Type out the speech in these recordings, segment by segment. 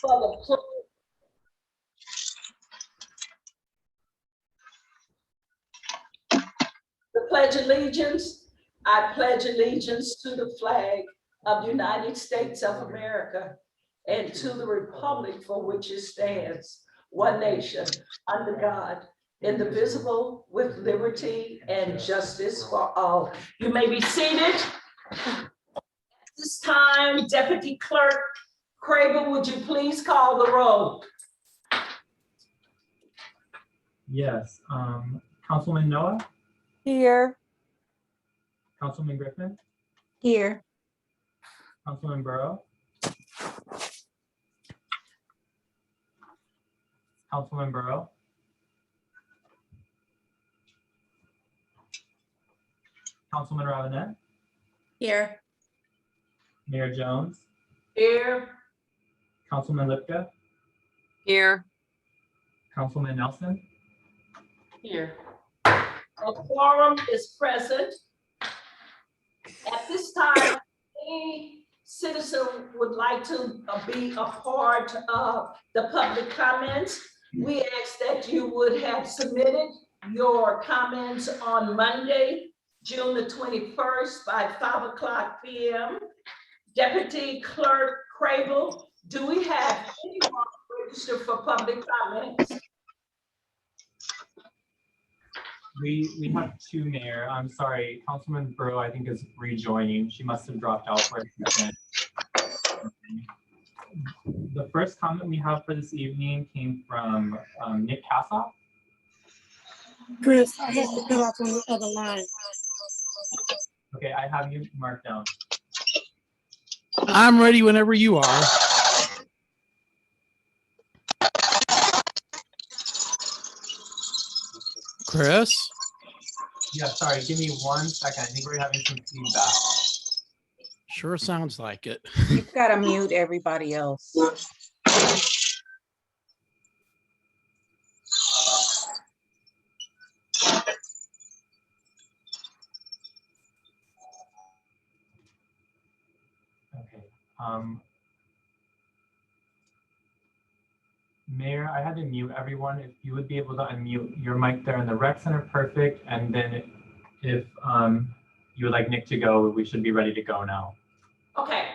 For the Pledge of Allegiance. I pledge allegiance to the flag of the United States of America and to the republic for which it stands, one nation, under God, indivisible, with liberty and justice for all. You may be seated. At this time, Deputy Clerk Craven, would you please call the roll? Yes. Councilman Noah? Here. Councilman Griffin? Here. Councilman Burrow? Councilman Burrow? Councilman Robinette? Here. Mayor Jones? Here. Councilman Lipka? Here. Councilman Nelson? Here. A quorum is present. At this time, any citizen would like to be a part of the public comments, we ask that you would have submitted your comments on Monday, June the 21st by 5:00 p.m. Deputy Clerk Crable, do we have anyone registered for public comments? We have two, Mayor. I'm sorry, Councilman Burrow, I think, is rejoining. She must have dropped out for a second. The first comment we have for this evening came from Nick Kassoff. Chris, I have to cut off on the other line. Okay, I have you marked down. I'm ready whenever you are. Chris? Yeah, sorry, give me 1 second. I think we're having some feedback. Sure sounds like it. You've got to mute everybody else. Okay. Mayor, I had to mute everyone. If you would be able to unmute your mic there in the rec center, perfect. And then if you would like Nick to go, we should be ready to go now. Okay.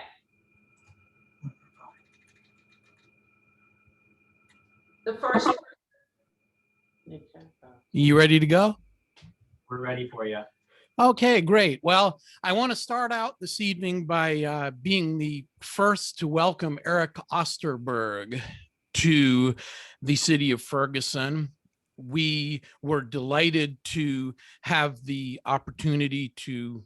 The first. You ready to go? We're ready for you. Okay, great. Well, I want to start out this evening by being the first to welcome Eric Osterberg to the city of Ferguson. We were delighted to have the opportunity to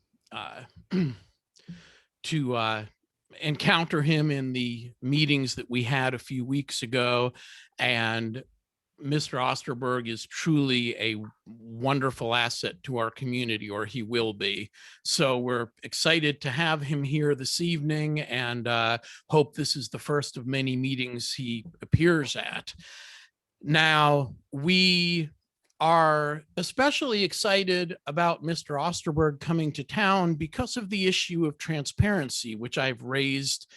encounter him in the meetings that we had a few weeks ago, and Mr. Osterberg is truly a wonderful asset to our community, or he will be. So we're excited to have him here this evening, and hope this is the first of many meetings he appears at. Now, we are especially excited about Mr. Osterberg coming to town because of the issue of transparency, which I've raised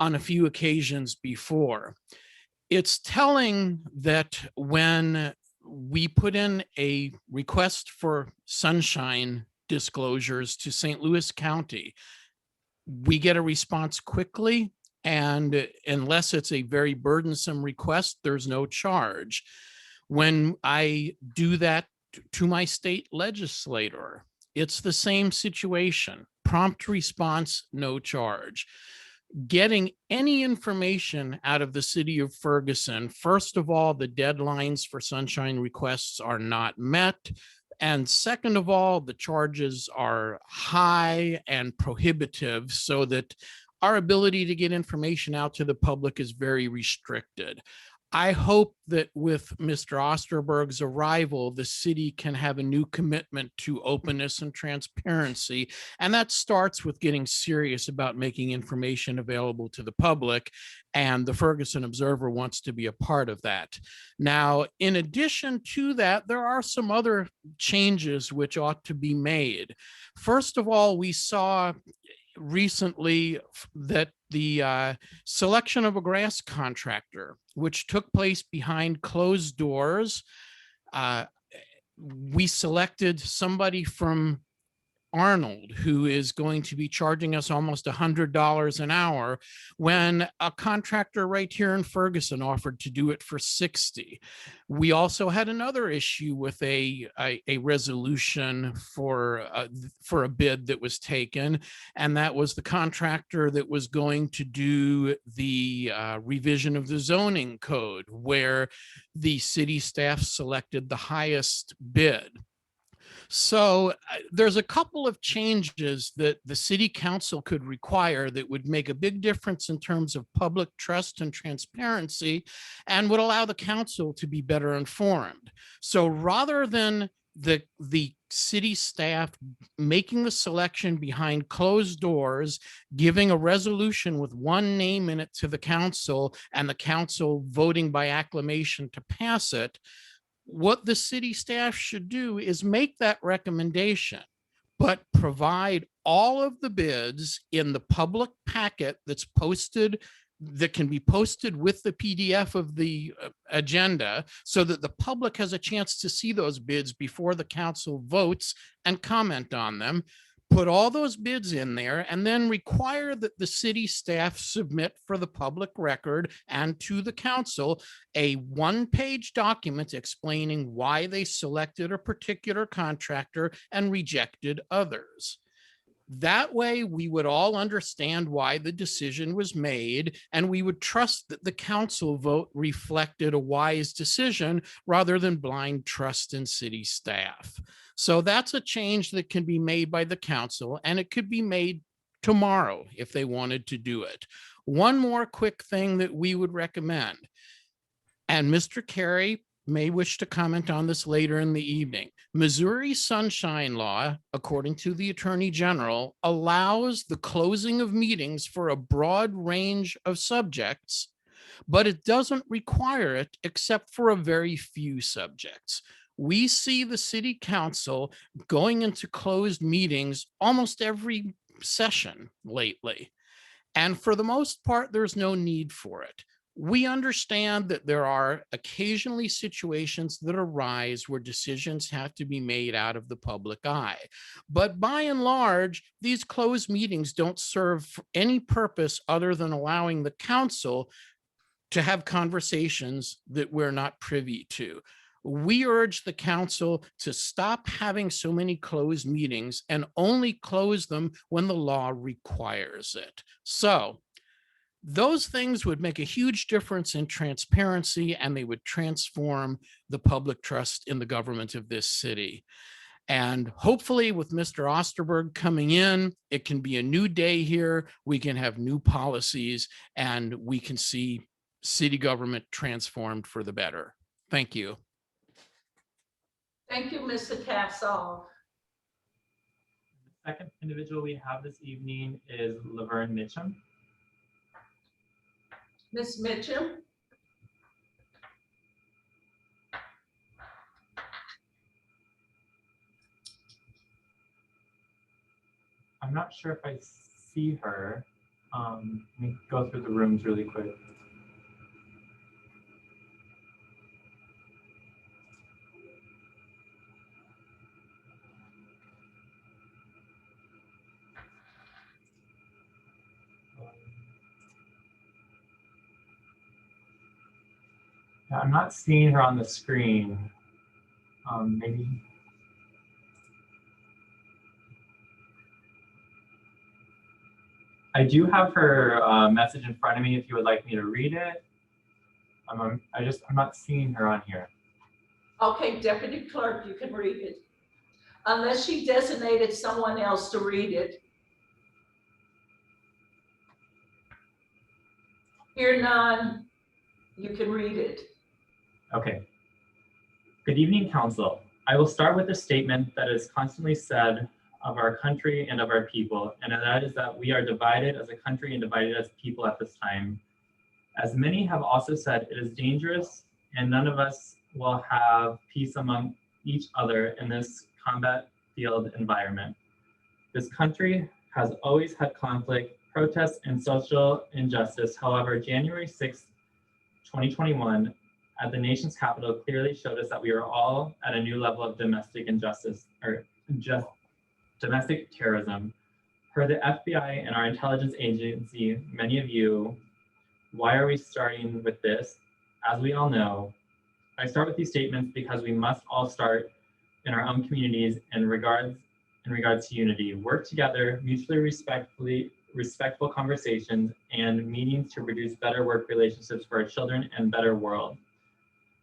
on a few occasions before. It's telling that when we put in a request for sunshine disclosures to St. Louis County, we get a response quickly, and unless it's a very burdensome request, there's no charge. When I do that to my state legislator, it's the same situation. Prompt response, no charge. Getting any information out of the city of Ferguson, first of all, the deadlines for sunshine requests are not met. And second of all, the charges are high and prohibitive, so that our ability to get information out to the public is very restricted. I hope that with Mr. Osterberg's arrival, the city can have a new commitment to openness and transparency. And that starts with getting serious about making information available to the public. And the Ferguson Observer wants to be a part of that. Now, in addition to that, there are some other changes which ought to be made. First of all, we saw recently that selection of a grass contractor, which took place behind closed doors. We selected somebody from Arnold, who is going to be charging us almost $100 an hour, when a contractor right here in Ferguson offered to do it for 60. We also had another issue with a resolution for a bid that was taken, and that was the contractor that was going to do the revision of the zoning code, where the city staff selected the highest bid. So there's a couple of changes that the city council could require that would make a big difference in terms of public trust and transparency, and would allow the council to be better informed. So rather than the city staff making the selection behind closed doors, giving a resolution with one name in it to the council, and the council voting by acclamation to pass it, what the city staff should do is make that recommendation, but provide all of the bids in the public packet that's posted, that can be posted with the PDF of the agenda, so that the public has a chance to see those bids before the council votes and comment on them. Put all those bids in there, and then require that the city staff submit for the public record and to the council a one-page document explaining why they selected a particular contractor and rejected others. That way, we would all understand why the decision was made, and we would trust that the council vote reflected a wise decision rather than blind trust in city staff. So that's a change that can be made by the council, and it could be made tomorrow if they wanted to do it. One more quick thing that we would recommend, and Mr. Carey may wish to comment on this later in the evening. Missouri Sunshine Law, according to the Attorney General, allows the closing of meetings for a broad range of subjects, but it doesn't require it except for a very few subjects. We see the city council going into closed meetings almost every session lately. And for the most part, there's no need for it. We understand that there are occasionally situations that arise where decisions have to be made out of the public eye. But by and large, these closed meetings don't serve any purpose other than allowing the council to have conversations that we're not privy to. We urge the council to stop having so many closed meetings and only close them when the law requires it. So those things would make a huge difference in transparency, and they would transform the public trust in the government of this city. And hopefully with Mr. Osterberg coming in, it can be a new day here. We can have new policies, and we can see city government transformed for the better. Thank you. Thank you, Mr. Capsall. The second individual we have this evening is Laverne Mitchum. Ms. Mitchum? I'm not sure if I see her. Let me go through the rooms really quick. Yeah, I'm not seeing her on the screen. Maybe. I do have her message in front of me if you would like me to read it. I'm not seeing her on here. Okay, Deputy Clerk, you can read it. Unless she designated someone else to read it. Hear none, you can read it. Okay. Good evening, Council. I will start with a statement that is constantly said of our country and of our people, and that is that we are divided as a country and divided as people at this time. As many have also said, it is dangerous, and none of us will have peace among each other in this combat field environment. This country has always had conflict, protests, and social injustice. However, January 6th, 2021, at the nation's capital clearly showed us that we are all at a new level of domestic injustice, or just domestic terrorism. Per the FBI and our intelligence agency, many of you, why are we starting with this? As we all know, I start with these statements because we must all start in our own communities in regards to unity, work together, mutually respectful conversations and meetings to produce better work relationships for our children and better world.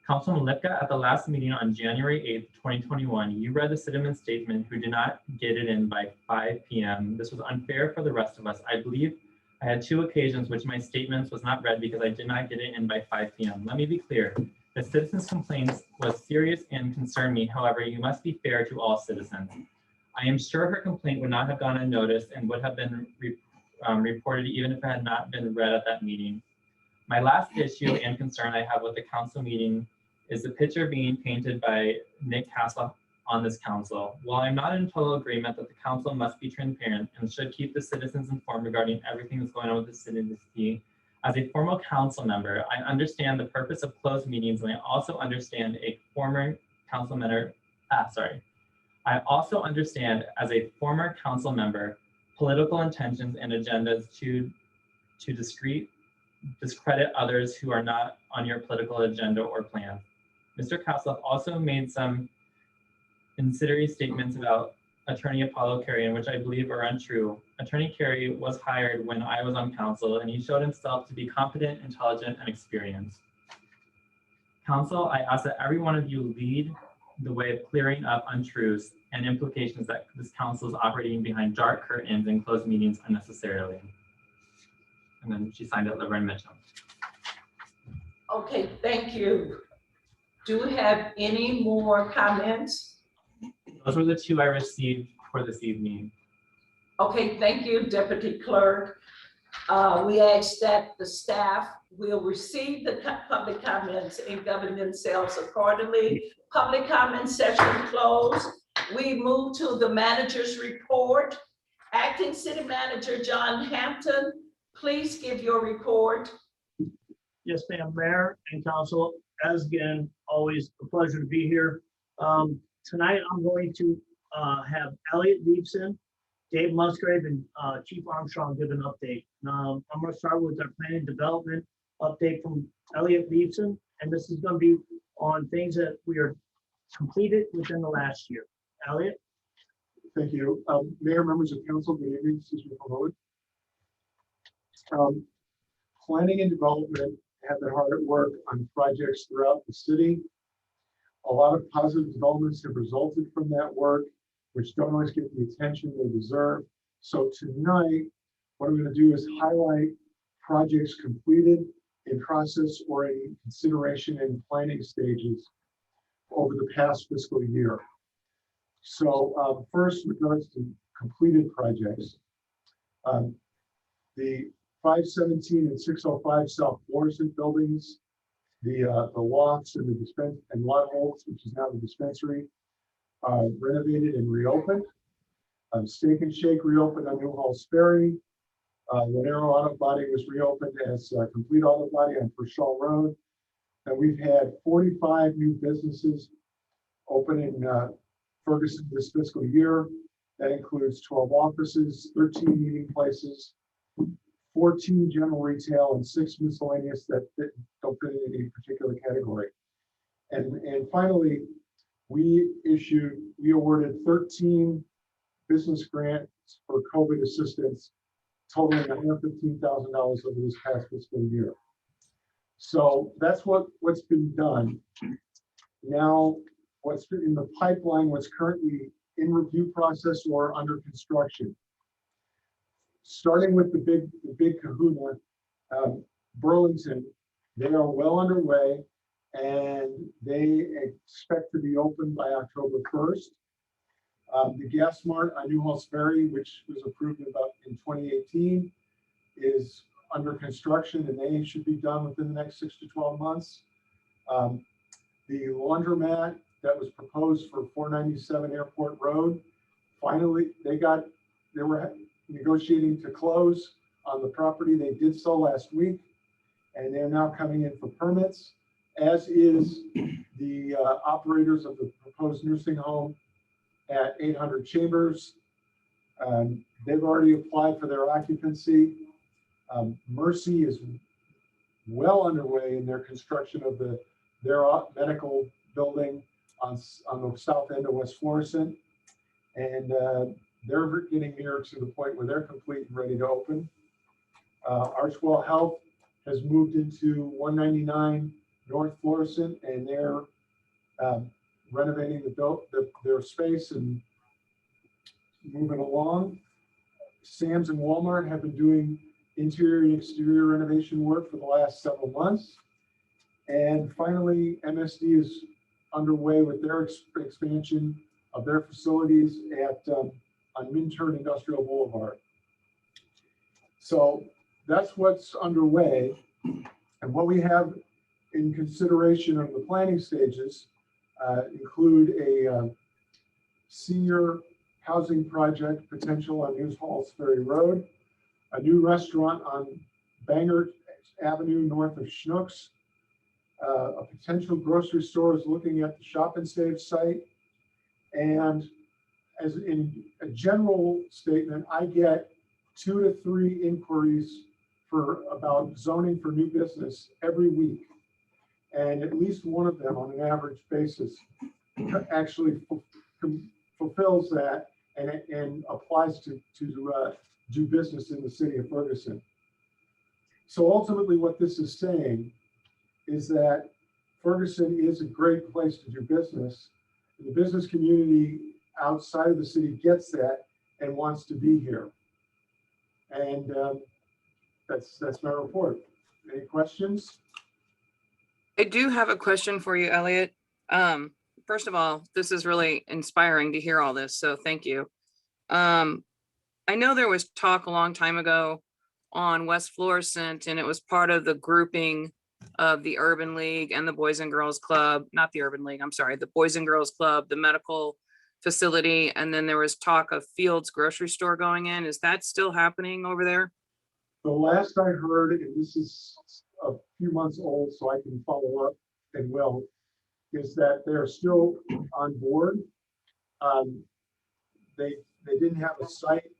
Councilman Lipka, at the last meeting on January 8th, 2021, you read the citizen statement who did not get it in by 5 p.m. This was unfair for the rest of us. I believe I had 2 occasions which my statements was not read because I did not get it in by 5 p.m. Let me be clear. The citizens' complaints was serious and concerned me. However, you must be fair to all citizens. I am sure her complaint would not have gone unnoticed and would have been reported even if it had not been read at that meeting. My last issue and concern I have with the council meeting is the picture being painted by Nick Castle on this council. While I'm not in total agreement that the council must be transparent and should keep the citizens informed regarding everything that's going on with the city, as a former council member, I understand the purpose of closed meetings, and I also understand a former council member, I also understand as a former council member, political intentions and agendas to discredit others who are not on your political agenda or plan. Mr. Kasloff also made some incendiary statements about Attorney Apollo Carey, which I believe are untrue. Attorney Carey was hired when I was on council, and he showed himself to be competent, intelligent, and experienced. Council, I ask that every one of you lead the way of clearing up untruths and implications that this council is operating behind dark curtains and closed meetings unnecessarily. And then she signed it, Laverne Mitchum. Okay, thank you. Do we have any more comments? Those were the 2 I received for this evening. Okay, thank you, Deputy Clerk. We ask that the staff will receive the public comments and govern themselves accordingly. Public comment session closed. We move to the manager's report. Acting City Manager John Hampton, please give your report. Yes, ma'am, Mayor and Council. As again, always a pleasure to be here. Tonight, I'm going to have Elliot Leibson, Dave Musgrave, and Chief Armstrong give an update. I'm going to start with our planning and development update from Elliot Leibson, and this is going to be on things that we are completed within the last year. Elliot? Thank you. Mayor, members of council, good evening. This is Mr. Howard. Planning and development have been hard at work on projects throughout the city. A lot of positive developments have resulted from that work, which don't always get the attention they deserve. So tonight, what I'm going to do is highlight projects completed, in process, or in consideration in planning stages over the past fiscal year. So first, with regards to completed projects, the 517 and 605 South Florissant buildings, the lofts and the lot holes, which is now the dispensary, renovated and reopened. Steak and Shake reopened on New Halls Ferry. Lanero Auto Body was reopened as Complete Auto Body on Pershaw Road. And we've had 45 new businesses open in Ferguson this fiscal year. That includes 12 offices, 13 meeting places, 14 general retail, and 6 miscellaneous that don't fit in any particular category. And finally, we awarded 13 business grants for COVID assistance, totaling $115,000 over this past fiscal year. So that's what's been done. Now, what's in the pipeline, what's currently in review process or under construction. Starting with the big kahuna, Burlington, they are well underway and they expect to be open by October 1st. The Gas Mart on New Halls Ferry, which was approved in 2018, is under construction and they should be done within the next 6 to 12 months. The laundromat that was proposed for 497 Airport Road, finally they were negotiating to close on the property. They did so last week, and they're now coming in for permits, as is the operators of the proposed nursing home at 800 Chambers. They've already applied for their occupancy. Mercy is well underway in their construction of their medical building on the south end of West Florissant. And they're getting near to the point where they're complete and ready to open. Archwell Health has moved into 199 North Florissant, and they're renovating their space and moving along. Sam's and Walmart have been doing interior and exterior renovation work for the last several months. And finally, MSD is underway with their expansion of their facilities on Minturn Industrial Boulevard. So that's what's underway. And what we have in consideration of the planning stages include a senior housing project potential on News Halls Ferry Road, a new restaurant on Bangor Avenue north of Schnucks, a potential grocery store is looking at the Shop and Save site. And as in a general statement, I get 2 to 3 inquiries about zoning for new business every week. And at least one of them on an average basis actually fulfills that and applies to do business in the city of Ferguson. So ultimately what this is saying is that Ferguson is a great place to do business. The business community outside of the city gets that and wants to be here. And that's my report. Any questions? I do have a question for you, Elliot. First of all, this is really inspiring to hear all this, so thank you. I know there was talk a long time ago on West Florissant, and it was part of the grouping of the Urban League and the Boys and Girls Club, not the Urban League, I'm sorry, the Boys and Girls Club, the medical facility, and then there was talk of Field's grocery store going in. Is that still happening over there? The last I heard, and this is a few months old, so I can follow up and will, is that they're still on board. They didn't have a site,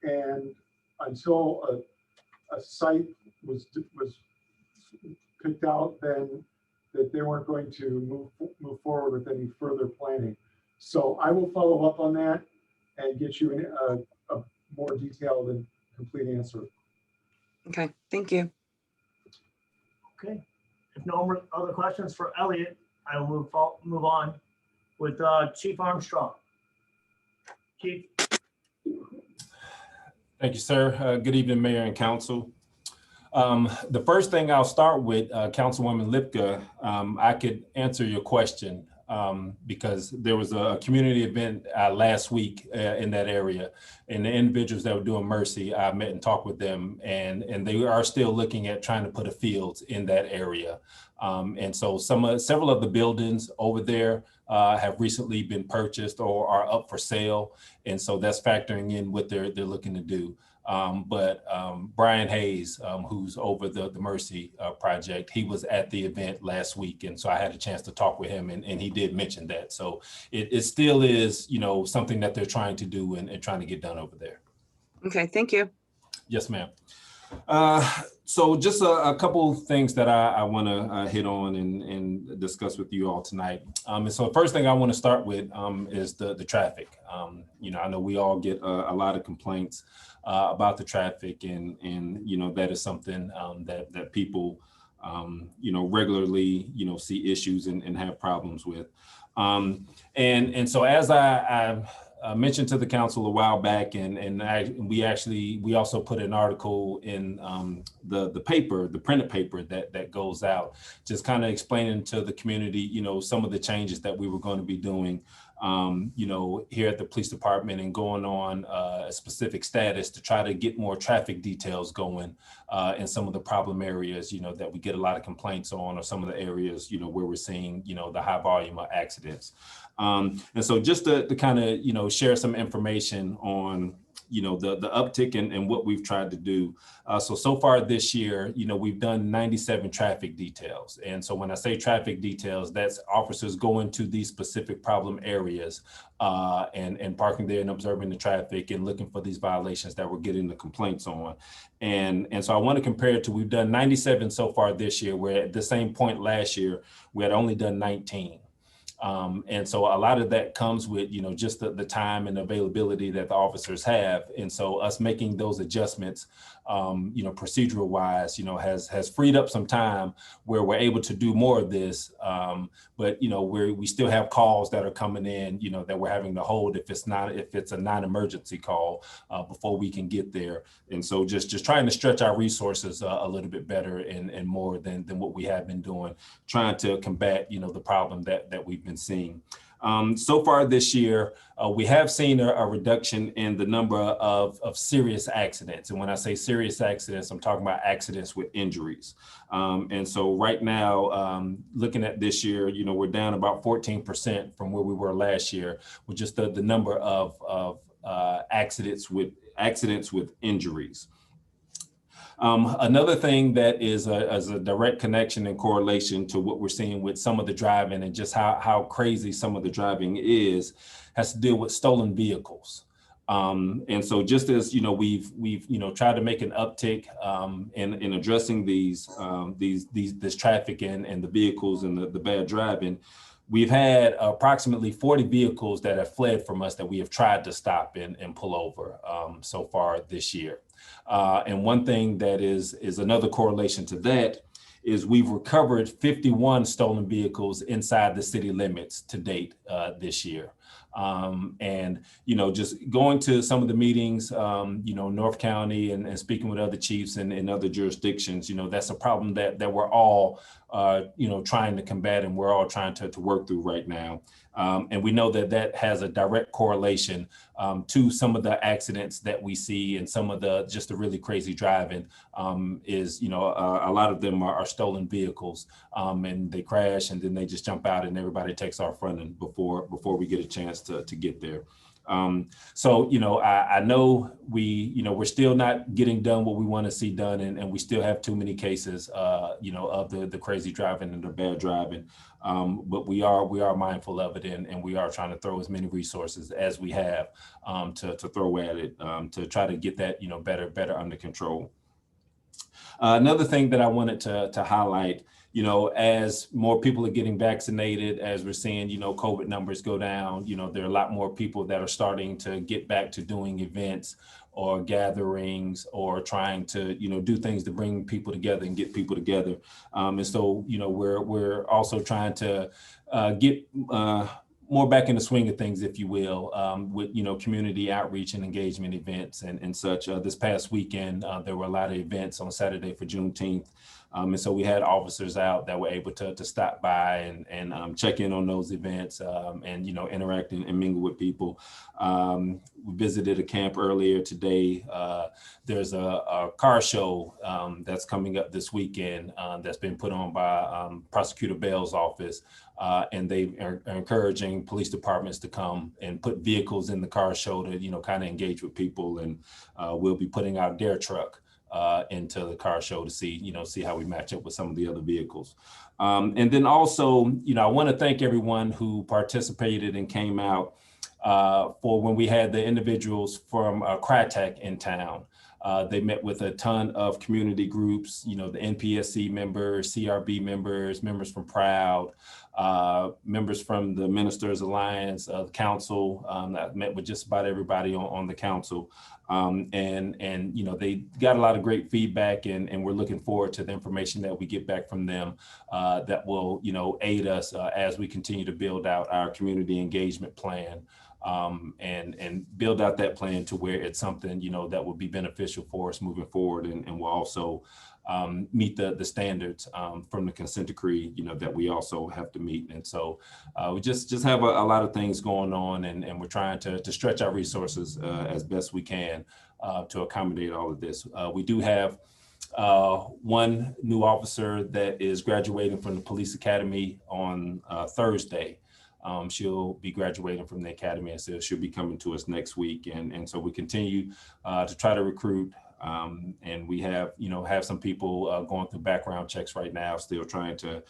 and until a site was picked out, then that they weren't going to move forward with any further planning. So I will follow up on that and get you a more detailed and complete answer. Okay, thank you. Okay, if no more other questions for Elliot, I will move on with Chief Armstrong. Chief. Thank you, sir. Good evening, Mayor and Council. The first thing I'll start with, Councilwoman Lipka, I could answer your question because there was a community event last week in that area, and the individuals that were doing Mercy, I met and talked with them, and they are still looking at trying to put a field in that area. And so several of the buildings over there have recently been purchased or are up for sale, and so that's factoring in what they're looking to do. But Brian Hayes, who's over the Mercy project, he was at the event last week. And so I had a chance to talk with him, and he did mention that. So it still is, something that they're trying to do and trying to get done over there. Okay, thank you. Yes, ma'am. So just a couple of things that I want to hit on and discuss with you all tonight. And so the first thing I want to start with is the traffic. I know we all get a lot of complaints about the traffic, and that is something that people regularly see issues and have problems with. And so as I mentioned to the council a while back, and we also put an article in the paper, the printed paper that goes out, just kind of explaining to the community, some of the changes that we were going to be doing, here at the police department, and going on a specific status to try to get more traffic details going in some of the problem areas, that we get a lot of complaints on, or some of the areas, where we're seeing, the high volume of accidents. And so just to kind of, share some information on the uptick in what we've tried to do. So far this year, we've done 97 traffic details. And so when I say traffic details, that's officers going to these specific problem areas and parking there and observing the traffic and looking for these violations that we're getting the complaints on. And so I want to compare it to, we've done 97 so far this year, where at the same point last year, we had only done 19. And so a lot of that comes with, just the time and availability that the officers have. And so us making those adjustments, procedural wise, has freed up some time where we're able to do more of this. But, we still have calls that are coming in, that we're having to hold if it's a non-emergency call before we can get there. And so just trying to stretch our resources a little bit better and more than what we have been doing, trying to combat, the problem that we've been seeing. So far this year, we have seen a reduction in the number of serious accidents. And when I say serious accidents, I'm talking about accidents with injuries. And so right now, looking at this year, we're down about 14% from where we were last year, with just the number of accidents with injuries. Another thing that is a direct connection and correlation to what we're seeing with some of the driving and just how crazy some of the driving has to deal with stolen vehicles. And so just as, we've tried to make an uptick in addressing this traffic and the vehicles and the bad driving, we've had approximately 40 vehicles that have fled from us that we have tried to stop and pull over so far this year. And one thing that is another correlation to that is we've recovered 51 stolen vehicles inside the city limits to date this year. And, just going to some of the meetings, North County and speaking with other chiefs and other jurisdictions, that's a problem that we're all, trying to combat and we're all trying to work through right now. And we know that has a direct correlation to some of the accidents that we see and some of the really crazy driving is, a lot of them are stolen vehicles and they crash and then they just jump out and everybody takes off running before we get a chance to get there. So, I know we're still not getting done what we want to see done, and we still have too many cases, of the crazy driving and the bad driving. But we are mindful of it, and we are trying to throw as many resources as we have to throw at it to try to get that, better under control. Another thing that I wanted to highlight, as more people are getting vaccinated, as we're seeing, COVID numbers go down, there are a lot more people that are starting to get back to doing events or gatherings or trying to, do things to bring people together and get people together. And so, we're also trying to get more back in the swing of things, if you will, with, community outreach and engagement events and such. This past weekend, there were a lot of events on Saturday for Juneteenth. And so we had officers out that were able to stop by and check in on those events and, interact and mingle with people. We visited a camp earlier today. There's a car show that's coming up this weekend that's been put on by Prosecutor Bell's office. And they are encouraging police departments to come and put vehicles in the car show to, kind of engage with people. And we'll be putting out their truck into the car show to see how we match up with some of the other vehicles. And then also, I want to thank everyone who participated and came out for when we had the individuals from CRYTAC in town. They met with a ton of community groups, the NPSC members, CRB members from PROUD, members from the Ministers Alliance, the council. I met with just about everybody on the council. And they got a lot of great feedback and we're looking forward to the information that we get back from them that will, aid us as we continue to build out our community engagement plan. And build out that plan to where it's something, that will be beneficial for us moving forward and will also meet the standards from the consent decree, that we also have to meet. And so we just have a lot of things going on and we're trying to stretch our resources as best we can to accommodate all of this. We do have one new officer that is graduating from the police academy on Thursday. She'll be graduating from the academy, and so she'll be coming to us next week. And so we continue to try to recruit. And we have, have some people going through background checks right now, still trying to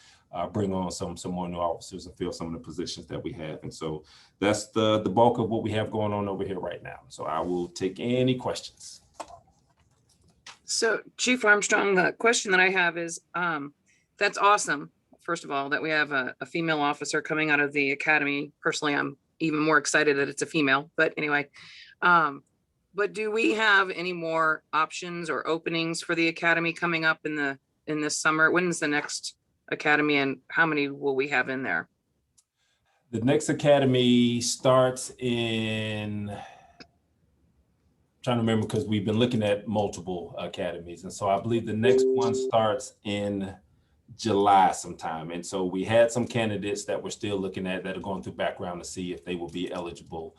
bring on some more new officers and fill some of the positions that we have. And so that's the bulk of what we have going on over here right now. So I will take any questions. So Chief Armstrong, the question that I have is, that's awesome. First of all, that we have a female officer coming out of the academy. Personally, I'm even more excited that it's a female, but anyway. But do we have any more options or openings for the academy coming up in this summer? When's the next academy and how many will we have in there? The next academy starts in, trying to remember, because we've been looking at multiple academies. And so I believe the next one starts in July sometime. And so we had some candidates that we're still looking at that are going through background to see if they will be eligible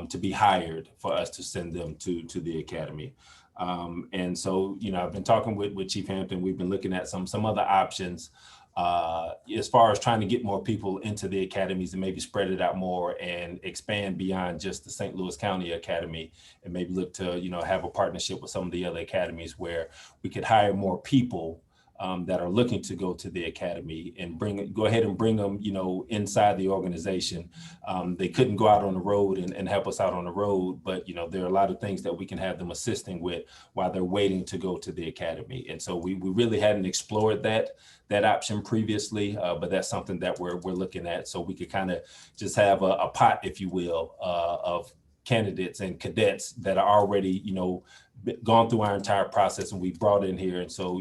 to be hired for us to send them to the academy. And so, I've been talking with Chief Hampton. We've been looking at some other options as far as trying to get more people into the academies and maybe spread it out more and expand beyond just the St. Louis County Academy, and maybe look to, have a partnership with some of the other academies where we could hire more people that are looking to go to the academy and go ahead and bring them, inside the organization. They couldn't go out on the road and help us out on the road, but there are a lot of things that we can have them assisting with while they're waiting to go to the academy. And so we really hadn't explored that option previously, but that's something that we're looking at. So we could kind of just have a pot, if you will, of candidates and cadets that are already, gone through our entire process and we brought in here. And so,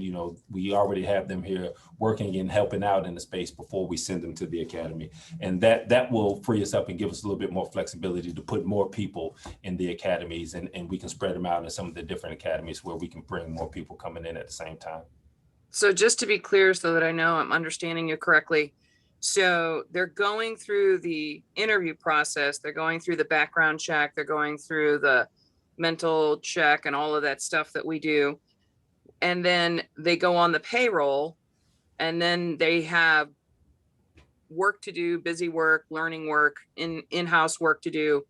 we already have them here working and helping out in the space before we send them to the academy. And that will free us up and give us a little bit more flexibility to put more people in the academies, and we can spread them out in some of the different academies where we can bring more people coming in at the same time. So just to be clear, so that I know I'm understanding you correctly. So they're going through the interview process, they're going through the background check, they're going through the mental check and all of that stuff that we do. And then they go on the payroll, and then they have work to do, busy work, learning work, in-house work to do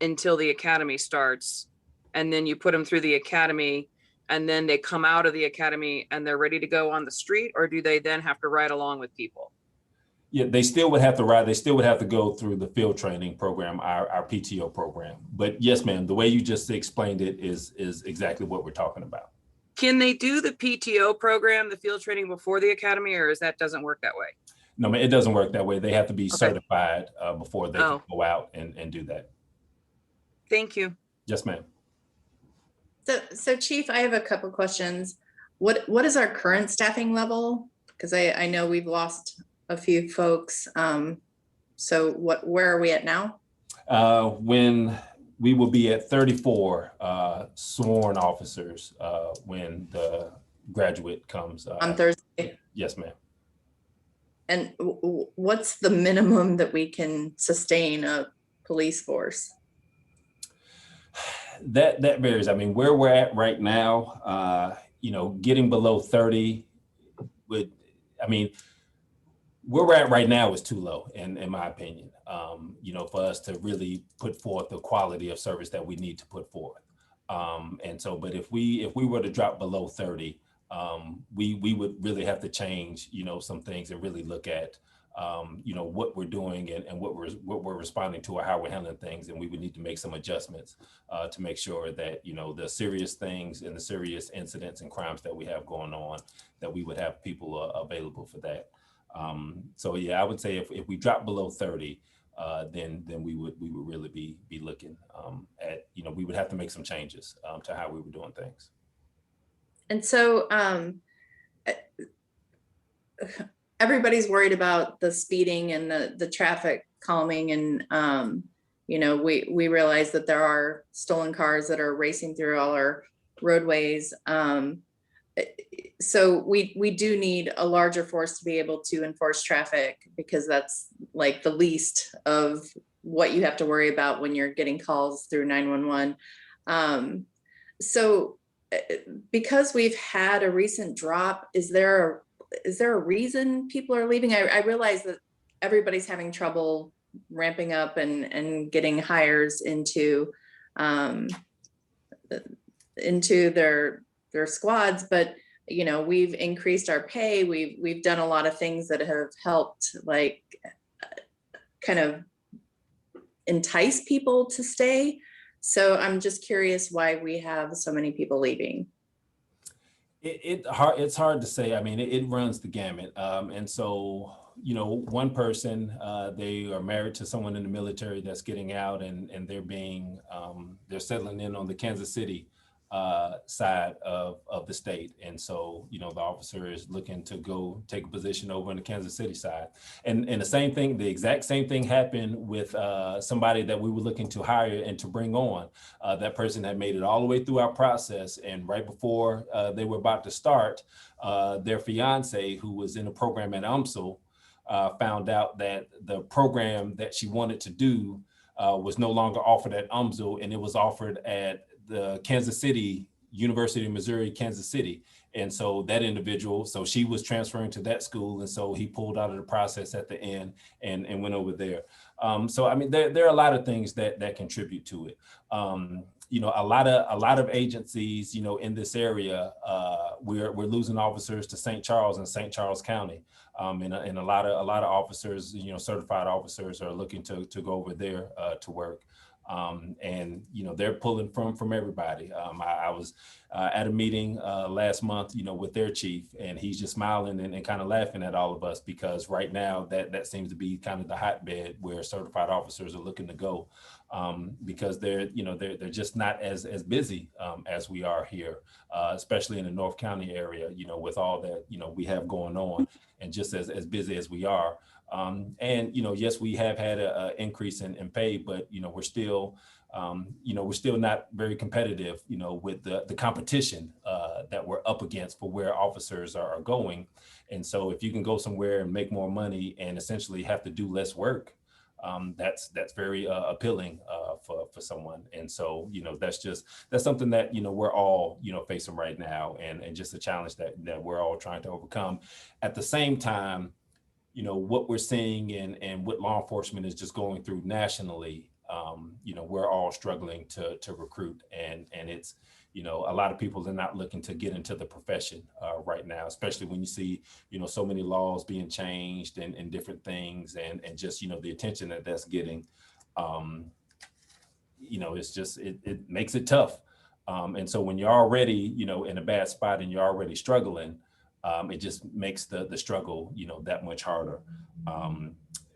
until the academy starts. And then you put them through the academy, and then they come out of the academy and they're ready to go on the street, or do they then have to ride along with people? Yeah, they still would have to ride. They still would have to go through the field training program, our PTO program. But yes, ma'am, the way you just explained it is exactly what we're talking about. Can they do the PTO program, the field training, before the academy, or doesn't work that way? No, man, it doesn't work that way. They have to be certified before they can go out and do that. Thank you. Yes, ma'am. So Chief, I have a couple questions. What is our current staffing level? Because I know we've lost a few folks. So where are we at now? When we will be at 34 sworn officers when the graduate comes. On Thursday? Yes, ma'am. And what's the minimum that we can sustain a police force? That varies. I mean, where we're at right now, getting below 30 where we're at right now is too low, in my opinion, for us to really put forth the quality of service that we need to put forth. But if we were to drop below 30, we would really have to change, some things and really look at, what we're doing and what we're responding to, or how we're handling things. And we would need to make some adjustments to make sure that, the serious things and the serious incidents and crimes that we have going on, that we would have people available for that. So yeah, I would say if we drop below 30, then we would really be looking at, we would have to make some changes to how we were doing things. And so everybody's worried about the speeding and the traffic calming, and we realize that there are stolen cars that are racing through all our roadways. So we do need a larger force to be able to enforce traffic, because that's like the least of what you have to worry about when you're getting calls through 911. So because we've had a recent drop, is there a reason people are leaving? I realize that everybody's having trouble ramping up and getting hires into their squads, but you know, we've increased our pay. We've done a lot of things that have helped, like, kind of entice people to stay. So I'm just curious why we have so many people leaving. It's hard to say. I mean, it runs the gamut. And so, you know, one person, they are married to someone in the military that's getting out, and they're settling in on the Kansas City side of the state. And so, you know, the officer is looking to go take a position over in the Kansas City side. And the exact same thing happened with somebody that we were looking to hire and to bring on. That person had made it all the way through our process. And right before they were about to start, their fiance, who was in a program at UMSL, found out that the program that she wanted to do was no longer offered at UMSL, and it was offered at the Kansas City, University of Missouri, Kansas City. And so that individual, so she was transferring to that school. And so he pulled out of the process at the end and went over there. So, I mean, there are a lot of things that contribute to it. You know, a lot of agencies, you know, in this area, we're losing officers to St. Charles and St. Charles County. And a lot of officers, you know, certified officers are looking to go over there to work. And, you know, they're pulling from everybody. I was at a meeting last month, you know, with their chief, and he's just smiling and kind of laughing at all of us, because right now that seems to be kind of the hotbed where certified officers are looking to go, because they're just not as busy as we are here, especially in the North County area, you know, with all that, you know, we have going on, and just as busy as we are. And, you know, yes, we have had an increase in pay, but, you know, we're still not very competitive, you know, with the competition that we're up against for where officers are going. And so if you can go somewhere and make more money and essentially have to do less work, that's very appealing for someone. And so, you know, that's something that, you know, we're all, you know, facing right now, and just a challenge that we're all trying to overcome. At the same time, you know, what we're seeing and what law enforcement is just going through nationally, you know, we're all struggling to recruit, and it's, you know, a lot of people are not looking to get into the profession right now, especially when you see, you know, so many laws being changed and different things, and just, you know, the attention that's getting, you know, it's just, it makes it tough. And so when you're already, you know, in a bad spot and you're already struggling, it just makes the struggle, you know, that much harder.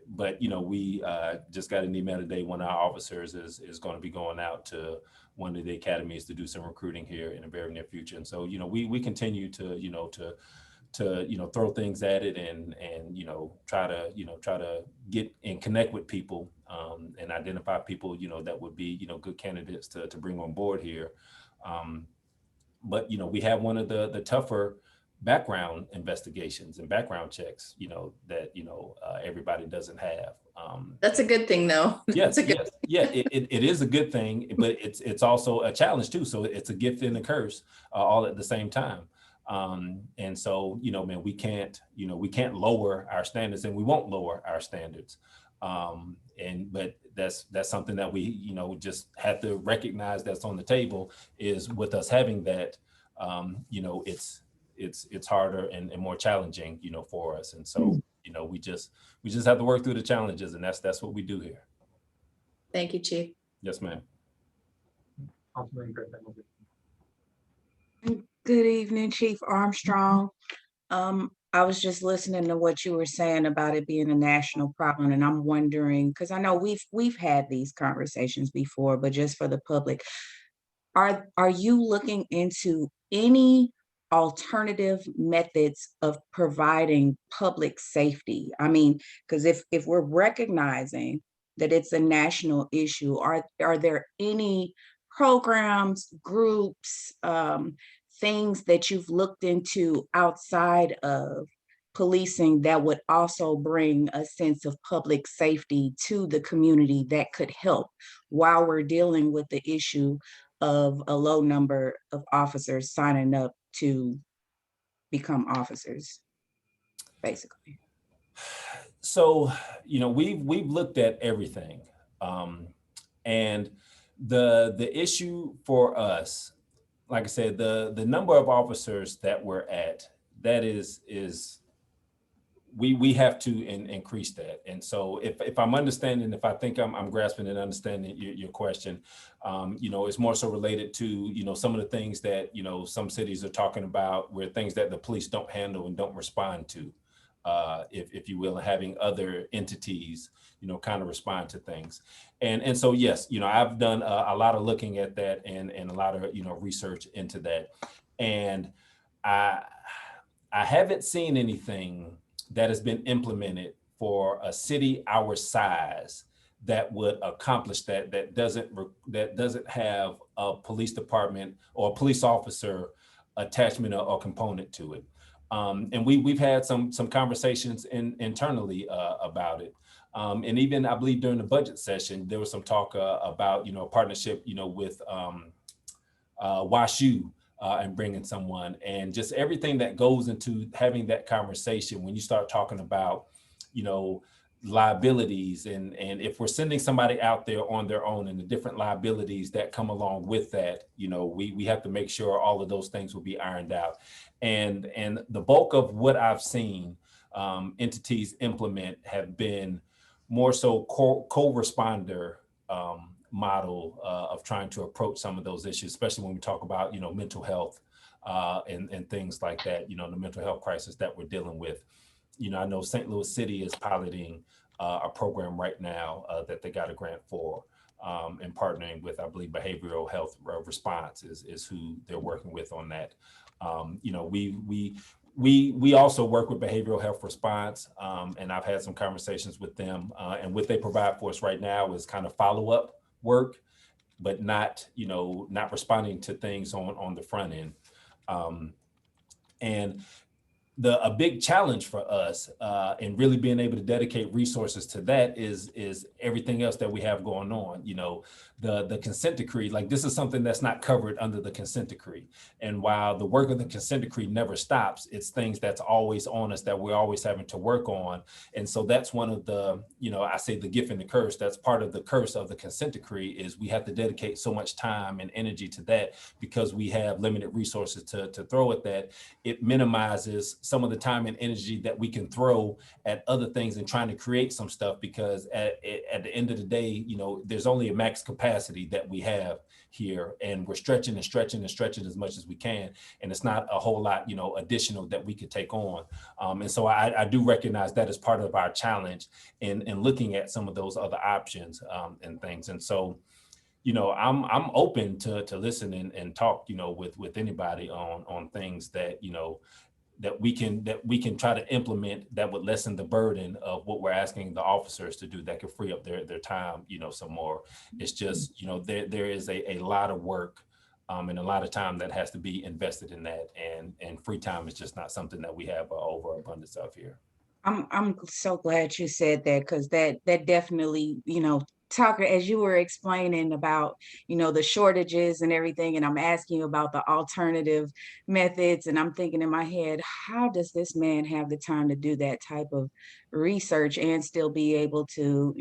But, you know, we just got an email today. One of our officers is going to be going out to one of the academies to do some recruiting here in the very near future. And so, you know, we continue to throw things at it and you know, try to get and connect with people, and identify people, you know, that would be, you know, good candidates to bring on board here. But, you know, we have one of the tougher background investigations and background checks, you know, that, you know, everybody doesn't have. That's a good thing, though. Yes, it is a good thing, but it's also a challenge too. So it's a gift and a curse all at the same time. And so, you know, man, we can't lower our standards, and we won't lower our standards. But that's something that we, you know, just have to recognize that's on the table, is with us having that, you know, it's harder and more challenging, you know, for us. And so, you know, we just have to work through the challenges, and that's what we do here. Thank you, Chief. Yes, ma'am. Good evening, Chief Armstrong. I was just listening to what you were saying about it being a national problem, and I'm wondering, because I know we've had these conversations before, but just for the public, are you looking into any alternative methods of providing public safety? I mean, because if we're recognizing that it's a national issue, are there any programs, groups, things that you've looked into outside of policing that would also bring a sense of public safety to the community that could help while we're dealing with the issue of a low number of officers signing up to become officers, basically? So, we've looked at everything. And the issue for us, like I said, the number of officers that we're at, that is we have to increase that. And so if I'm understanding, if I think I'm grasping and understanding your question, it's more so related to, some of the things that, some cities are talking about, where things that the police don't handle and don't respond to, if you will, having other entities, kind of respond to things. And so, yes, I've done a lot of looking at that and a lot of, research into that. And I haven't seen anything that has been implemented for a city our size that would accomplish that doesn't have a police department or a police officer attachment or component to it. And we've had some conversations internally about it. And even I believe during the budget session, there was some talk about, partnership, with WashU. And bringing someone, and just everything that goes into having that conversation when you start talking about, liabilities and if we're sending somebody out there on their own and the different liabilities that come along with that, we have to make sure all of those things will be ironed out. And the bulk of what I've seen entities implement have been more so co-responder model of trying to approach some of those issues, especially when we talk about, mental health and things like that, the mental health crisis that we're dealing with. I know St. Louis City is piloting a program right now that they got a grant for and partnering with, I believe, Behavioral Health Response is who they're working with on that. We also work with Behavioral Health Response, and I've had some conversations with them, and what they provide for us right now is kind of follow-up work, but not responding to things on the front end. And a big challenge for us in really being able to dedicate resources to that is everything else that we have going on. The consent decree, like this is something that's not covered under the consent decree. And while the work of the consent decree never stops, it's things that's always on us that we're always having to work on. And so that's one of the, I say the gift and the curse, that's part of the curse of the consent decree is we have to dedicate so much time and energy to that because we have limited resources to throw at that. It minimizes some of the time and energy that we can throw at other things and trying to create some stuff because at the end of the day, there's only a max capacity that we have here and we're stretching and stretching and stretching as much as we can. And it's not a whole lot, additional that we could take on. And so I do recognize that as part of our challenge in looking at some of those other options and things. And so, I'm open to listen and talk, with anybody on things that, that we can try to implement that would lessen the burden of what we're asking the officers to do that could free up their time, some more. It's just, there is a lot of work and a lot of time that has to be invested in that. And free time is just not something that we have overabundance of here. I'm so glad you said that because that definitely, Tucker, as you were explaining about, the shortages and everything, and I'm asking you about the alternative methods, and I'm thinking in my head, how does this man have the time to do that type of research and still be able to,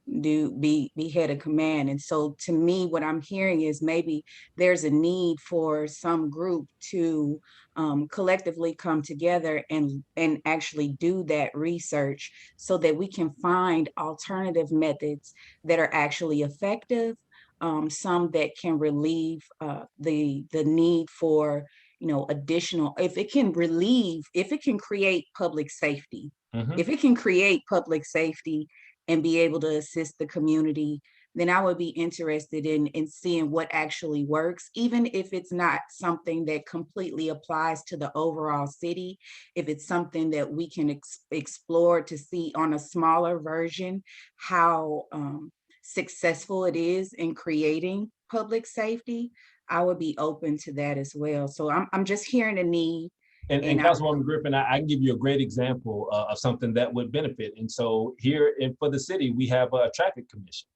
be head of command? And so to me, what I'm hearing is maybe there's a need for some group to collectively come together and actually do that research so that we can find alternative methods that are actually effective, some that can relieve the need for additional, if it can create public safety, if it can create public safety and be able to assist the community, then I would be interested in seeing what actually works, even if it's not something that completely applies to the overall city. If it's something that we can explore to see on a smaller version how successful it is in creating public safety, I would be open to that as well. So I'm just hearing a need. And Councilwoman Griffin, I can give you a great example of something that would benefit. And so here for the city, we have a traffic commission.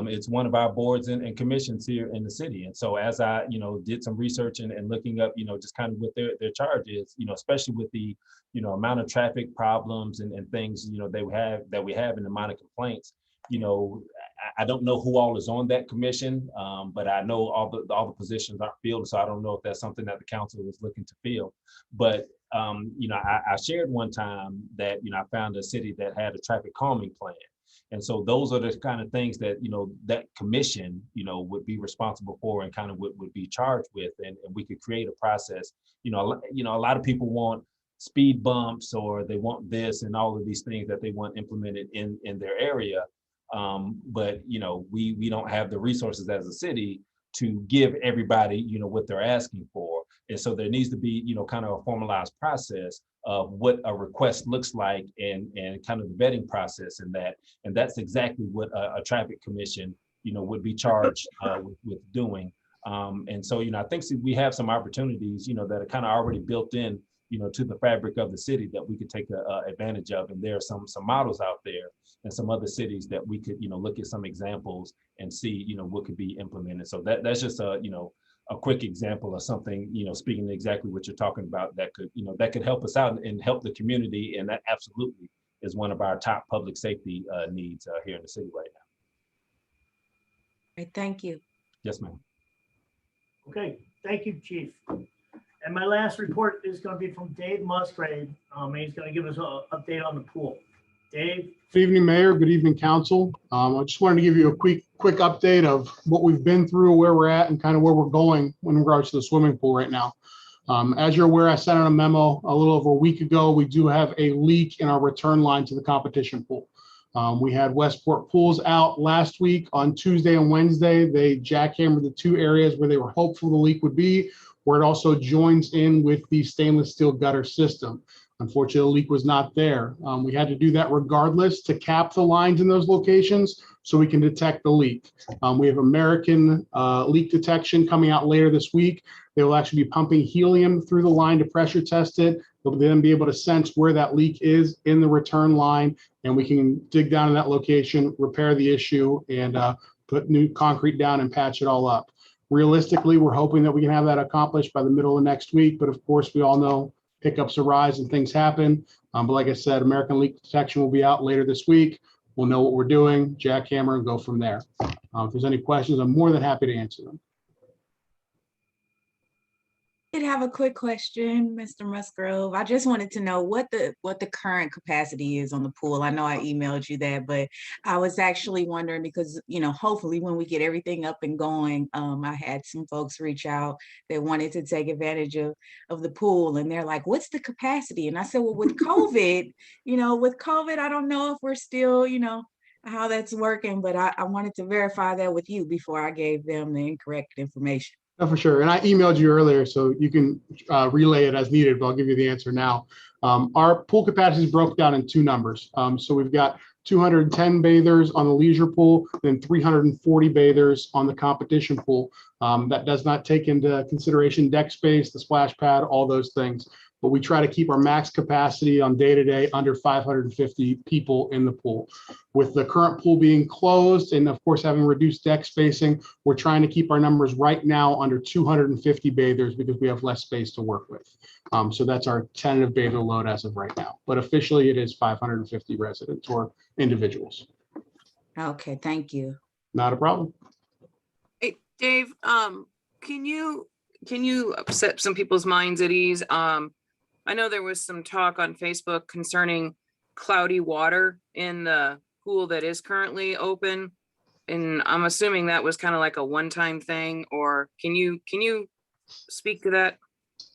It's one of our boards and commissions here in the city. And so as I, did some research and looking up, just kind of what their charge is, especially with the, amount of traffic problems and things, that we have and the amount of complaints, I don't know who all is on that commission, but I know all the positions aren't filled. So I don't know if that's something that the council is looking to fill. But, I shared one time that, I found a city that had a traffic calming plan. And so those are the kind of things that, that commission, would be responsible for and kind of would be charged with. And we could create a process. A lot of people want speed bumps or they want this and all of these things that they want implemented in their area. But, we don't have the resources as a city to give everybody, what they're asking for. And so there needs to be, kind of a formalized process of what a request looks like and kind of the vetting process in that. And that's exactly what a traffic commission, would be charged with doing. And so, I think we have some opportunities, that are kind of already built in, to the fabric of the city that we could take advantage of. And there are some models out there and some other cities that we could, look at some examples and see, what could be implemented. So that's just a quick example of something, speaking to exactly what you're talking about that could help us out and help the community. And that absolutely is one of our top public safety needs here in the city right now. Right, thank you. Yes, ma'am. Okay, thank you, Chief. And my last report is going to be from Dave Musgrave. And he's going to give us an update on the pool. Dave? Good evening, Mayor. Good evening, Council. I just wanted to give you a quick update of what we've been through, where we're at, and kind of where we're going in regards to the swimming pool right now. As you're aware, I sent out a memo a little over a week ago. We do have a leak in our return line to the competition pool. We had Westport Pools out last week on Tuesday and Wednesday. They jackhammered the two areas where they were hopeful the leak would be, where it also joins in with the stainless steel gutter system. Unfortunately, the leak was not there. We had to do that regardless to cap the lines in those locations so we can detect the leak. We have American leak detection coming out later this week. They will actually be pumping helium through the line to pressure test it. They'll then be able to sense where that leak is in the return line, and we can dig down in that location, repair the issue, and put new concrete down and patch it all up. Realistically, we're hoping that we can have that accomplished by the middle of next week, but of course, we all know hiccups arise and things happen. But like I said, American leak detection will be out later this week. We'll know what we're doing, jackhammer, and go from there. If there's any questions, I'm more than happy to answer them. I did have a quick question, Mr. Musgrove. I just wanted to know what the current capacity is on the pool. I know I emailed you that, but I was actually wondering because, hopefully when we get everything up and going, I had some folks reach out that wanted to take advantage of the pool, and they're like, what's the capacity? And I said, well, with COVID, I don't know if we're still, how that's working, but I wanted to verify that with you before I gave them the incorrect information. No, for sure. And I emailed you earlier, so you can relay it as needed, but I'll give you the answer now. Our pool capacity is broken down in two numbers. So we've got 210 bathers on the leisure pool, then 340 bathers on the competition pool. That does not take into consideration deck space, the splash pad, all those things. But we try to keep our max capacity on day-to-day under 550 people in the pool. With the current pool being closed and of course having reduced deck spacing, we're trying to keep our numbers right now under 250 bathers because we have less space to work with. So that's our tentative bather load as of right now. But officially it is 550 residents or individuals. Okay, thank you. Not a problem. Hey, Dave, can you set some people's minds at ease? I know there was some talk on Facebook concerning cloudy water in the pool that is currently open. And I'm assuming that was kind of like a one-time thing, or can you speak to that?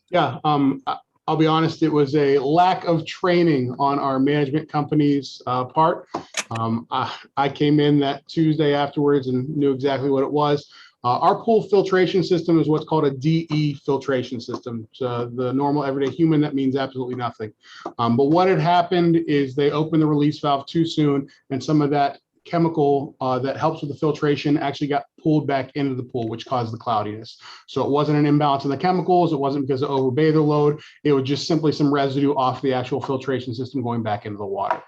Yeah, I'll be honest, it was a lack of training on our management company's part. I came in that Tuesday afterwards and knew exactly what it was. Our pool filtration system is what's called a DE filtration system. So the normal everyday human, that means absolutely nothing. But what had happened is they opened the release valve too soon, and some of that chemical that helps with the filtration actually got pulled back into the pool, which caused the cloudiness. So it wasn't an imbalance in the chemicals. It wasn't because of overbather load. It was just simply some residue off the actual filtration system going back into the water.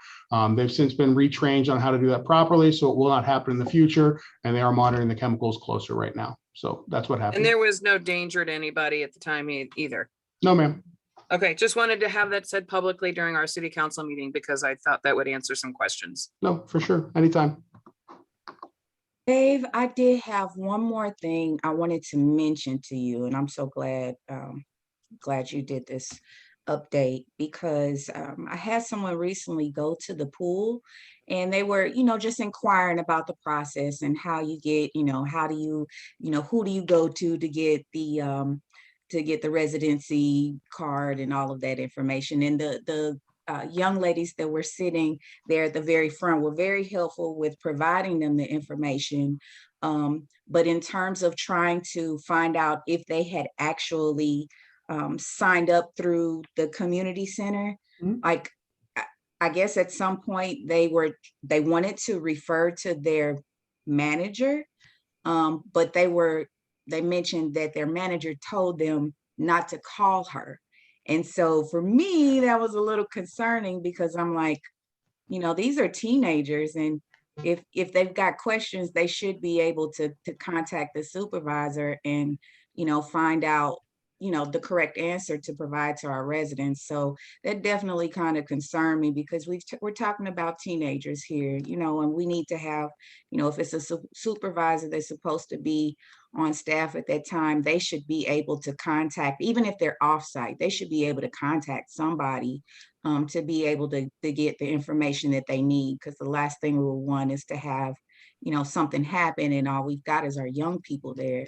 They've since been retrained on how to do that properly, so it will not happen in the future. And they are monitoring the chemicals closer right now. So that's what happened. And there was no danger to anybody at the time either. No, ma'am. Okay, just wanted to have that said publicly during our city council meeting because I thought that would answer some questions. No, for sure. Anytime. Dave, I did have one more thing I wanted to mention to you, and I'm so glad you did this update because I had someone recently go to the pool and they were, just inquiring about the process and how you get, how do you, who do you go to get the residency card and all of that information. And the young ladies that were sitting there at the very front were very helpful with providing them the information. But in terms of trying to find out if they had actually signed up through the community center, like I guess at some point they wanted to refer to their manager, but they mentioned that their manager told them not to call her. And so for me, that was a little concerning because I'm like, these are teenagers, and if they've got questions, they should be able to contact the supervisor and, find out, the correct answer to provide to our residents. So that definitely kind of concerned me because we're talking about teenagers here, and we need to have, if it's a supervisor that's supposed to be on staff at that time, they should be able to contact, even if they're offsite, they should be able to contact somebody to be able to get the information that they need. Because the last thing we will want is to have, something happen and all we've got is our young people there.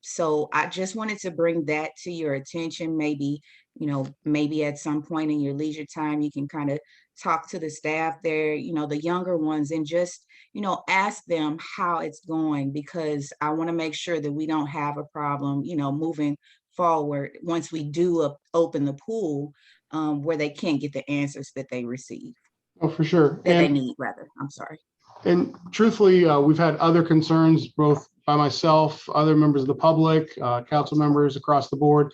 So I just wanted to bring that to your attention. Maybe, maybe at some point in your leisure time, you can kind of talk to the staff there, the younger ones, and just, ask them how it's going, because I want to make sure that we don't have a problem, moving forward once we do open the pool, where they can't get the answers that they receive. Oh, for sure. That they need, rather. I'm sorry. And truthfully, we've had other concerns, both by myself, other members of the public, council members across the board.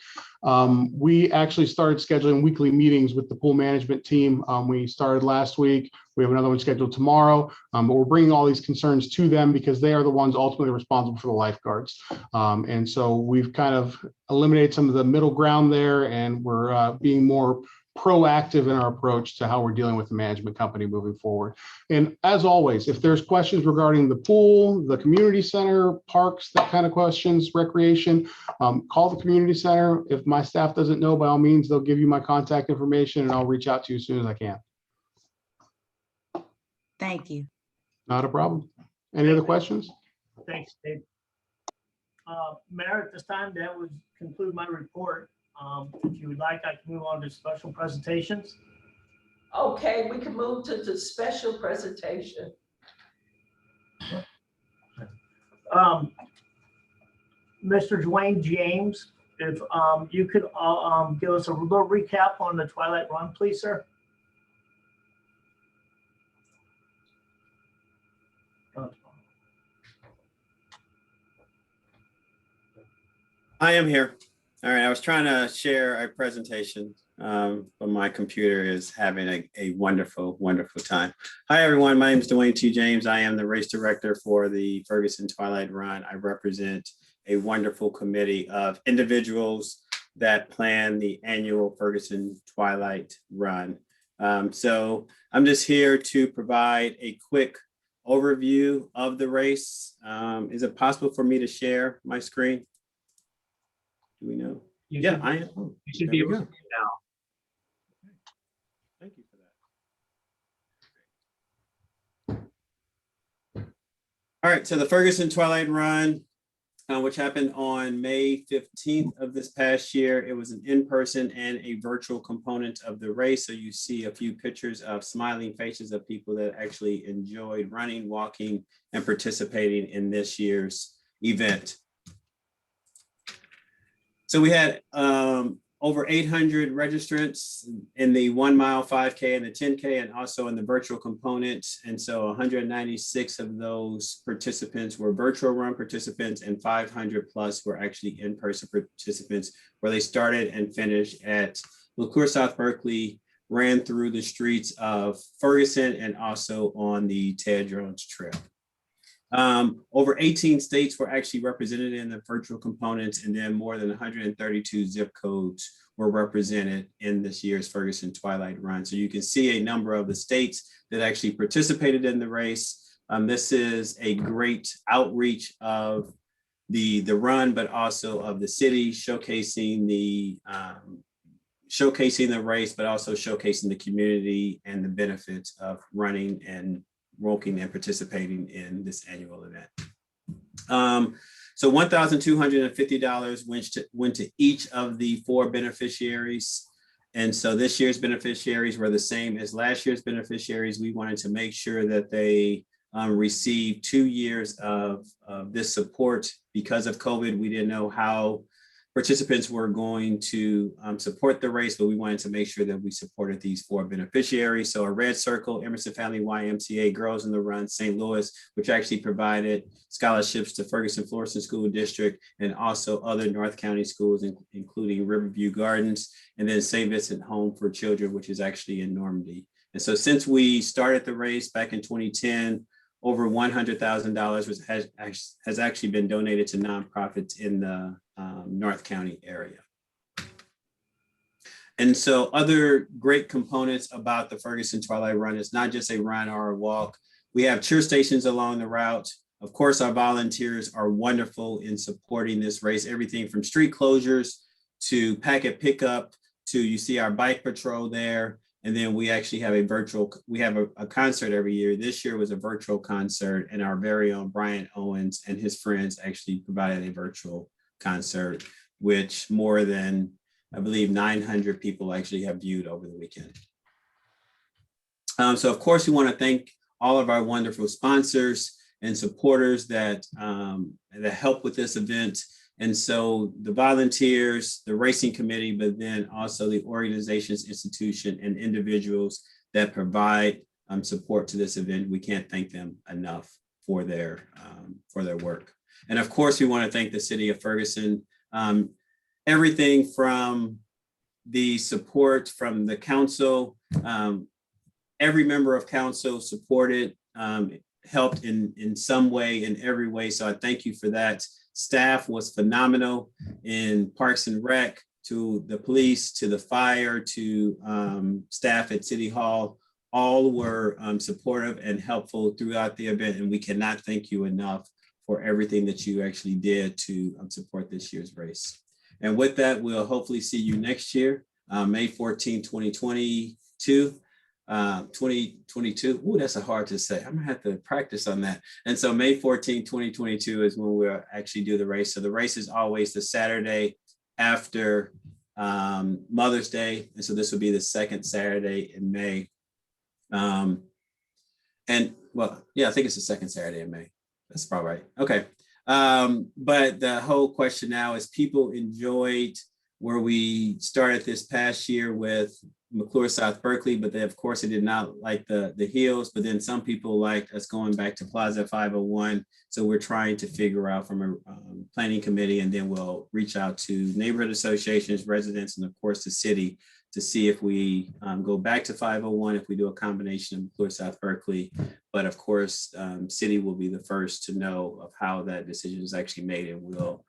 We actually started scheduling weekly meetings with the pool management team. We started last week. We have another one scheduled tomorrow, but we're bringing all these concerns to them because they are the ones ultimately responsible for the lifeguards. And so we've kind of eliminated some of the middle ground there, and we're being more proactive in our approach to how we're dealing with the management company moving forward. And as always, if there's questions regarding the pool, the community center, parks, that kind of questions, recreation, call the community center. If my staff doesn't know, by all means, they'll give you my contact information and I'll reach out to you as soon as I can. Thank you. Not a problem. Any other questions? Thanks, Dave. Mayor, at this time, that would conclude my report. If you would like, I can move on to special presentations. Okay, we can move to the special presentation. Mr. Dwayne James, if you could give us a little recap on the Twilight Run, please, sir. I am here. All right, I was trying to share a presentation, but my computer is having a wonderful, wonderful time. Hi, everyone. My name is Dwayne T. James. I am the race director for the Ferguson Twilight Run. I represent a wonderful committee of individuals that plan the annual Ferguson Twilight Run. So I'm just here to provide a quick overview of the race. Is it possible for me to share my screen? Do we know? Yeah, I am. You should be able to now. Thank you for that. All right, so the Ferguson Twilight Run, which happened on May 15th of this past year. It was an in-person and a virtual component of the race. So you see a few pictures of smiling faces of people that actually enjoyed running, walking, and participating in this year's event. So we had over 800 registrants in the 1 mile, 5K, and the 10K, and also in the virtual component. And so 196 of those participants were virtual run participants, and 500 plus were actually in-person participants, where they started and finished at McClure South Berkeley, ran through the streets of Ferguson, and also on the Ted Jones Trail. Over 18 states were actually represented in the virtual components, and then more than 132 zip codes were represented in this year's Ferguson Twilight Run. So you can see a number of the states that actually participated in the race. This is a great outreach of the run, but also of the city, showcasing the race, but also showcasing the community and the benefits of running and walking and participating in this annual event. So $1,250 went to each of the 4 beneficiaries. And so this year's beneficiaries were the same as last year's beneficiaries. We wanted to make sure that they received 2 years of this support. Because of COVID, we didn't know how participants were going to support the race, but we wanted to make sure that we supported these 4 beneficiaries. So a red circle, Emerson Family YMCA, Girls in the Run, St. Louis, which actually provided scholarships to Ferguson Florissant School District and also other North County schools, including Riverview Gardens, and then St. Vincent Home for Children, which is actually in Normandy. And so since we started the race back in 2010, over $100,000 has actually been donated to nonprofits in the North County area. And so other great components about the Ferguson Twilight Run is not just a run or a walk. We have cheer stations along the route. Of course, our volunteers are wonderful in supporting this race, everything from street closures to packet pickup to, you see our bike patrol there. And then we actually have a concert every year. This year was a virtual concert, and our very own Brian Owens and his friends actually provided a virtual concert, which more than, I believe, 900 people actually have viewed over the weekend. So of course, we want to thank all of our wonderful sponsors and supporters that help with this event. And so the volunteers, the racing committee, but then also the organizations, institution, and individuals that provide support to this event, we can't thank them enough for their work. And of course, we want to thank the city of Ferguson. Everything from the support from the council, every member of council supported, helped in some way, in every way. So I thank you for that. Staff was phenomenal in Parks and Rec, to the police, to the fire, to staff at City Hall. All were supportive and helpful throughout the event. And we cannot thank you enough for everything that you actually did to support this year's race. And with that, we'll hopefully see you next year, May 14, 2022. 2022. Ooh, that's a hard to say. I'm gonna have to practice on that. And so May 14, 2022 is when we'll actually do the race. So the race is always the Saturday after Mother's Day. And so this will be the 2nd Saturday in May. And well, yeah, I think it's the 2nd Saturday in May. That's probably right. Okay. But the whole question now is, people enjoyed where we started this past year with McClure South Berkeley, but they, of course, they did not like the hills, but then some people liked us going back to Plaza 501. So we're trying to figure out from a planning committee, and then we'll reach out to neighborhood associations, residents, and of course the city to see if we go back to 501, if we do a combination of McClure South Berkeley. But of course, city will be the first to know of how that decision is actually made, and we'll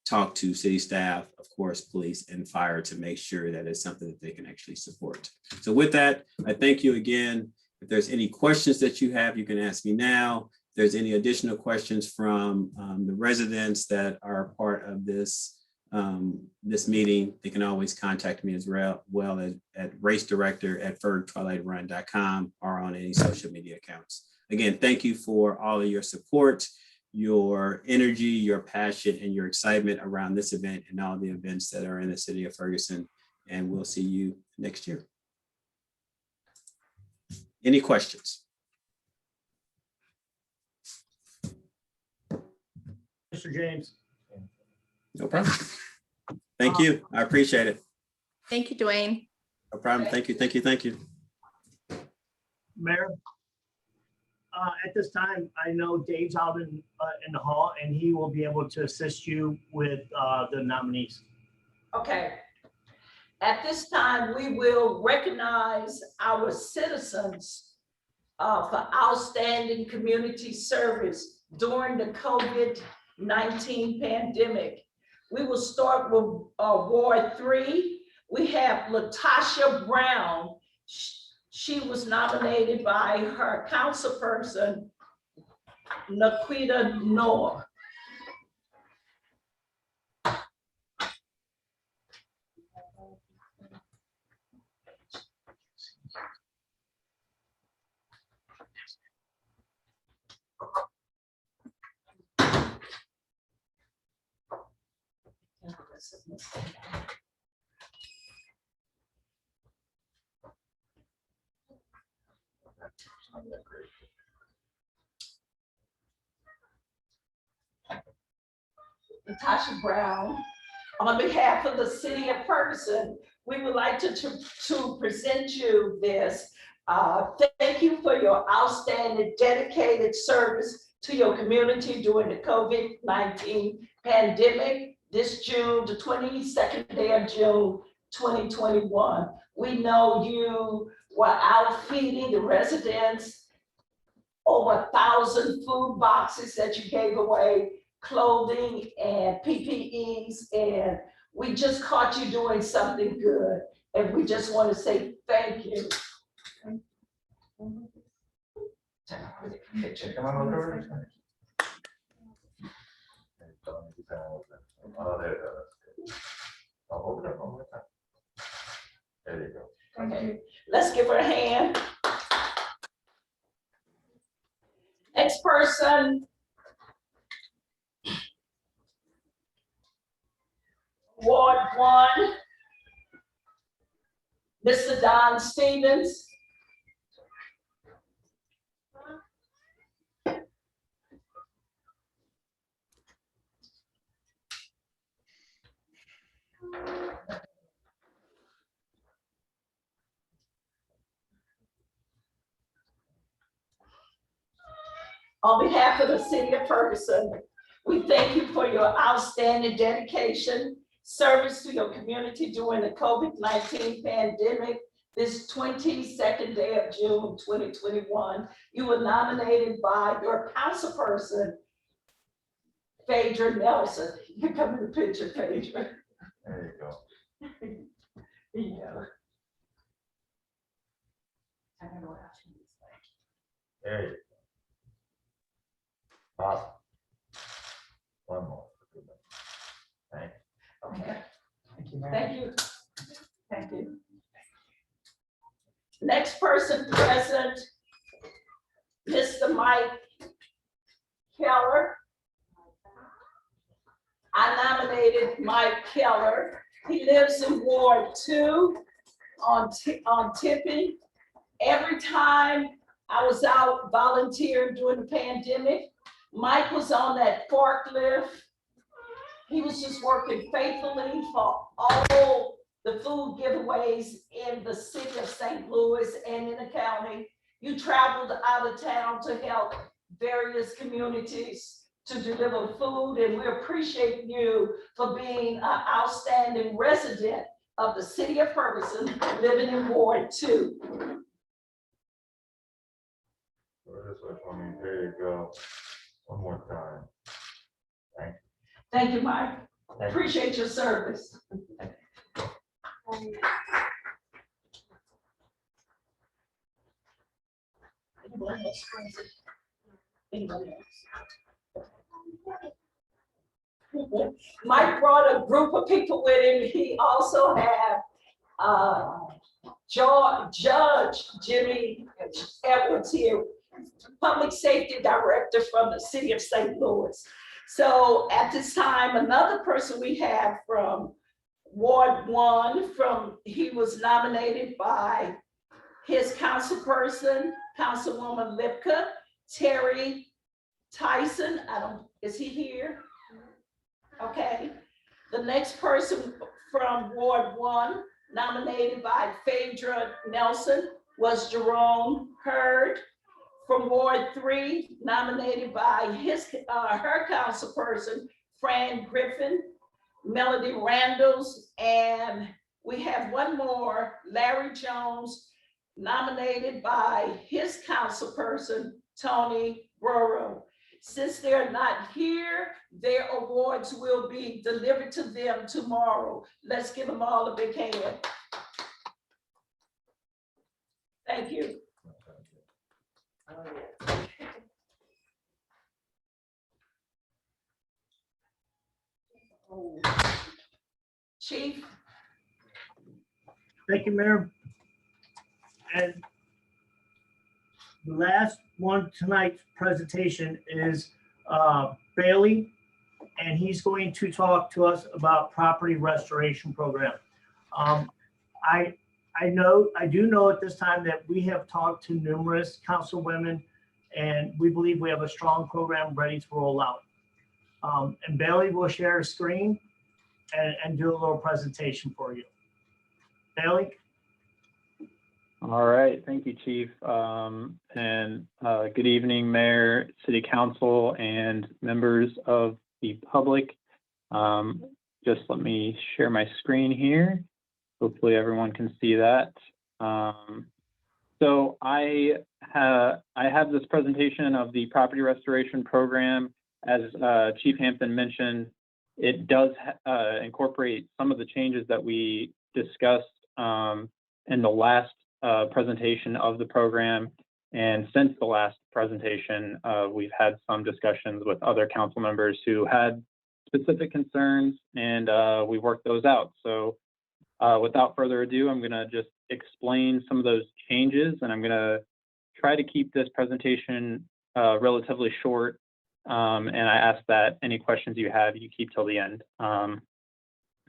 talk to city staff, of course, police and fire to make sure that it's something that they can actually support. So with that, I thank you again. If there's any questions that you have, you can ask me now. If there's any additional questions from the residents that are part of this meeting, they can always contact me as well at racedirector@fergtwilighrun.com or on any social media accounts. Again, thank you for all of your support, your energy, your passion, and your excitement around this event and all the events that are in the city of Ferguson. And we'll see you next year. Any questions? Mr. James. No problem. Thank you. I appreciate it. Thank you, Dwayne. No problem. Thank you, thank you, thank you. Mayor, at this time, I know Dave's out in the hall, and he will be able to assist you with the nominees. Okay. At this time, we will recognize our citizens for outstanding community service during the COVID-19 pandemic. We will start with Ward 3. We have Latasha Brown. She was nominated by her councilperson, Naquita Noor. Natasha Brown, on behalf of the city of Ferguson, we would like to present you this. Thank you for your outstanding, dedicated service to your community during the COVID-19 pandemic this June, the 22nd day of June, 2021. We know you were out feeding the residents, over 1,000 food boxes that you gave away, clothing and PPEs, and we just caught you doing something good, and we just want to say thank you. There you go. Okay, let's give her a hand. Next person. Ward 1, Mr. Don Stevens. On behalf of the city of Ferguson, we thank you for your outstanding dedication, service to your community during the COVID-19 pandemic, this 22nd day of June, 2021. You were nominated by your councilperson, Phaedra Nelson. You can come in the picture, Phaedra. There you go. Yeah. There you go. Awesome. One more. Thank you. Okay. Thank you. Thank you. Next person present, Mr. Mike Keller. I nominated Mike Keller. He lives in Ward 2 on Tipping. Every time I was out volunteering during the pandemic, Mike was on that forklift. He was just working faithfully for all the food giveaways in the city of St. Louis and in the county. You traveled out of town to help various communities to deliver food, and we appreciate you for being an outstanding resident of the city of Ferguson, living in Ward 2. Go this way for me. There you go. One more time. Thank you. Thank you, Mike. Thank you. Appreciate your service. Anybody else? Anybody else? Mike brought a group of people with him. He also had Judge Jimmy Edwards here, Public Safety Director from the city of St. Louis. So at this time, another person we have from Ward 1, he was nominated by his councilperson, Councilwoman Lipka, Terry Tyson. Is he here? Okay. The next person from Ward 1 nominated by Phaedra Nelson, was Jerome Hurd. From Ward 3, nominated by her councilperson, Fran Griffin, Melody Randalls, and we have one more, Larry Jones, nominated by his councilperson, Tony Burrow. Since they're not here, their awards will be delivered to them tomorrow. Let's give them all a big hand. Thank you. Chief. Thank you, Mayor. And the last one tonight's presentation is Bailey, and he's going to talk to us about property restoration program. I do know at this time that we have talked to numerous councilwomen, and we believe we have a strong program ready to roll out. And Bailey will share a screen and do a little presentation for you. Bailey? All right, thank you, Chief. Good evening, Mayor, City Council, and members of the public. Just let me share my screen here. Hopefully everyone can see that. So I have this presentation of the property restoration program. As Chief Hampton mentioned, it does incorporate some of the changes that we discussed in the last presentation of the program. And since the last presentation, we've had some discussions with other council members who had specific concerns, and we worked those out. So without further ado, I'm gonna just explain some of those changes, and I'm gonna try to keep this presentation relatively short. And I ask that any questions you have, you keep till the end.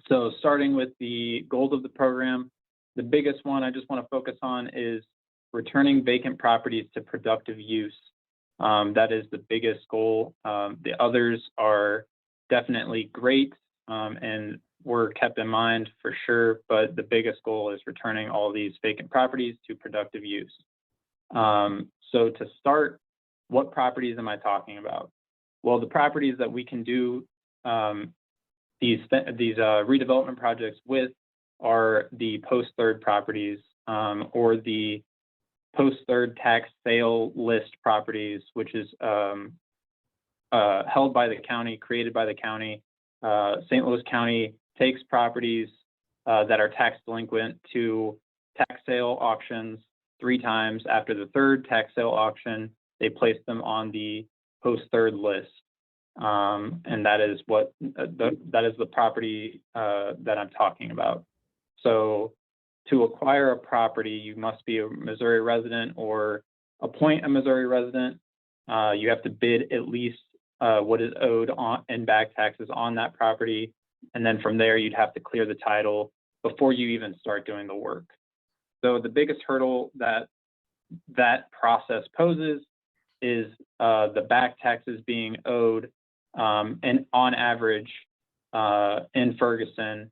So starting with the goals of the program, the biggest one I just want to focus on is returning vacant properties to productive use. That is the biggest goal. The others are definitely great and were kept in mind for sure, but the biggest goal is returning all these vacant properties to productive use. So to start, what properties am I talking about? Well, the properties that we can do these redevelopment projects with are the post-third properties or the post-third tax sale list properties, which is held by the county, created by the county. St. Louis County takes properties that are tax delinquent to tax sale auctions 3 times. After the third tax sale auction, they place them on the post-third list. And that is what that is the property that I'm talking about. So to acquire a property, you must be a Missouri resident or appoint a Missouri resident. You have to bid at least what is owed on in back taxes on that property. And then from there, you'd have to clear the title before you even start doing the work. So the biggest hurdle that process poses is the back taxes being owed, and on average in Ferguson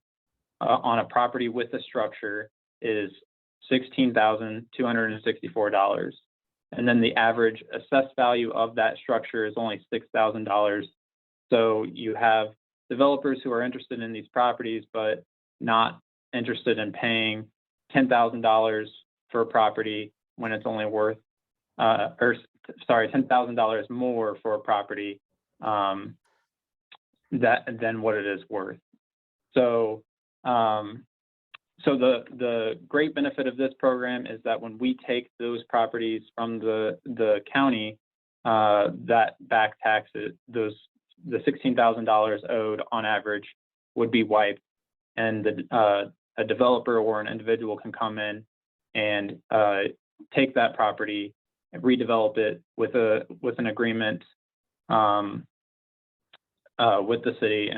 on a property with a structure is $16,264. And then the average assessed value of that structure is only $6,000. So you have developers who are interested in these properties, but not interested in paying $10,000 for a property when it's only worth, $10,000 more for a property than what it is worth. So, the great benefit of this program is that when we take those properties from the county, that back taxes, the $16,000 owed on average would be wiped, and a developer or an individual can come in and take that property and redevelop it with an agreement with the city,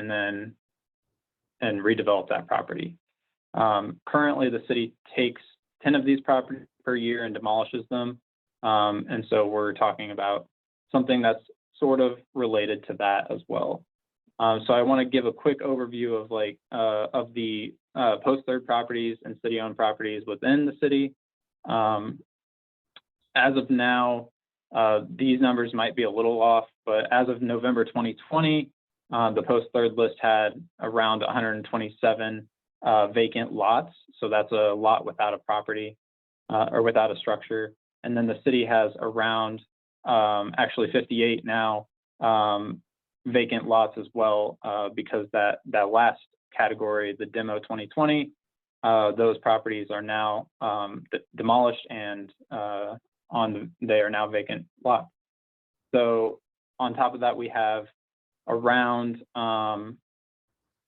and redevelop that property. Currently, the city takes 10 of these properties per year and demolishes them. And so we're talking about something that's sort of related to that as well. So I want to give a quick overview of of the post-third properties and city-owned properties within the city. As of now, these numbers might be a little off, but as of November 2020, the post-third list had around 127 vacant lots. So that's a lot without a property or without a structure. And then the city has around actually 58 now vacant lots as well, because that last category, the demo 2020, those properties are now demolished and they are now vacant lots. So on top of that, we have around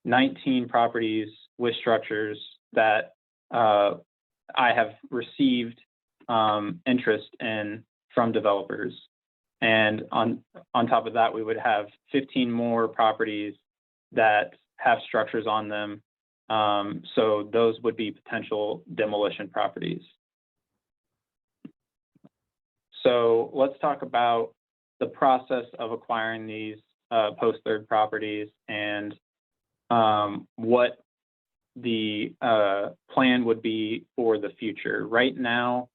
19 properties with structures that I have received interest in from developers. And on top of that, we would have 15 more properties that have structures on them. So those would be potential demolition properties. So let's talk about the process of acquiring these post-third properties and what the plan would be for the future. Right now,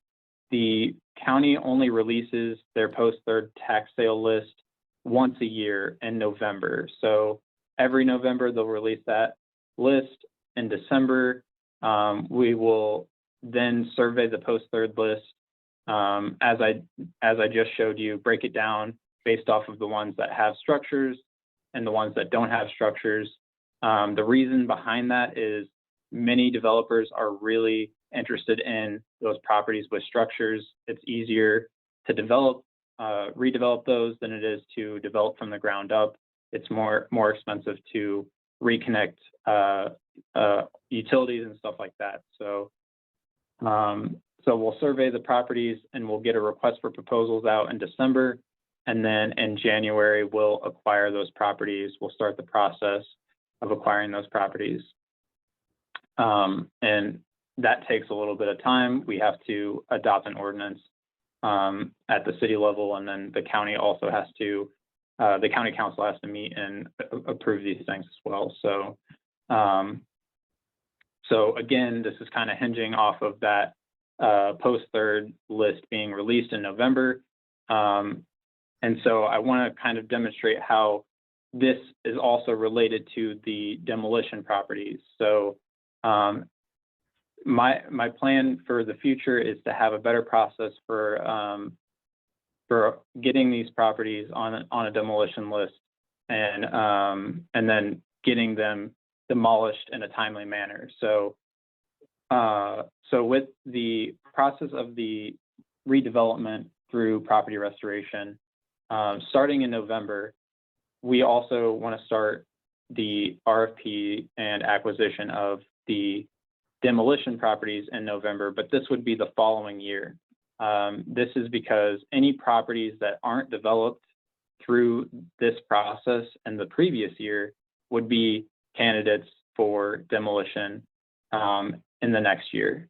the county only releases their post-third tax sale list once a year in November. So every November, they'll release that list. In December, we will then survey the post-third list. As I just showed you, break it down based off of the ones that have structures and the ones that don't have structures. The reason behind that is many developers are really interested in those properties with structures. It's easier to develop, redevelop those than it is to develop from the ground up. It's more expensive to reconnect utilities and stuff like that. So we'll survey the properties and we'll get a request for proposals out in December. And then in January, we'll acquire those properties. We'll start the process of acquiring those properties. And that takes a little bit of time. We have to adopt an ordinance at the city level, and then the county also has to, the county council has to meet and approve these things as well. So, so again, this is kind of hinging off of that post-third list being released in November. And so I want to kind of demonstrate how this is also related to the demolition properties. So my plan for the future is to have a better process for getting these properties on a demolition list and then getting them demolished in a timely manner. So so with the process of the redevelopment through property restoration, starting in November, we also want to start the RFP and acquisition of the demolition properties in November, but this would be the following year. This is because any properties that aren't developed through this process in the previous year would be candidates for demolition in the next year.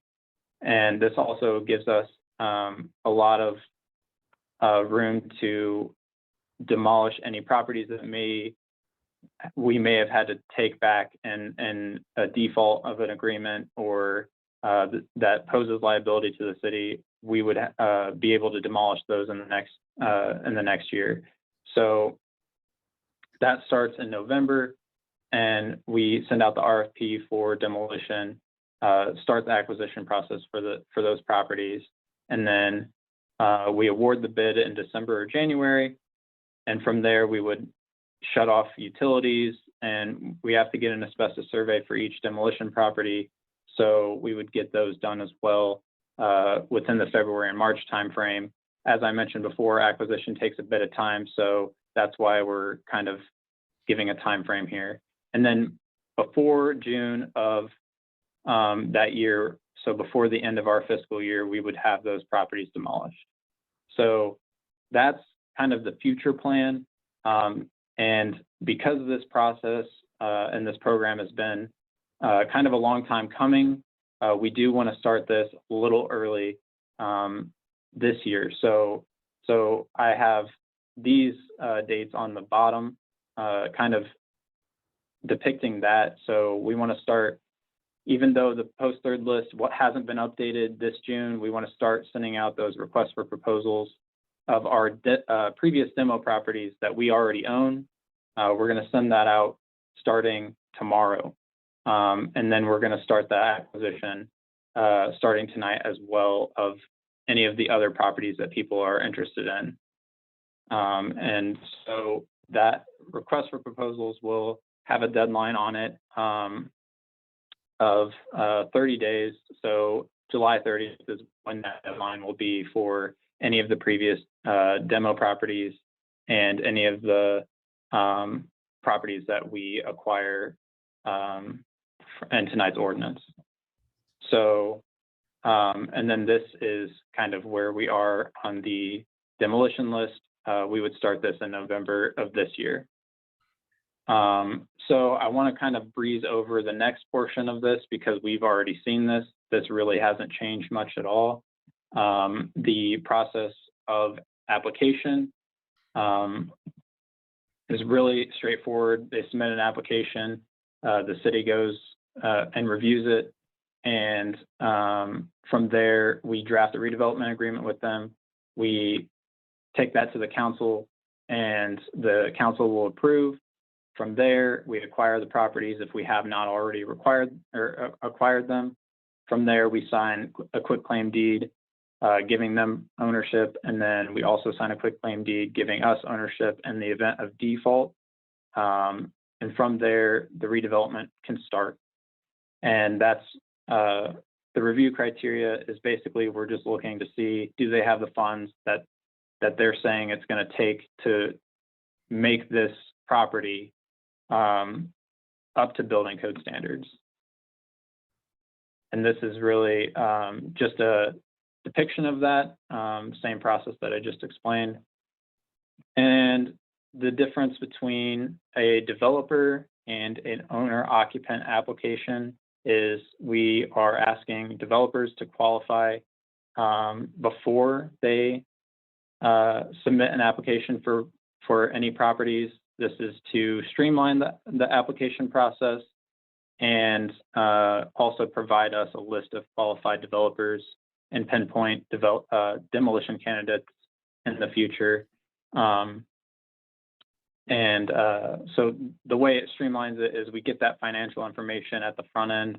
And this also gives us a lot of room to demolish any properties that we may have had to take back in a default of an agreement or that poses liability to the city. We would be able to demolish those in the next year. So that starts in November, and we send out the RFP for demolition, start the acquisition process for those properties, and then we award the bid in December or January. And from there, we would shut off utilities, and we have to get an asbestos survey for each demolition property. So we would get those done as well within the February and March timeframe. As I mentioned before, acquisition takes a bit of time, so that's why we're kind of giving a time frame here. And then before June of that year, so before the end of our fiscal year, we would have those properties demolished. So that's kind of the future plan. And because of this process and this program has been kind of a long time coming, we do want to start this a little early this year. So I have these dates on the bottom, kind of depicting that. So we want to start, even though the post-third list what hasn't been updated this June, we want to start sending out those requests for proposals of our previous demo properties that we already own. We're going to send that out starting tomorrow. And then we're going to start that acquisition starting tonight as well of any of the other properties that people are interested in. And so that request for proposals will have a deadline on it of 30 days. So July 30th is when that deadline will be for any of the previous demo properties and any of the properties that we acquire in tonight's ordinance. So, and then this is kind of where we are on the demolition list. We would start this in November of this year. So I want to kind of breeze over the next portion of this because we've already seen this. This really hasn't changed much at all. The process of application is really straightforward. They submit an application, the city goes and reviews it. And from there, we draft a redevelopment agreement with them. We take that to the council and the council will approve. From there, we acquire the properties if we have not already acquired them. From there, we sign a quitclaim deed, giving them ownership. And then we also sign a quitclaim deed giving us ownership in the event of default. And from there, the redevelopment can start. And that's the review criteria is basically, we're just looking to see, do they have the funds that they're saying it's going to take to make this property up to building code standards. And this is really just a depiction of that, same process that I just explained. And the difference between a developer and an owner occupant application is we are asking developers to qualify before they submit an application for any properties. This is to streamline the application process and also provide us a list of qualified developers and pinpoint demolition candidates in the future. So the way it streamlines it is we get that financial information at the front end,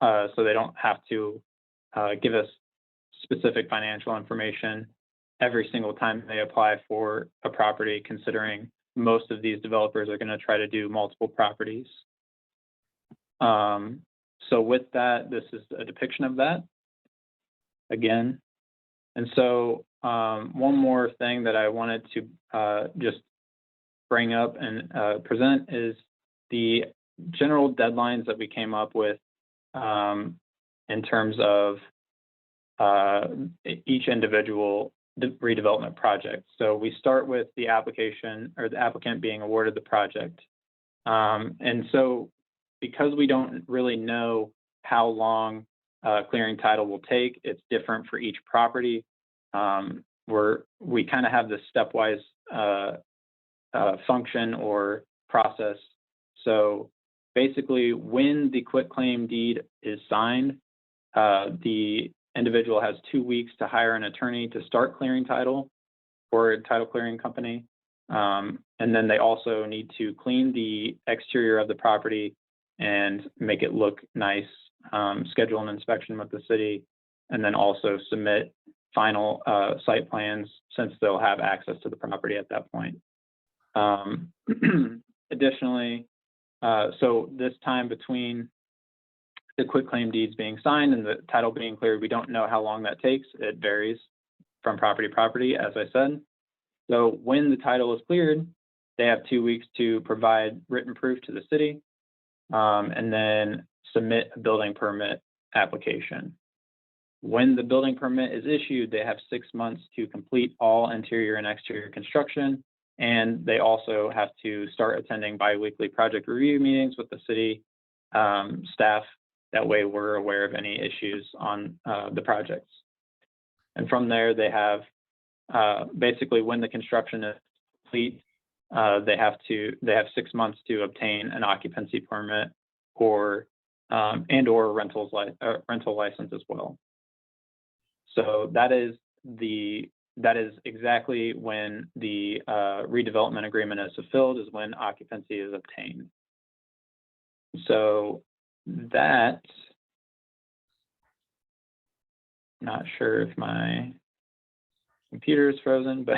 so they don't have to give us specific financial information every single time they apply for a property, considering most of these developers are going to try to do multiple properties. So with that, this is a depiction of that again. And so one more thing that I wanted to just bring up and present is the general deadlines that we came up with in terms of each individual redevelopment project. So we start with the application or the applicant being awarded the project. And so because we don't really know how long clearing title will take, it's different for each property. We kind of have this stepwise function or process. So basically when the quitclaim deed is signed, the individual has 2 weeks to hire an attorney to start clearing title for a title clearing company. And then they also need to clean the exterior of the property and make it look nice, schedule an inspection with the city, and then also submit final site plans since they'll have access to the property at that point. Additionally, so this time between the quitclaim deeds being signed and the title being cleared, we don't know how long that takes. It varies from property to property, as I said. So when the title is cleared, they have 2 weeks to provide written proof to the city and then submit a building permit application. When the building permit is issued, they have 6 months to complete all interior and exterior construction. And they also have to start attending biweekly project review meetings with the city staff. That way we're aware of any issues on the projects. And from there, they have basically when the construction is complete, they have 6 months to obtain an occupancy permit or and/or a rental license as well. So that is exactly when the redevelopment agreement is fulfilled, is when occupancy is obtained. So that, not sure if my computer is frozen, but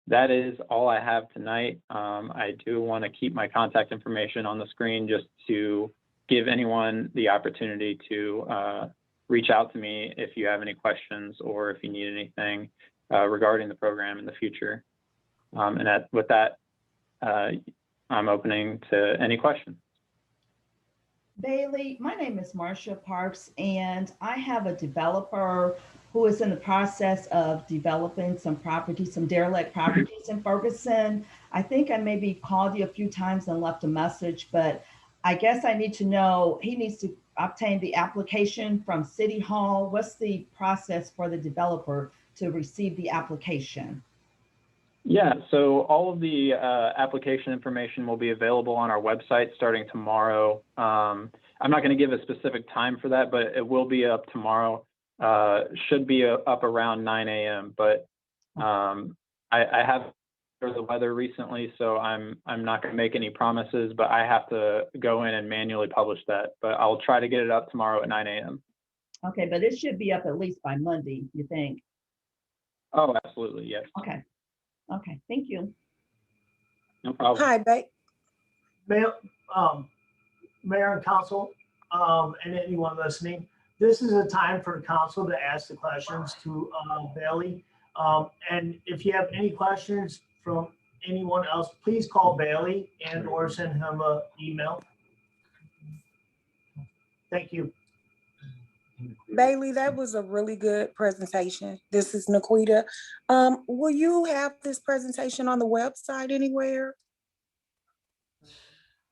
that is all I have tonight. I do want to keep my contact information on the screen just to give anyone the opportunity to reach out to me if you have any questions or if you need anything regarding the program in the future. With that, I'm opening to any questions. Bailey, my name is Marcia Parks, and I have a developer who is in the process of developing some properties, some derelict properties in Ferguson. I think I maybe called you a few times and left a message, but I guess I need to know, he needs to obtain the application from City Hall. What's the process for the developer to receive the application? Yeah, so all of the application information will be available on our website starting tomorrow. I'm not going to give a specific time for that, but it will be up tomorrow. Should be up around 9 a.m. But I have heard the weather recently, so I'm not going to make any promises, but I have to go in and manually publish that. But I'll try to get it up tomorrow at 9 a.m. Okay, but it should be up at least by Monday, you think? Oh, absolutely, yes. Okay. Okay, thank you. No problem. Hi, babe. Mayor, Mayor and Council, and anyone listening, this is a time for the council to ask the questions to Bailey. And if you have any questions from anyone else, please call Bailey and or send him an email. Thank you. Bailey, that was a really good presentation. This is Naquita. Will you have this presentation on the website anywhere?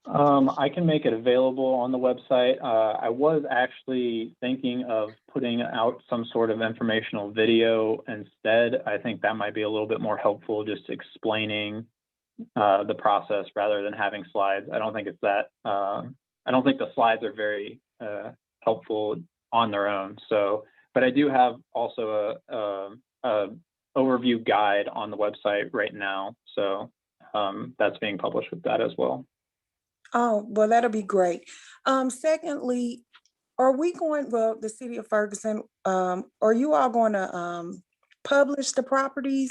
I can make it available on the website. I was actually thinking of putting out some sort of informational video instead. I think that might be a little bit more helpful, just explaining the process rather than having slides. I don't think it's that, I don't think the slides are very helpful on their own. So, but I do have also a overview guide on the website right now. So that's being published with that as well. Oh, well, that'll be great. Secondly, are we going, well, the city of Ferguson, are you all going to publish the properties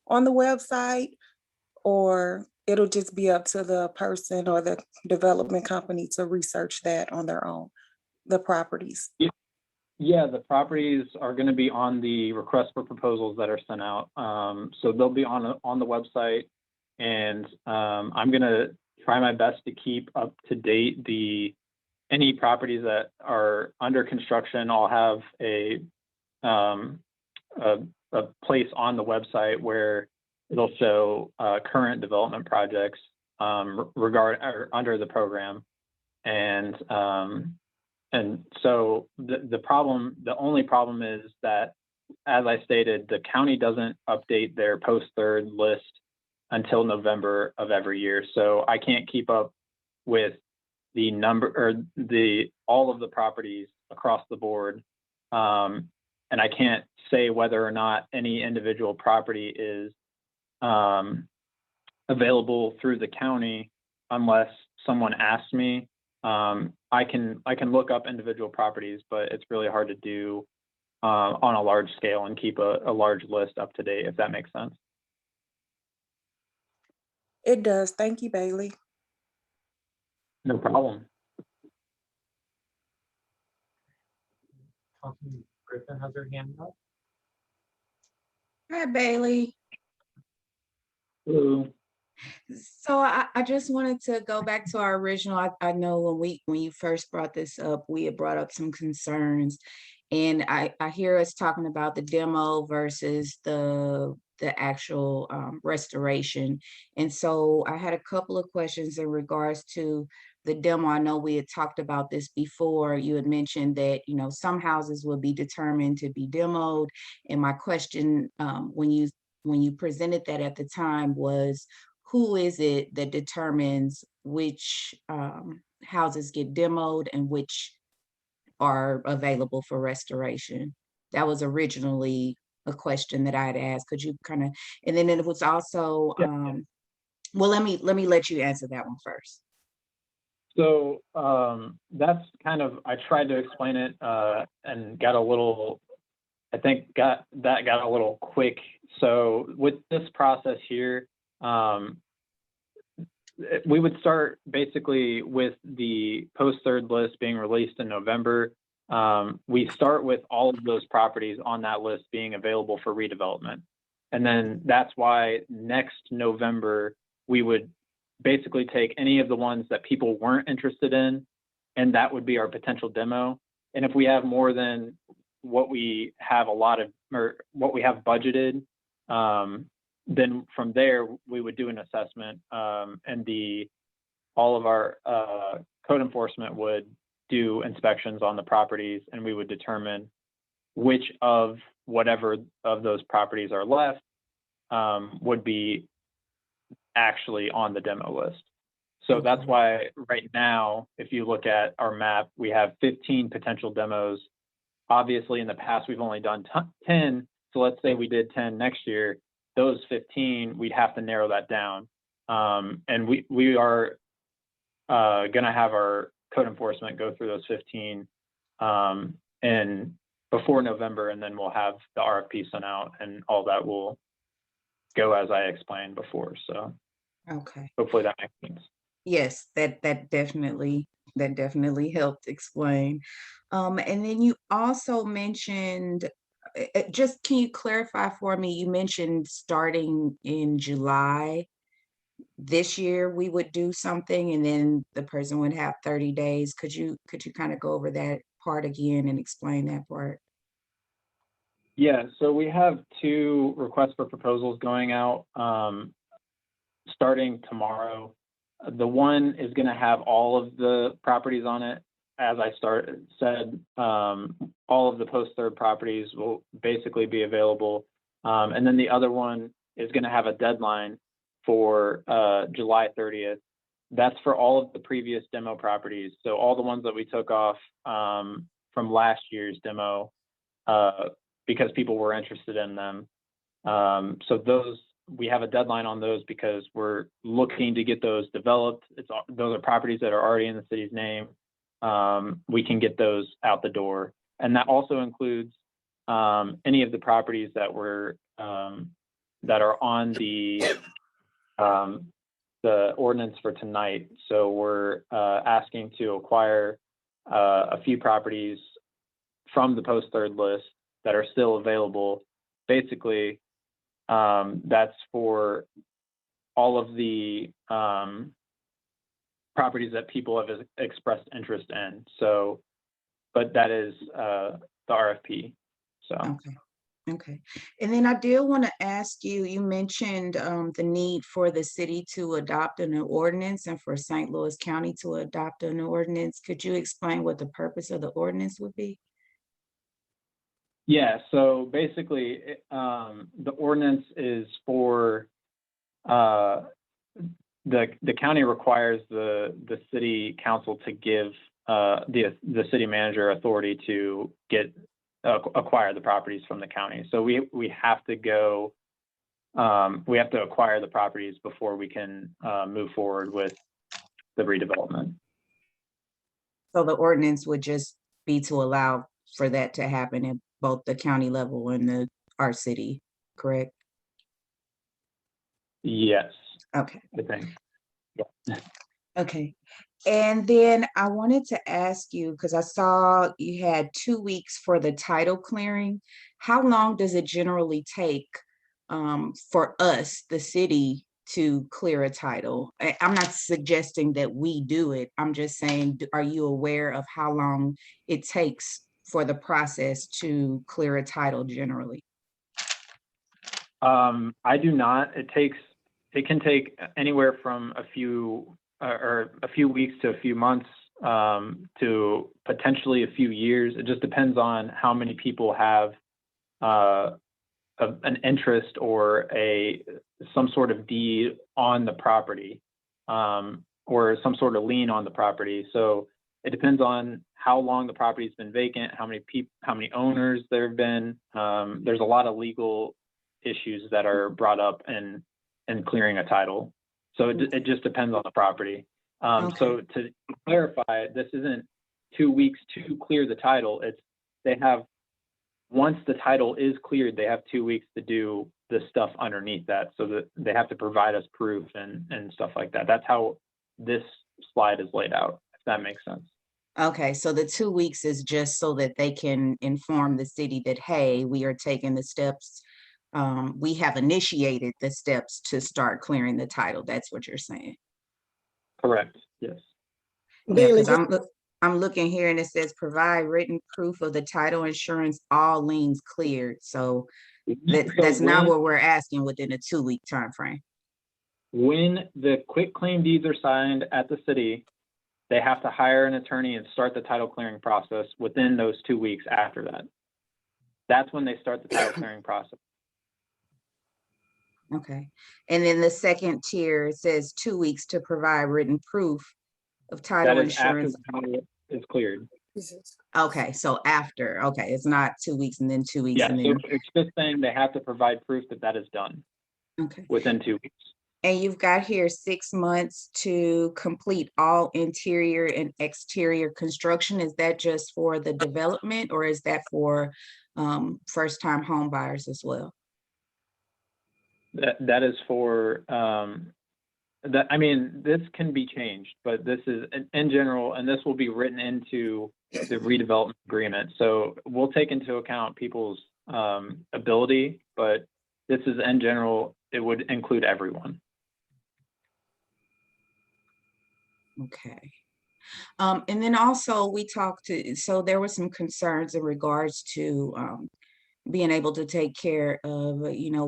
on the website, or it'll just be up to the person or the development company to research that on their own, the properties? Yeah, the properties are going to be on the request for proposals that are sent out. So they'll be on the website, and I'm going to try my best to keep up to date any properties that are under construction. I'll have a place on the website where it'll show current development projects under the program, and so the only problem is that, as I stated, the county doesn't update their post-third list until November of every year. So I can't keep up with the number or all of the properties across the board. And I can't say whether or not any individual property is available through the county unless someone asks me. I can look up individual properties, but it's really hard to do on a large scale and keep a large list up to date, if that makes sense. It does. Thank you, Bailey. No problem. Councilman Griffin has her hand up. Hi, Bailey. Hello. So I just wanted to go back to our original. I know when you first brought this up, we had brought up some concerns, and I hear us talking about the demo versus the actual restoration. And so I had a couple of questions in regards to the demo. I know we had talked about this before. You had mentioned that, some houses will be determined to be demoed. And my question when you presented that at the time was, who is it that determines which houses get demoed and which are available for restoration? That was originally a question that I had asked. Could you kind of, and then it was also, well, let me let you answer that one first. So that's kind of, I tried to explain it and got a little, I think got a little quick. So with this process here, we would start basically with the post-third list being released in November. We start with all of those properties on that list being available for redevelopment. And then that's why next November, we would basically take any of the ones that people weren't interested in, and that would be our potential demo. And if we have more than what we have or what we have budgeted, then from there we would do an assessment, and all of our code enforcement would do inspections on the properties, and we would determine which of whatever of those properties are left would be actually on the demo list. So that's why right now, if you look at our map, we have 15 potential demos. Obviously, in the past, we've only done 10. So let's say we did 10 next year. Those 15, we'd have to narrow that down. And we are going to have our code enforcement go through those 15 and before November, and then we'll have the RFP sent out, and all that will go as I explained before. So okay, hopefully that makes sense. Yes, that definitely helped explain. And then you also mentioned, just can you clarify for me? You mentioned starting in July this year we would do something, and then the person would have 30 days. Could you kind of go over that part again and explain that part? Yeah, so we have 2 requests for proposals going out starting tomorrow. The one is going to have all of the properties on it. As I said, all of the post-third properties will basically be available. And then the other one is going to have a deadline for July 30th. That's for all of the previous demo properties. So all the ones that we took off from last year's demo because people were interested in them. So those, we have a deadline on those because we're looking to get those developed. Those are properties that are already in the city's name. We can get those out the door. And that also includes any of the properties that were that are on the ordinance for tonight. So we're asking to acquire a few properties from the post-third list that are still available. Basically, that's for all of the properties that people have expressed interest in. So, but that is the RFP. So. Okay. And then I did want to ask you, you mentioned the need for the city to adopt an ordinance and for St. Louis County to adopt an ordinance. Could you explain what the purpose of the ordinance would be? Yeah, so basically the ordinance is for the county requires the city council to give the city manager authority to acquire the properties from the county. So we have to go, we have to acquire the properties before we can move forward with the redevelopment. So the ordinance would just be to allow for that to happen at both the county level and our city, correct? Yes. Okay. I think. Yeah. Okay. And then I wanted to ask you, because I saw you had 2 weeks for the title clearing. How long does it generally take for us, the city, to clear a title? I'm not suggesting that we do it. I'm just saying, are you aware of how long it takes for the process to clear a title generally? I do not. It can take anywhere from a few weeks to a few months to potentially a few years. It just depends on how many people have an interest or some sort of deed on the property, or some sort of lien on the property. So it depends on how long the property's been vacant, how many owners there have been. There's a lot of legal issues that are brought up in clearing a title. So it just depends on the property. So to clarify, this isn't 2 weeks to clear the title. Once the title is cleared, they have 2 weeks to do the stuff underneath that. So that they have to provide us proof and stuff like that. That's how this slide is laid out, if that makes sense. Okay, so the 2 weeks is just so that they can inform the city that, hey, we are taking the steps. We have initiated the steps to start clearing the title. That's what you're saying. Correct, yes. Yeah, because I'm looking here and it says provide written proof of the title insurance, all liens cleared. So that's not what we're asking within a 2 week time frame. When the quit claim deeds are signed at the city, they have to hire an attorney and start the title clearing process within those 2 weeks after that. That's when they start the title clearing process. Okay. And then the second tier says 2 weeks to provide written proof of title insurance. Is cleared. Okay, so after, okay, it's not 2 weeks and then 2 weeks. Yeah, and so then it's just saying they have to provide proof that is done. Okay. Within 2 weeks. And you've got here 6 months to complete all interior and exterior construction. Is that just for the development or is that for first-time home buyers as well? That is for I mean, this can be changed, but this is in general, and this will be written into the redevelopment agreement. So we'll take into account people's ability, but this is in general, it would include everyone. Okay. And then also we talked to, so there were some concerns in regards to being able to take care of, you know,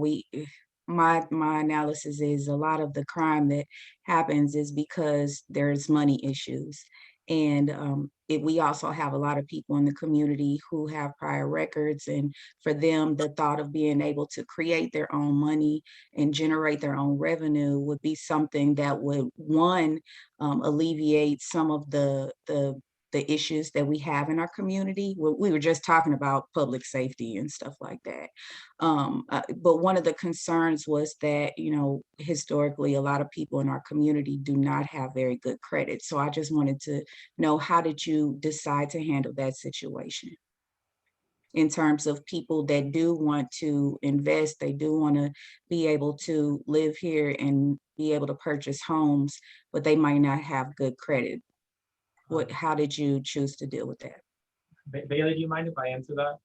my analysis is a lot of the crime that happens is because there's money issues. And we also have a lot of people in the community who have prior records, and for them, the thought of being able to create their own money and generate their own revenue would be something that would, one, alleviate some of the issues that we have in our community. We were just talking about public safety and stuff like that. But one of the concerns was that, you know, historically, a lot of people in our community do not have very good credit. So I just wanted to know, how did you decide to handle that situation? In terms of people that do want to invest, they do want to be able to live here and be able to purchase homes, but they might not have good credit. How did you choose to deal with that? Bailey, do you mind if I answer that?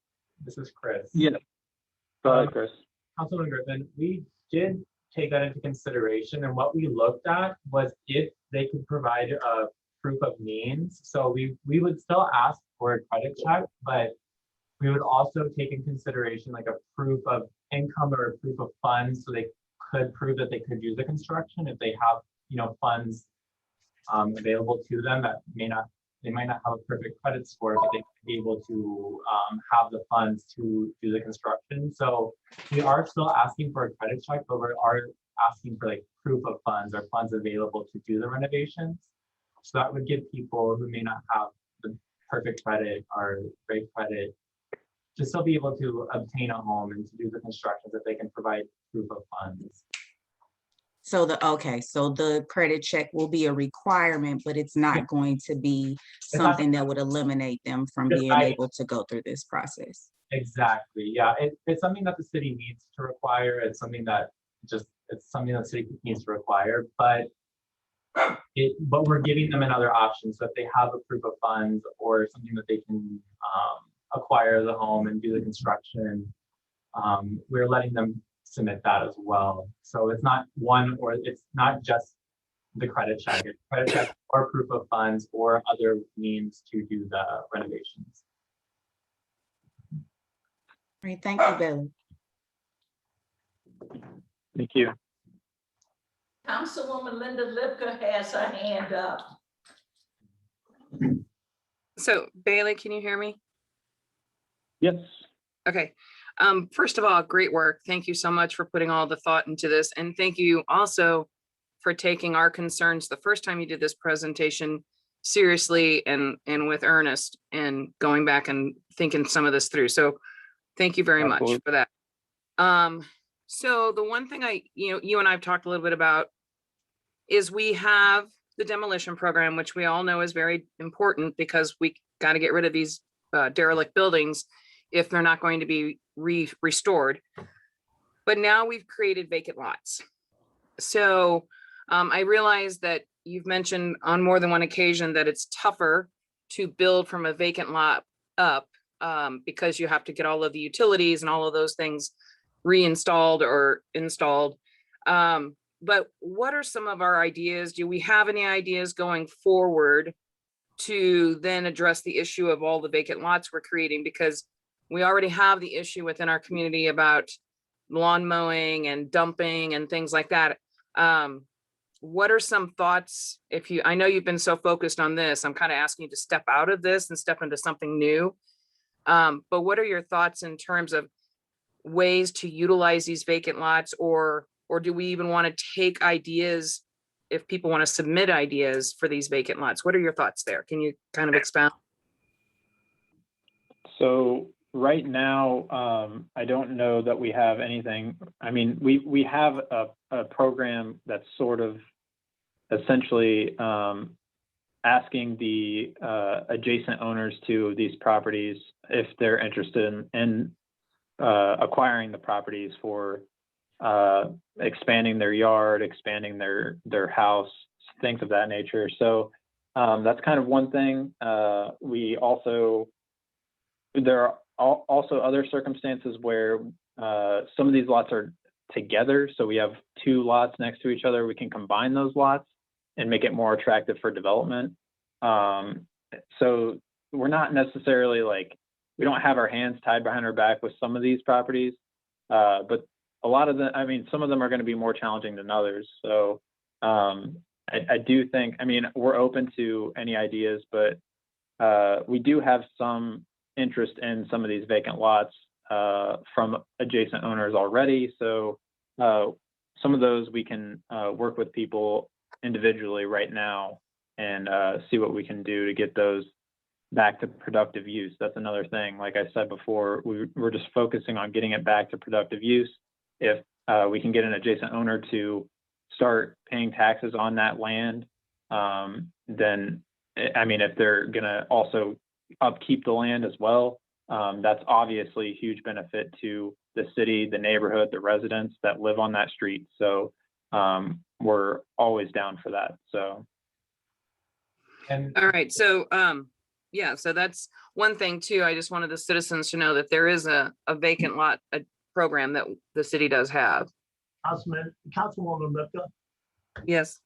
This is Chris. Yeah. Go ahead, Chris. Councilman Griffin, we did take that into consideration, and what we looked at was if they could provide a proof of means. So we would still ask for a credit check, but we would also take in consideration like a proof of income or a proof of funds, so they could prove that they could do the construction if they have, you know, funds available to them that they might not have a perfect credit score, but they could be able to have the funds to do the construction. So we are still asking for a credit check, but we are asking for like proof of funds or funds available to do the renovations. So that would give people who may not have the perfect credit or great credit to still be able to obtain a home and to do the constructions if they can provide proof of funds. So the credit check will be a requirement, but it's not going to be something that would eliminate them from being able to go through this process. Exactly. Yeah, it's something that the city needs to require. It's something that something that the city needs to require, but we're giving them another option. So if they have a proof of funds or something that they can acquire the home and do the construction, we're letting them submit that as well. So it's not it's not just the credit check, it's credit check or proof of funds or other means to do the renovations. Great, thank you, Billy. Thank you. Councilwoman Linda Lipka has her hand up. So Bailey, can you hear me? Yes. Okay. First of all, great work. Thank you so much for putting all the thought into this. And thank you also for taking our concerns the first time you did this presentation seriously and with earnest and going back and thinking some of this through. So thank you very much Absolutely. for that. So the one thing you and I've talked a little bit about is we have the demolition program, which we all know is very important because we got to get rid of these derelict buildings if they're not going to be restored. But now we've created vacant lots. So I realize that you've mentioned on more than one occasion that it's tougher to build from a vacant lot up because you have to get all of the utilities and all of those things reinstalled or installed. But what are some of our ideas? Do we have any ideas going forward to then address the issue of all the vacant lots we're creating? Because we already have the issue within our community about lawn mowing and dumping and things like that. What are some thoughts? I know you've been so focused on this, I'm kind of asking you to step out of this and step into something new. But what are your thoughts in terms of ways to utilize these vacant lots, or do we even want to take ideas if people want to submit ideas for these vacant lots? What are your thoughts there? Can you kind of expound? So right now, I don't know that we have anything. I mean, we have a program that's sort of essentially asking the adjacent owners to these properties if they're interested in acquiring the properties for expanding their yard, expanding their house, things of that nature. So that's kind of one thing. There are also other circumstances where some of these lots are together. So we have two lots next to each other. We can combine those lots and make it more attractive for development. So we're not necessarily we don't have our hands tied behind our back with some of these properties, but a lot of them, some of them are going to be more challenging than others. So I do think, we're open to any ideas, but we do have some interest in some of these vacant lots from adjacent owners already. So some of those we can work with people individually right now and see what we can do to get those back to productive use. That's another thing. Like I said before, we're just focusing on getting it back to productive use. If we can get an adjacent owner to start paying taxes on that land, then, if they're gonna also upkeep the land as well, that's obviously a huge benefit to the city, the neighborhood, the residents that live on that street. So we're always down for that. So. All right. So yeah, so that's one thing too. I just wanted the citizens to know that there is a vacant lot program that the city does have. Councilwoman Lipka. Yes.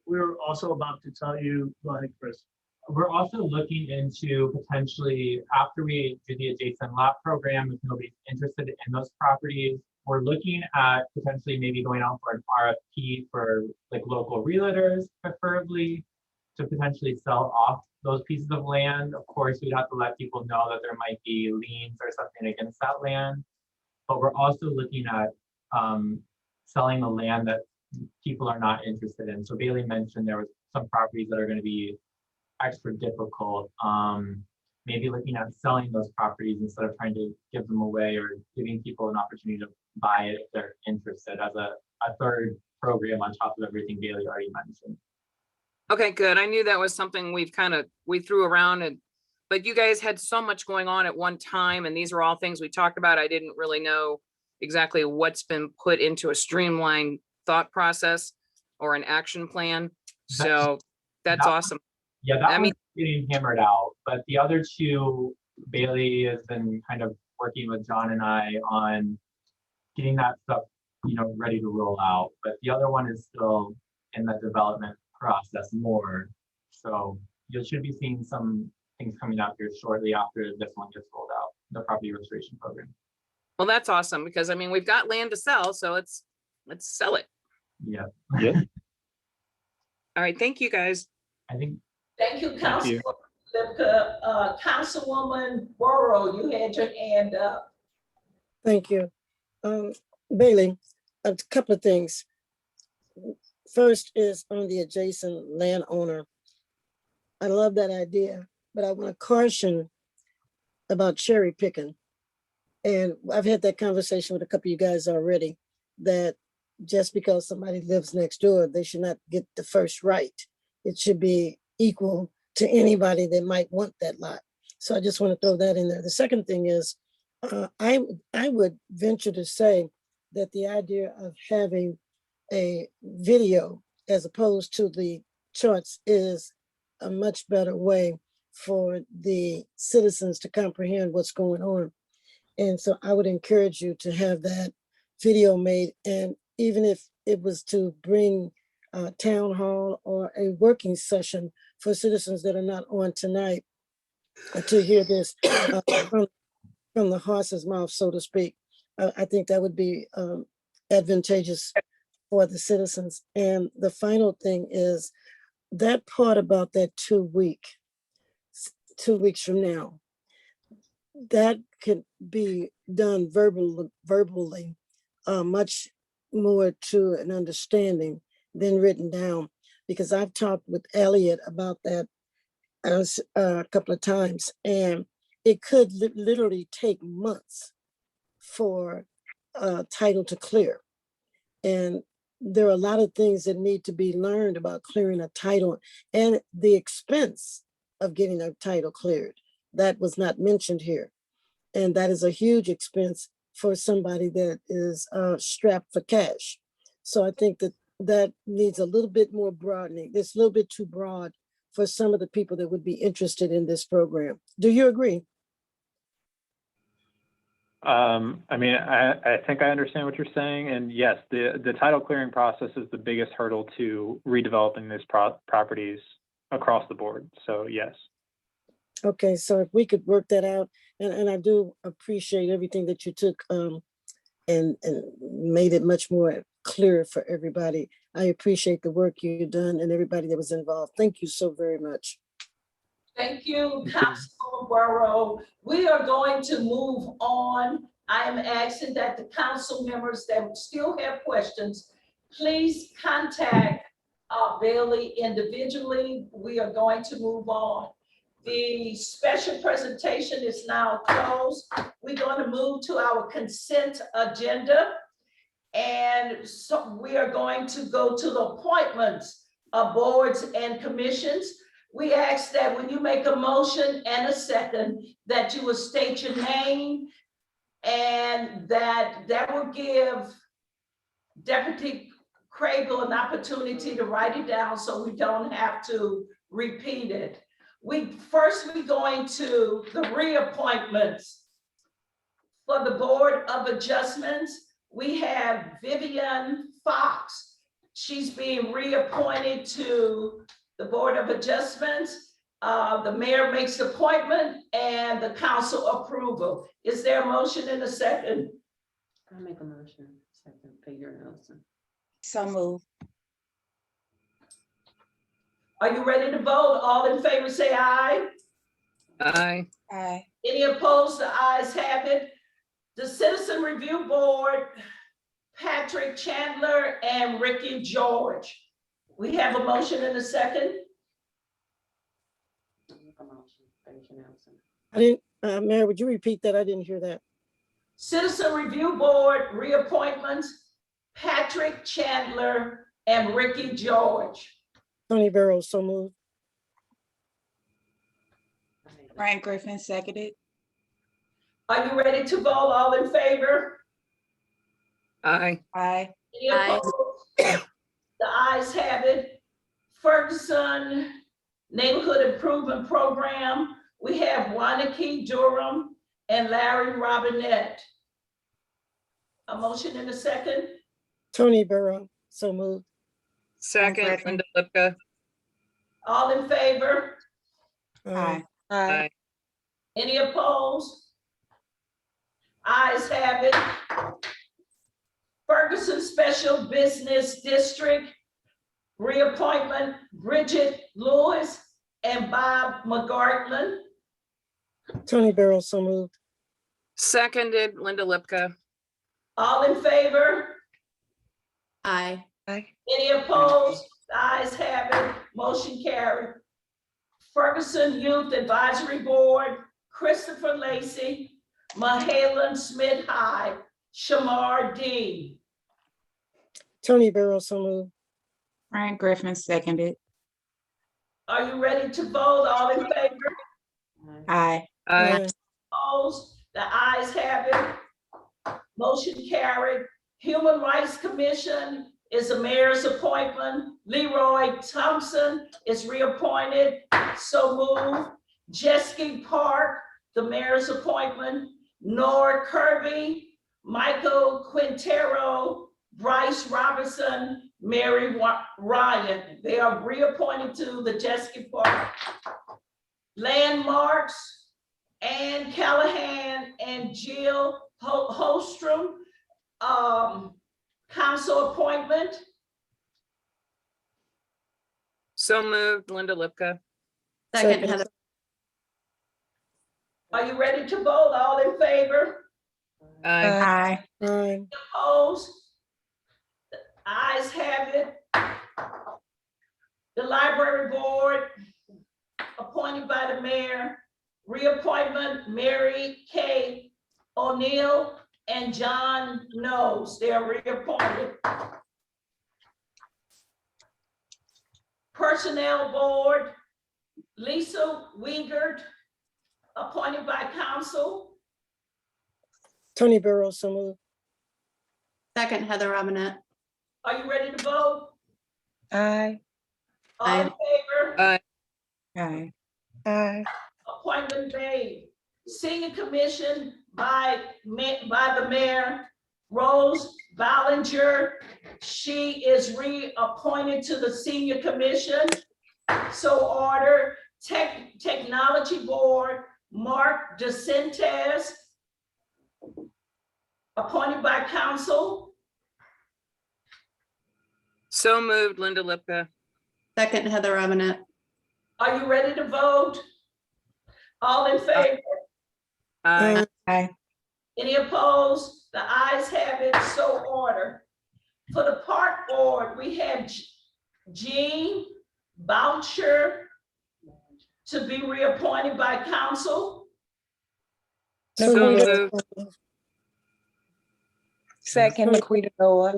We're also about to tell you, go ahead, Chris. We're also looking into potentially, after we do the adjacent lot program, if nobody's interested in those properties, we're looking at potentially maybe going out for an RFP for local realtors, preferably, to potentially sell off those pieces of land. Of course, we'd have to let people know that there might be liens or something against that land. But we're also looking at selling the land that people are not interested in. So Bailey mentioned there was some properties that are going to be extra difficult. Maybe looking at selling those properties instead of trying to give them away, or giving people an opportunity to buy it if they're interested, as a third program on top of everything Bailey already mentioned. Okay, good. I knew that was something we threw around, but you guys had so much going on at one time, and these are all things we talked about. I didn't really know exactly what's been put into a streamlined thought process or an action plan. So that's awesome. Yeah, that one's getting hammered out, but the other two, Bailey has been kind of working with John and I on getting that stuff, ready to roll out. But the other one is still in the development process more. So you should be seeing some things coming out here shortly after this one gets rolled out, the property restoration program. Well, that's awesome, because we've got land to sell, so let's sell it. Yeah. Yeah. All right. Thank you, guys. Thank you, Councilwoman Lipka. Councilwoman Borough, you had your hand up. Thank you. Bailey, a couple of things. First is on the adjacent landowner. I love that idea, but I want to caution about cherry picking. And I've had that conversation with a couple of you guys already, that just because somebody lives next door, they should not get the first right. It should be equal to anybody that might want that lot. So I just want to throw that in there. The second thing is, I would venture to say that the idea of having a video as opposed to the charts is a much better way for the citizens to comprehend what's going on. And so I would encourage you to have that video made. And even if it was to bring a town hall or a working session for citizens that are not on tonight to hear this from the horse's mouth, so to speak, I think that would be advantageous for the citizens. And the final thing is that part about that 2 weeks from now, that could be done verbally, much more to an understanding than written down. Because I've talked with Elliot about that a couple of times, and it could literally take months for title to clear. And there are a lot of things that need to be learned about clearing a title and the expense of getting a title cleared. That was not mentioned here. And that is a huge expense for somebody that is strapped for cash. So I think that needs a little bit more broadening. It's a little bit too broad for some of the people that would be interested in this program. Do you agree? I mean, I think I understand what you're saying. And yes, the title clearing process is the biggest hurdle to redeveloping these properties across the board. So yes. Okay, so if we could work that out, and I do appreciate everything that you took and made it much more clear for everybody. I appreciate the work you've done and everybody that was involved. Thank you so very much. Thank you, Councilor Burrow. We are going to move on. I am asking that the council members that still have questions, please contact Bailey individually. We are going to move on. The special presentation is now closed. We're going to move to our consent agenda. And so we are going to go to the appointments of boards and commissions. We ask that when you make a motion and a second, that you will state your name, and that will give Deputy Crable an opportunity to write it down so we don't have to repeat it. We're going to the reappointments. For the Board of Adjustments, we have Vivian Fox. She's being reappointed to the Board of Adjustments. The mayor makes the appointment and the council approval. Is there a motion in a second? I'll make a motion. Second, Figure Nelson. So move. Are you ready to vote? All in favor say aye. Aye. Aye. Any opposed? The ayes have it. The Citizen Review Board, Patrick Chandler and Ricky George. We have a motion in a second. I didn't, Mayor, would you repeat that? I didn't hear that. Citizen Review Board reappointments, Patrick Chandler and Ricky George. Tony Burrows, so moved. Frank Griffin, seconded. Are you ready to vote? All in favor? Aye. Aye. Any opposed? The ayes have it. Ferguson Neighborhood Improvement Program, we have Wanaki Durham and Larry Robinette. A motion in a second. Tony Burrow, so moved. Second, Linda Lipka. All in favor? Aye. Aye. Any opposed? Ayes have it. Ferguson Special Business District, reappointment Bridget Lewis and Bob McGartland. Tony Burrow, so moved. Seconded, Linda Lipka. All in favor? Aye. Any opposed? The ayes have it. Motion carried. Ferguson Youth Advisory Board, Christopher Lacy, Mahalan Smith High, Shamar D. Tony Burrow, so moved. Frank Griffin seconded. Are you ready to vote? All in favor? Aye. Aye. Opposed? The ayes have it. Motion carried. Human Rights Commission is a mayor's appointment. Leroy Thompson is reappointed. So moved. Jeske Park, the mayor's appointment. Nora Kirby, Michael Quintero, Bryce Robinson, Mary Ryan. They are reappointed to the Jeske Park. Landmarks, Ann Callahan and Jill Holstrom, council appointment. So moved, Linda Lipka. Second, Heather. Are you ready to vote? All in favor? Aye. Aye. Opposed? The ayes have it. The library board, appointed by the mayor, reappointment Mary K. O'Neill and John Knowles. They are reappointed. Personnel board, Lisa Wingert, appointed by council. Tony Burrow, so moved. Second, Heather Robinette. Are you ready to vote? Aye. All in favor? Aye. Appointment made. Senior Commission by the mayor, Rose Ballinger. She is reappointed to the Senior Commission. So ordered. Technology Board, Mark DeCentes, appointed by council. So moved, Linda Lipka. Second, Heather Robinette. Are you ready to vote? All in favor? Aye. Aye. Any opposed? The ayes have it, so ordered. For the park board, we have Jean Boucher to be reappointed by council. So moved. Second, Laquita Noah.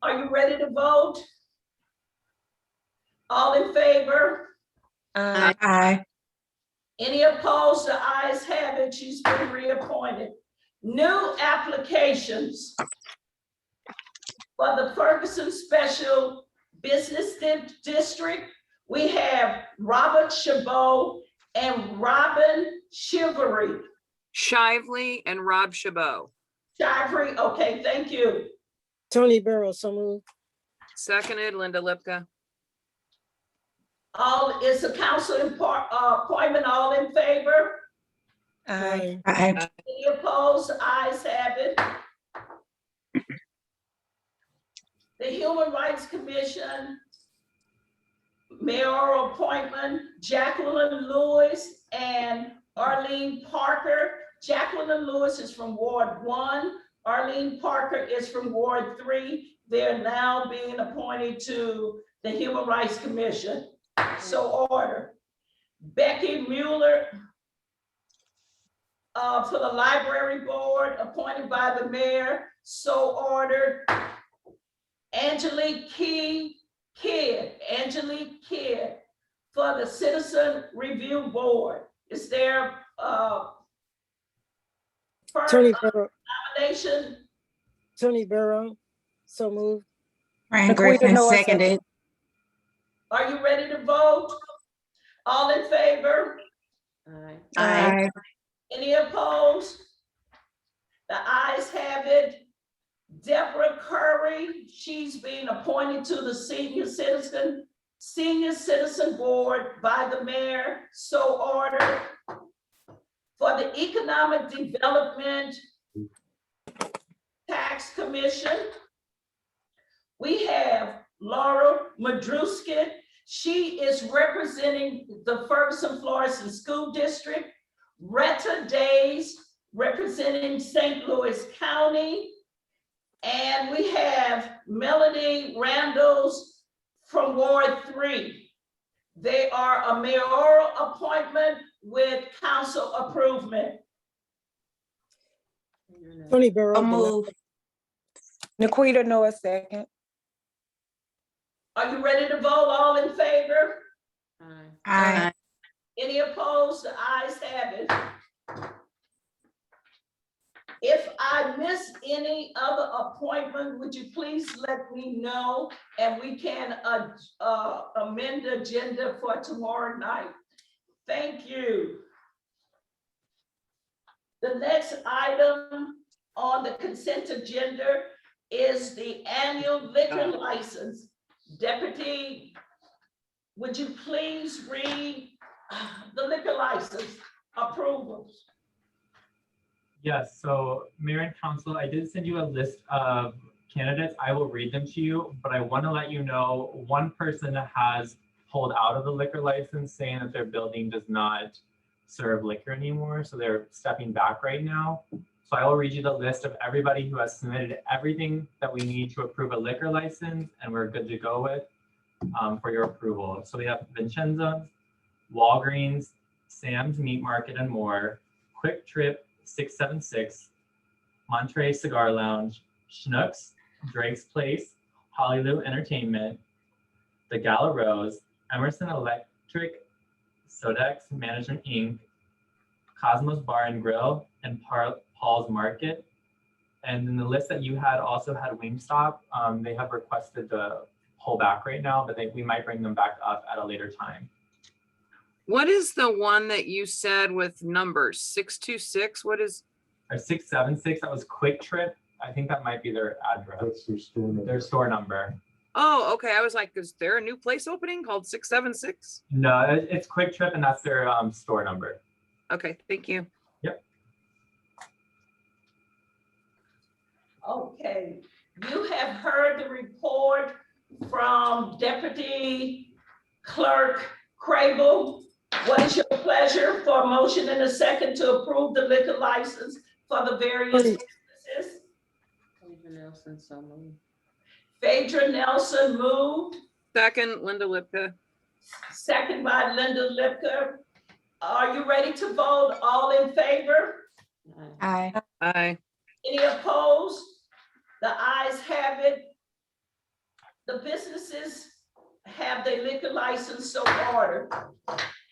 Are you ready to vote? All in favor? Aye. Aye. Any opposed? The ayes have it. She's been reappointed. New applications for the Ferguson Special Business District. We have Robert Chabot and Robin Shivery. Shively and Rob Chabot. Shivery, okay, thank you. Tony Burrow, so moved. Seconded, Linda Lipka. It's a council appointment. All in favor? Aye. Any opposed? Ayes have it. The Human Rights Commission, mayoral appointment, Jacqueline Lewis and Arlene Parker. Jacqueline Lewis is from Ward 1. Arlene Parker is from Ward 3. They're now being appointed to the Human Rights Commission. So order. Becky Mueller for the library board, appointed by the mayor. So ordered. Angelique Kidd for the Citizen Review Board. Is there Tony Burrow, nomination? Tony Burrow, so moved. Frank Griffin Noah seconded. Are you ready to vote? All in favor? Aye. Any opposed? The ayes have it. Deborah Curry, she's being appointed to the Senior Citizen Board by the mayor. So ordered. For the Economic Development Tax Commission, we have Laura Madruskit. She is representing the Ferguson Florissant School District. Retta Days representing St. Louis County. And we have Melody Randalls from Ward 3. They are a mayoral appointment with council approval. Tony Burrow. I'll move. Naquita, no, a second. Are you ready to vote? All in favor? Aye. Any opposed? The ayes have it. If I miss any other appointment, would you please let me know and we can amend the agenda for tomorrow night. Thank you. The next item on the consent agenda is the annual liquor license. Deputy, would you please read the liquor license approvals? Yes, so Mayor and Council, I did send you a list of candidates. I will read them to you, but I want to let you know one person has pulled out of the liquor license saying that their building does not serve liquor anymore. So they're stepping back right now. So I will read you the list of everybody who has submitted everything that we need to approve a liquor license and we're good to go with for your approval. So we have Vincenzo's, Walgreens, Sam's Meat Market and more, Quick Trip 676, Monterey Cigar Lounge, Schnucks, Drake's Place, Hollywood Entertainment, The Gala Rose, Emerson Electric, Sodex Management Inc., Cosmos Bar and Grill, and Paul's Market. And then the list that you had also had Wingstop. They have requested to pull back right now, but we might bring them back up at a later time. What is the one that you said with numbers? 626? What is? Or 676, that was Quick Trip. I think that might be their address. That's their store number. Their store number. Oh, okay. I was like, is there a new place opening called 676? No, it's Quick Trip and that's their store number. Okay, thank you. Yep. Okay, you have heard the report from Deputy Clerk Crable. What is your pleasure for a motion and a second to approve the liquor license for the various businesses? Nelson, so moved. Phaedra Nelson moved. Second, Linda Lipka. Second by Linda Lipka. Are you ready to vote? All in favor? Aye. Aye. Any opposed? The ayes have it. The businesses have their liquor license so ordered.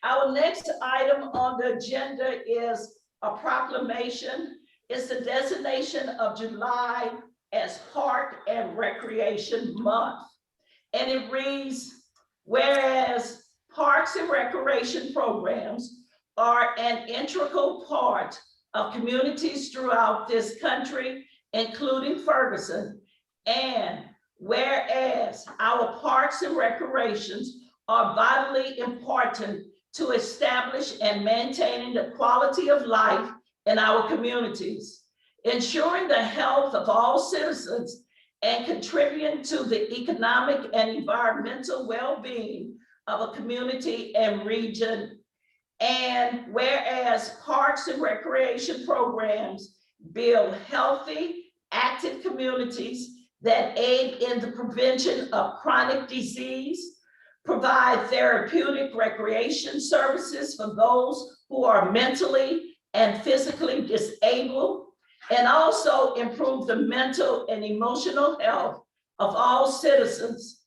Our next item on the agenda is a proclamation. It's the designation of July as Park and Recreation Month. And it reads, whereas parks and recreation programs are an integral part of communities throughout this country, including Ferguson, and whereas our parks and recreations are vitally important to establish and maintaining the quality of life in our communities, ensuring the health of all citizens and contributing to the economic and environmental well-being of a community and region. And whereas parks and recreation programs build healthy, active communities that aid in the prevention of chronic disease, provide therapeutic recreation services for those who are mentally and physically disabled, and also improve the mental and emotional health of all citizens.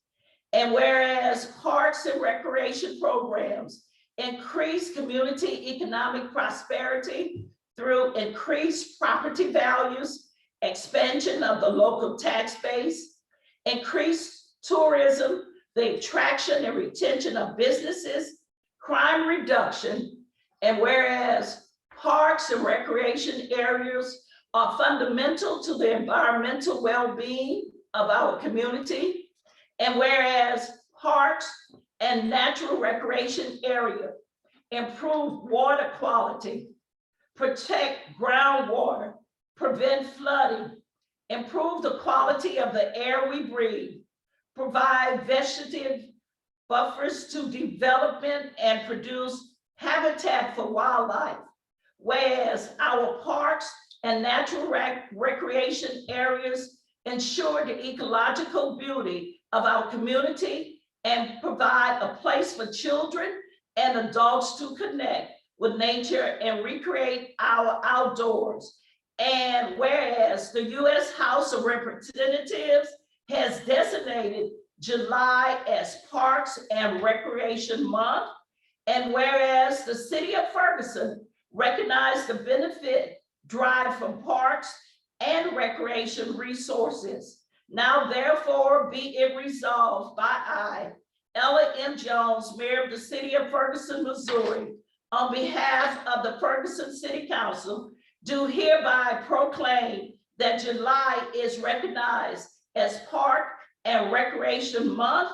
And whereas parks and recreation programs increase community economic prosperity through increased property values, expansion of the local tax base, increased tourism, the attraction and retention of businesses, crime reduction, and whereas parks and recreation areas are fundamental to the environmental well-being of our community, and whereas parks and natural recreation area improve water quality, protect groundwater, prevent flooding, improve the quality of the air we breathe, provide vegetative buffers to development and produce habitat for wildlife. Whereas our parks and natural recreation areas ensure the ecological beauty of our community and provide a place for children and adults to connect with nature and recreate our outdoors. And whereas the U.S. House of Representatives has designated July as Parks and Recreation Month, and whereas the city of Ferguson recognized the benefit derived from parks and recreation resources. Now therefore be it resolved by I, Ella M. Jones, Mayor of the City of Ferguson, Missouri, on behalf of the Ferguson City Council, do hereby proclaim that July is recognized as Park and Recreation Month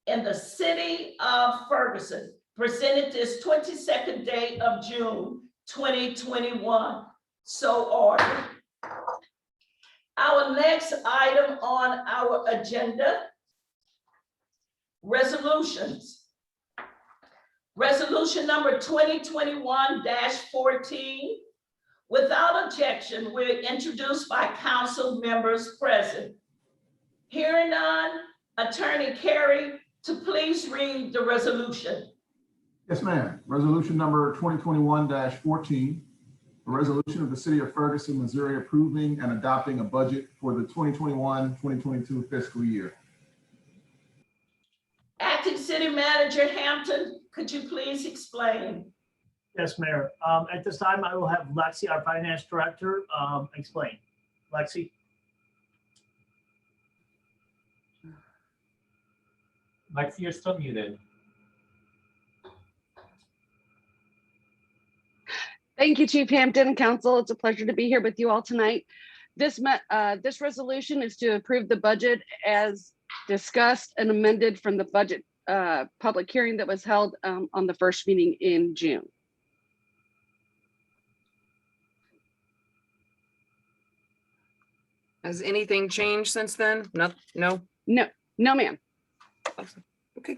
in the city of Ferguson, presented this 22nd day of June, 2021. So ordered. Our next item on our agenda, resolutions. Resolution number 2021-14. Without objection, we're introduced by council members present. Hearing none, Attorney Carey, to please read the resolution. Yes, ma'am. Resolution number 2021-14, a resolution of the City of Ferguson, Missouri, approving and adopting a budget for the 2021-2022 fiscal year. Acting City Manager Hampton, could you please explain? Yes, Mayor. At this time, I will have Lexi, our Finance Director, explain. Lexi? Lexi, you're still muted. Thank you, Chief Hampton and Council. It's a pleasure to be here with you all tonight. This resolution is to approve the budget as discussed and amended from the budget public hearing that was held on the first meeting in June. Has anything changed since then? No, no. No, ma'am. Okay.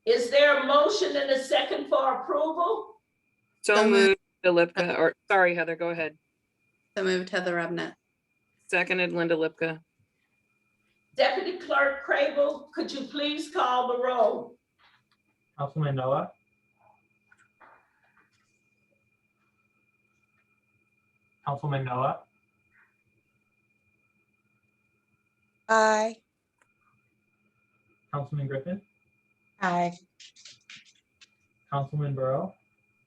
Is there a motion and a second for approval? So moved, Lipka, or sorry, Heather, go ahead. So moved, Heather Robnett. Seconded, Linda Lipka. Deputy Clerk Crable, could you please call the roll? Councilman Noah? Councilman Noah? Aye. Councilman Griffin? Aye. Councilman Burrow?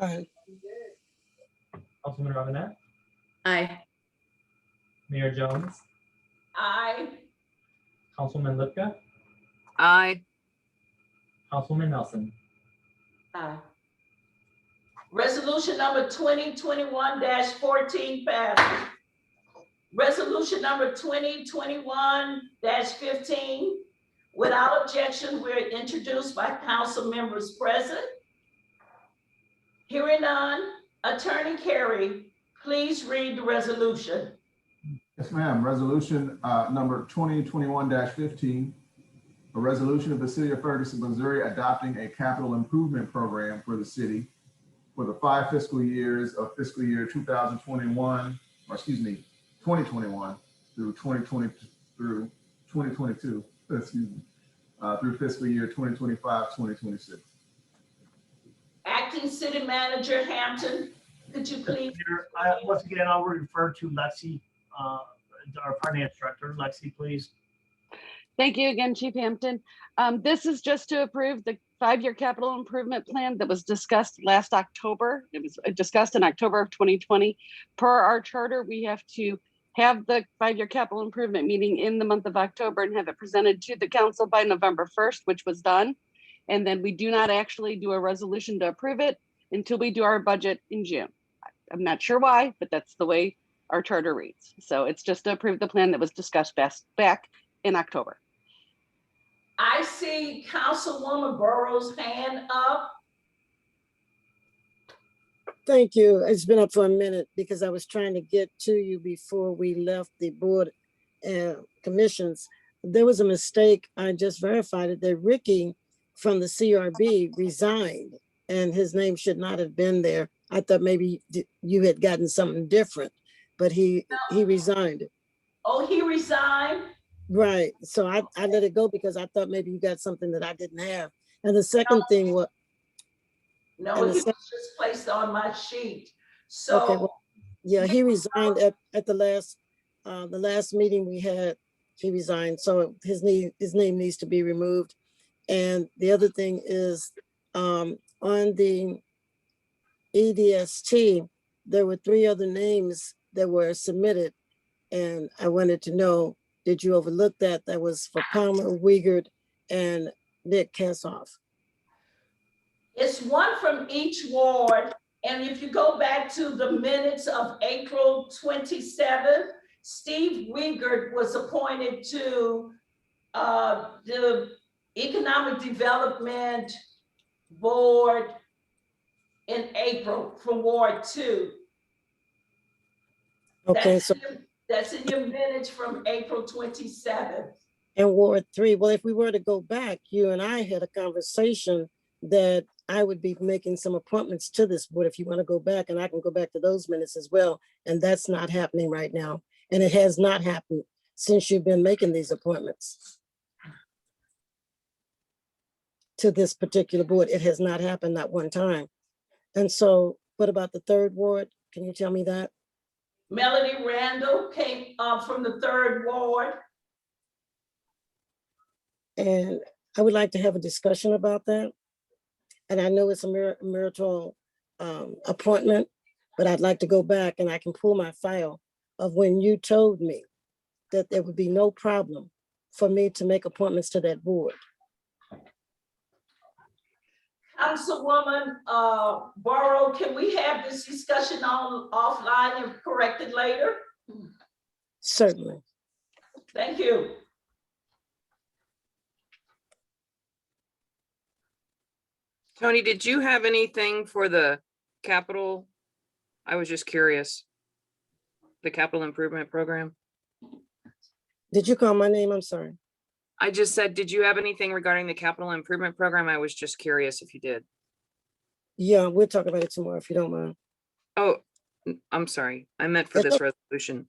Aye. Councilman Robinette? Aye. Mayor Jones? Aye. Councilman Lipka? Aye. Councilman Nelson? Aye. Resolution number 2021-14 passes. Resolution number 2021-15. Without objection, we're introduced by council members present. Hearing none, Attorney Carey, please read the resolution. Yes, ma'am. Resolution number 2021-15, a resolution of the City of Ferguson, Missouri, adopting a capital improvement program for the city for the 5 fiscal years of fiscal year 2021, or excuse me, 2021 through 2020 through 2022, excuse me, through fiscal year 2025-2026. Acting City Manager Hampton, could you please? Once again, I'll refer to Lexi, our Finance Director. Lexi, please. Thank you again, Chief Hampton. This is just to approve the 5-year capital improvement plan that was discussed last October. It was discussed in October of 2020. Per our charter, we have to have the 5-year capital improvement meeting in the month of October and have it presented to the council by November 1st, which was done. And then we do not actually do a resolution to approve it until we do our budget in June. I'm not sure why, but that's the way our charter reads. So it's just to approve the plan that was discussed back in October. I see Councilwoman Burrow's hand up. Thank you. It's been up for a minute because I was trying to get to you before we left the board commissions. There was a mistake. I just verified it that Ricky from the CRB resigned. and his name should not have been there. I thought maybe you had gotten something different, but he resigned. Oh, he resigned? Right. So I let it go because I thought maybe you got something that I didn't have. And the second thing was, No, and he the was just placed on my sheet. okay, So, well, yeah, he resigned at the last meeting we had. He resigned, so his name needs to be removed. And the other thing is, on the EDST, there were 3 other names that were submitted, and I wanted to know, did you overlook that? That was for Palmer, Wiegert, and Nick Kassoff. it's one from each ward. And if you go back to the minutes of April 27th, Steve Wiegert was appointed to the Economic Development Board in April for Ward 2. Okay, That's in your minutes from April 27th. and Ward 3, well, if we were to go back, you and I had a conversation that I would be making some appointments to this board if you want to go back, and I can go back to those minutes as well. And that's not happening right now. And it has not happened since you've been making these appointments to this particular board. It has not happened that one time. And so what about the 3rd ward? Can you tell me that? Melody Randall came from the 3rd ward. And I would like to have a discussion about that. And I know it's a marital appointment, but I'd like to go back and I can pull my file of when you told me that there would be no problem for me to make appointments to that board. Councilwoman Borough, can we have this discussion offline and correct it later? Certainly. Thank you. Tony, did you have anything for the capital? I was just curious. The capital improvement program? Did you call my name? I'm sorry. I just said, did you have anything regarding the capital improvement program? I was just curious if you did. Yeah, we'll talk about it tomorrow if you don't mind. Oh, I'm sorry. I meant for this resolution.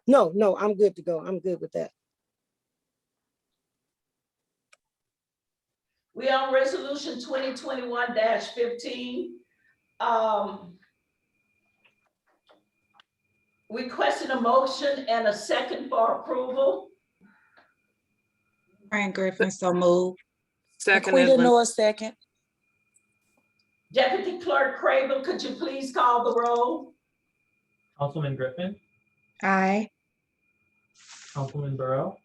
No, I'm good to go. I'm good with that. We on resolution 2021-15. Requesting a motion and a second for approval. Brian Griffin, so moved. Second. Quita Noah, second. Deputy Clerk Crable, could you please call the roll? Councilman Griffin, Aye. Councilman Burrow,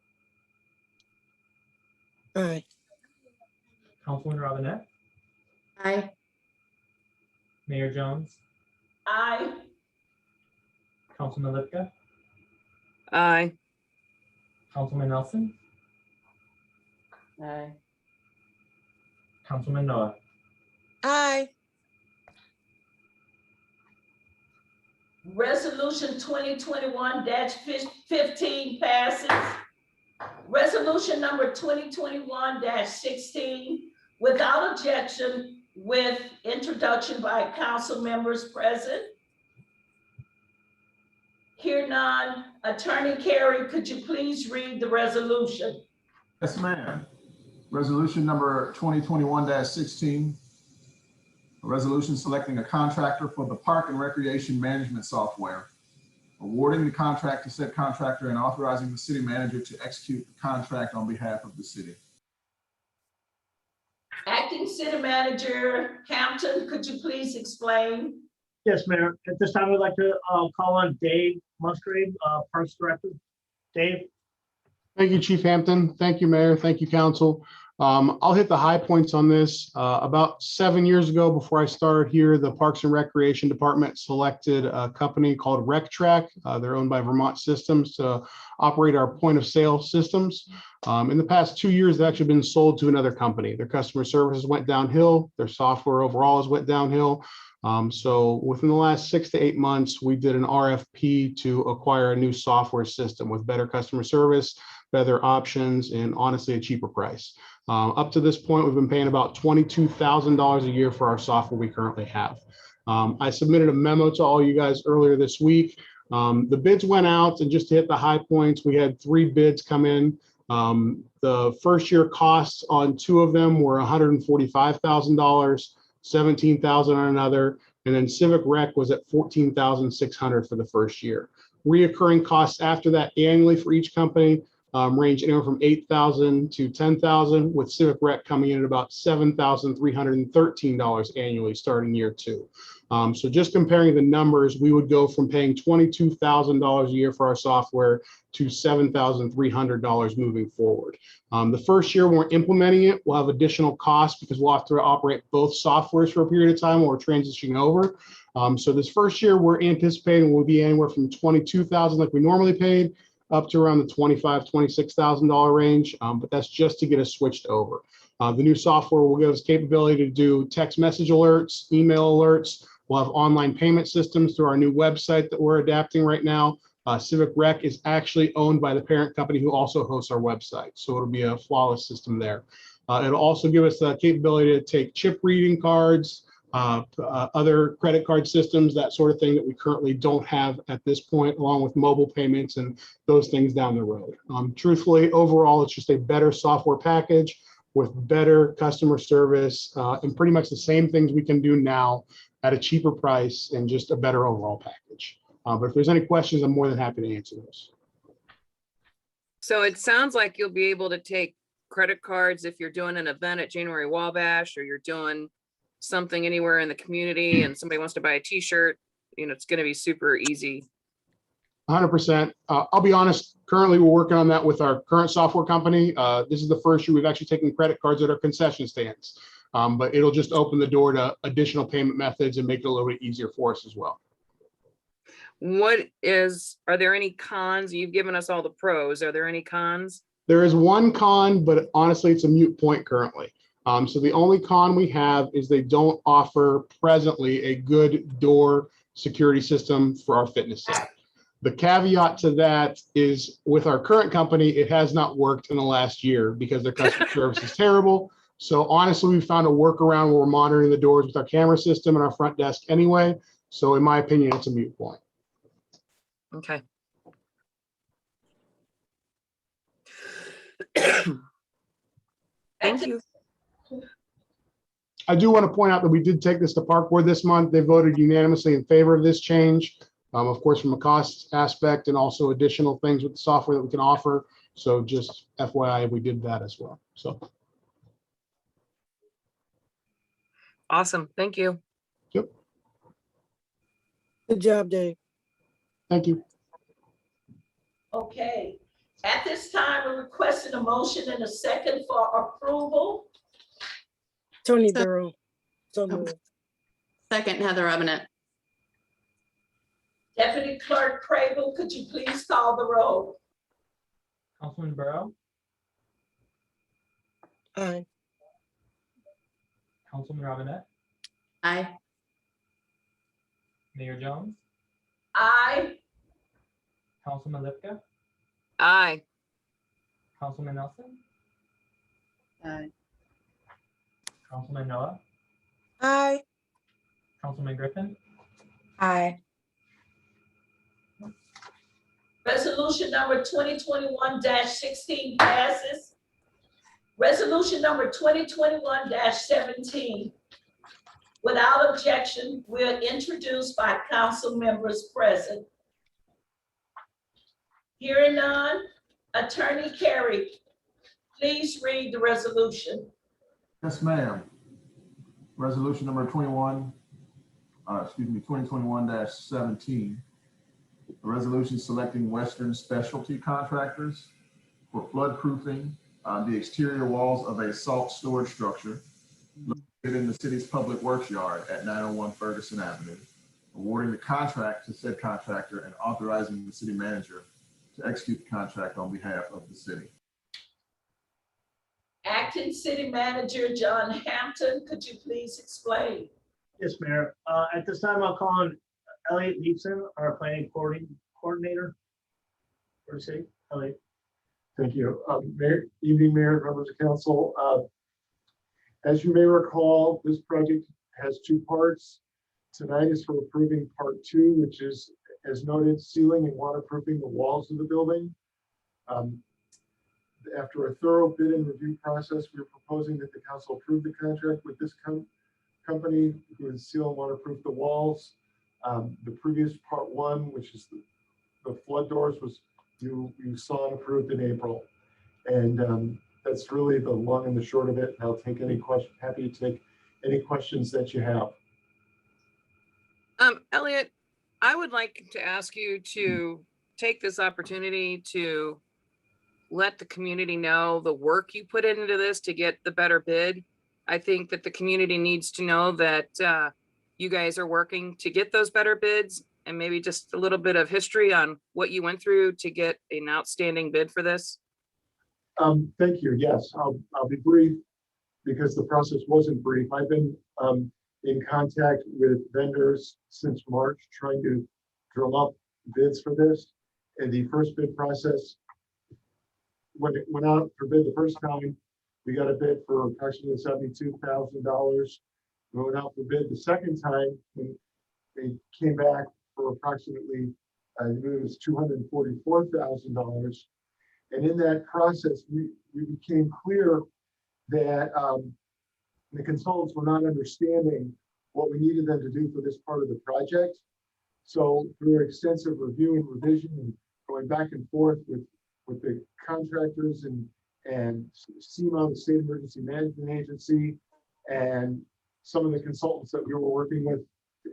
Aye. Councilman Robinette, Aye. Mayor Jones, Aye. Councilman Lipka, Aye. Councilman Nelson, Aye. Councilman Noah. Aye. Resolution 2021-15 passes. Resolution number 2021-16 without objection with introduction by council members present. Hear none. Attorney Carey, could you please read the resolution? Yes, ma'am. Resolution number 2021-16. A resolution selecting a contractor for the Park and Recreation Management Software, awarding the contract to said contractor and authorizing the city manager to execute the contract on behalf of the city. Acting City Manager Hampton, could you please explain? Yes, Mayor. At this time, I'd like to call on Dave Musgrave, Parks Director. Dave? Thank you, Chief Hampton. Thank you, Mayor. Thank you, Council. I'll hit the high points on this. About 7 years ago, before I started here, the Parks and Recreation Department selected a company called RecTrack. They're owned by Vermont Systems to operate our point of sale systems. In the past 2 years, they've actually been sold to another company. Their customer services went downhill. Their software overall has went downhill. So within the last 6 to 8 months, we did an RFP to acquire a new software system with better customer service, better options, and honestly, a cheaper price. Up to this point, we've been paying about $22,000 a year for our software we currently have. I submitted a memo to all you guys earlier this week. The bids went out, and just to hit the high points, we had 3 bids come in. The first year costs on 2 of them were $145,000, $17,000 on another, and then Civic Rec was at $14,600 for the first year. Reoccurring costs after that annually for each company range anywhere from $8,000 to $10,000, with Civic Rec coming in at about $7,313 annually starting year 2. So just comparing the numbers, we would go from paying $22,000 a year for our software to $7,300 moving forward. The first year when we're implementing it, we'll have additional costs because we'll have to operate both softwares for a period of time while we're transitioning over. So this first year, we're anticipating will be anywhere from $22,000 like we normally paid up to around the $25,000, $26,000 range, but that's just to get us switched over. The new software will give us capability to do text message alerts, email alerts. We'll have online payment systems through our new website that we're adapting right now. Civic Rec is actually owned by the parent company who also hosts our website, so it'll be a flawless system there. It'll also give us the capability to take chip reading cards, other credit card systems, that sort of thing that we currently don't have at this point, along with mobile payments and those things down the road. Truthfully, overall, it's just a better software package with better customer service and pretty much the same things we can do now at a cheaper price and just a better overall package. But if there's any questions, I'm more than happy to answer those. So it sounds like you'll be able to take credit cards if you're doing an event at January Wabash, or you're doing something anywhere in the community and somebody wants to buy a t-shirt, you know, it's going to be super easy. 100%. I'll be honest, currently we're working on that with our current software company. This is the first year we've actually taken credit cards at our concession stands, but it'll just open the door to additional payment methods and make it a little bit easier for us as well. Are there any cons? You've given us all the pros. Are there any cons? There is one con, but honestly, it's a moot point currently. So the only con we have is they don't offer presently a good door security system for our fitness center. The caveat to that is with our current company, it has not worked in the last year because their customer service is terrible. So honestly, we found a workaround where we're monitoring the doors with our camera system and our front desk anyway. So in my opinion, it's a moot point. Okay. Thank you. I do want to point out that we did take this to Park Board this month. They voted unanimously in favor of this change, of course, from a cost aspect and also additional things with the software that we can offer. So just FYI, we did that as well. So. Awesome. Thank you. Yep. Good job, Dave. Thank you. Okay, at this time, we're requesting a motion and a second for approval. Tony Burrow. So moved. Second, Heather Robinette. Deputy Clerk Crable, could you please call the roll? Councilman Burrow, Aye. Councilman Robinette, Aye. Mayor Jones, Aye. Councilman Lipka, Aye. Councilman Nelson, Aye. Councilman Noah, Aye. Councilman Griffin, Aye. Resolution number 2021-16 passes. Resolution number 2021-17. Without objection, will introduced by council members present. Hearing none, Attorney Carey, please read the resolution. Yes, ma'am. Resolution number 2021-17. A resolution selecting Western Specialty Contractors for floodproofing the exterior walls of a salt storage structure located in the city's public works yard at 901 Ferguson Avenue, awarding the contract to said contractor and authorizing the city manager to execute the contract on behalf of the city. Acting City Manager John Hampton, could you please explain? Yes, Mayor. At this time, I'll call on Elliot Leibson, our planning coordinator for the city. Elliot. Thank you. Evening, Mayor, members of council. As you may recall, this project has two parts. Tonight is for approving part two, which is, as noted, sealing and waterproofing the walls of the building. After a thorough bid and review process, we are proposing that the council approve the contract with this company who would seal and waterproof the walls. The previous part one, which is the flood doors, was you saw and approved in April. And that's really the long and the short of it. I'll take any question, happy to take any questions that you have. Elliot, I would like to ask you to take this opportunity to let the community know the work you put into this to get the better bid. I think that the community needs to know that you guys are working to get those better bids, and maybe just a little bit of history on what you went through to get an outstanding bid for this. Thank you. Yes, I'll be brief because the process wasn't brief. I've been in contact with vendors since March trying to drum up bids for this. And the first bid process, when it went out for bid the first time, we got a bid for approximately $72,000. We went out for bid the second time, and they came back for approximately, I believe it was $244,000. And in that process, we became clear that the consultants were not understanding what we needed them to do for this part of the project. So through extensive review and revision and going back and forth with the contractors and SEMA, the State Emergency Management Agency, and some of the consultants that we were working with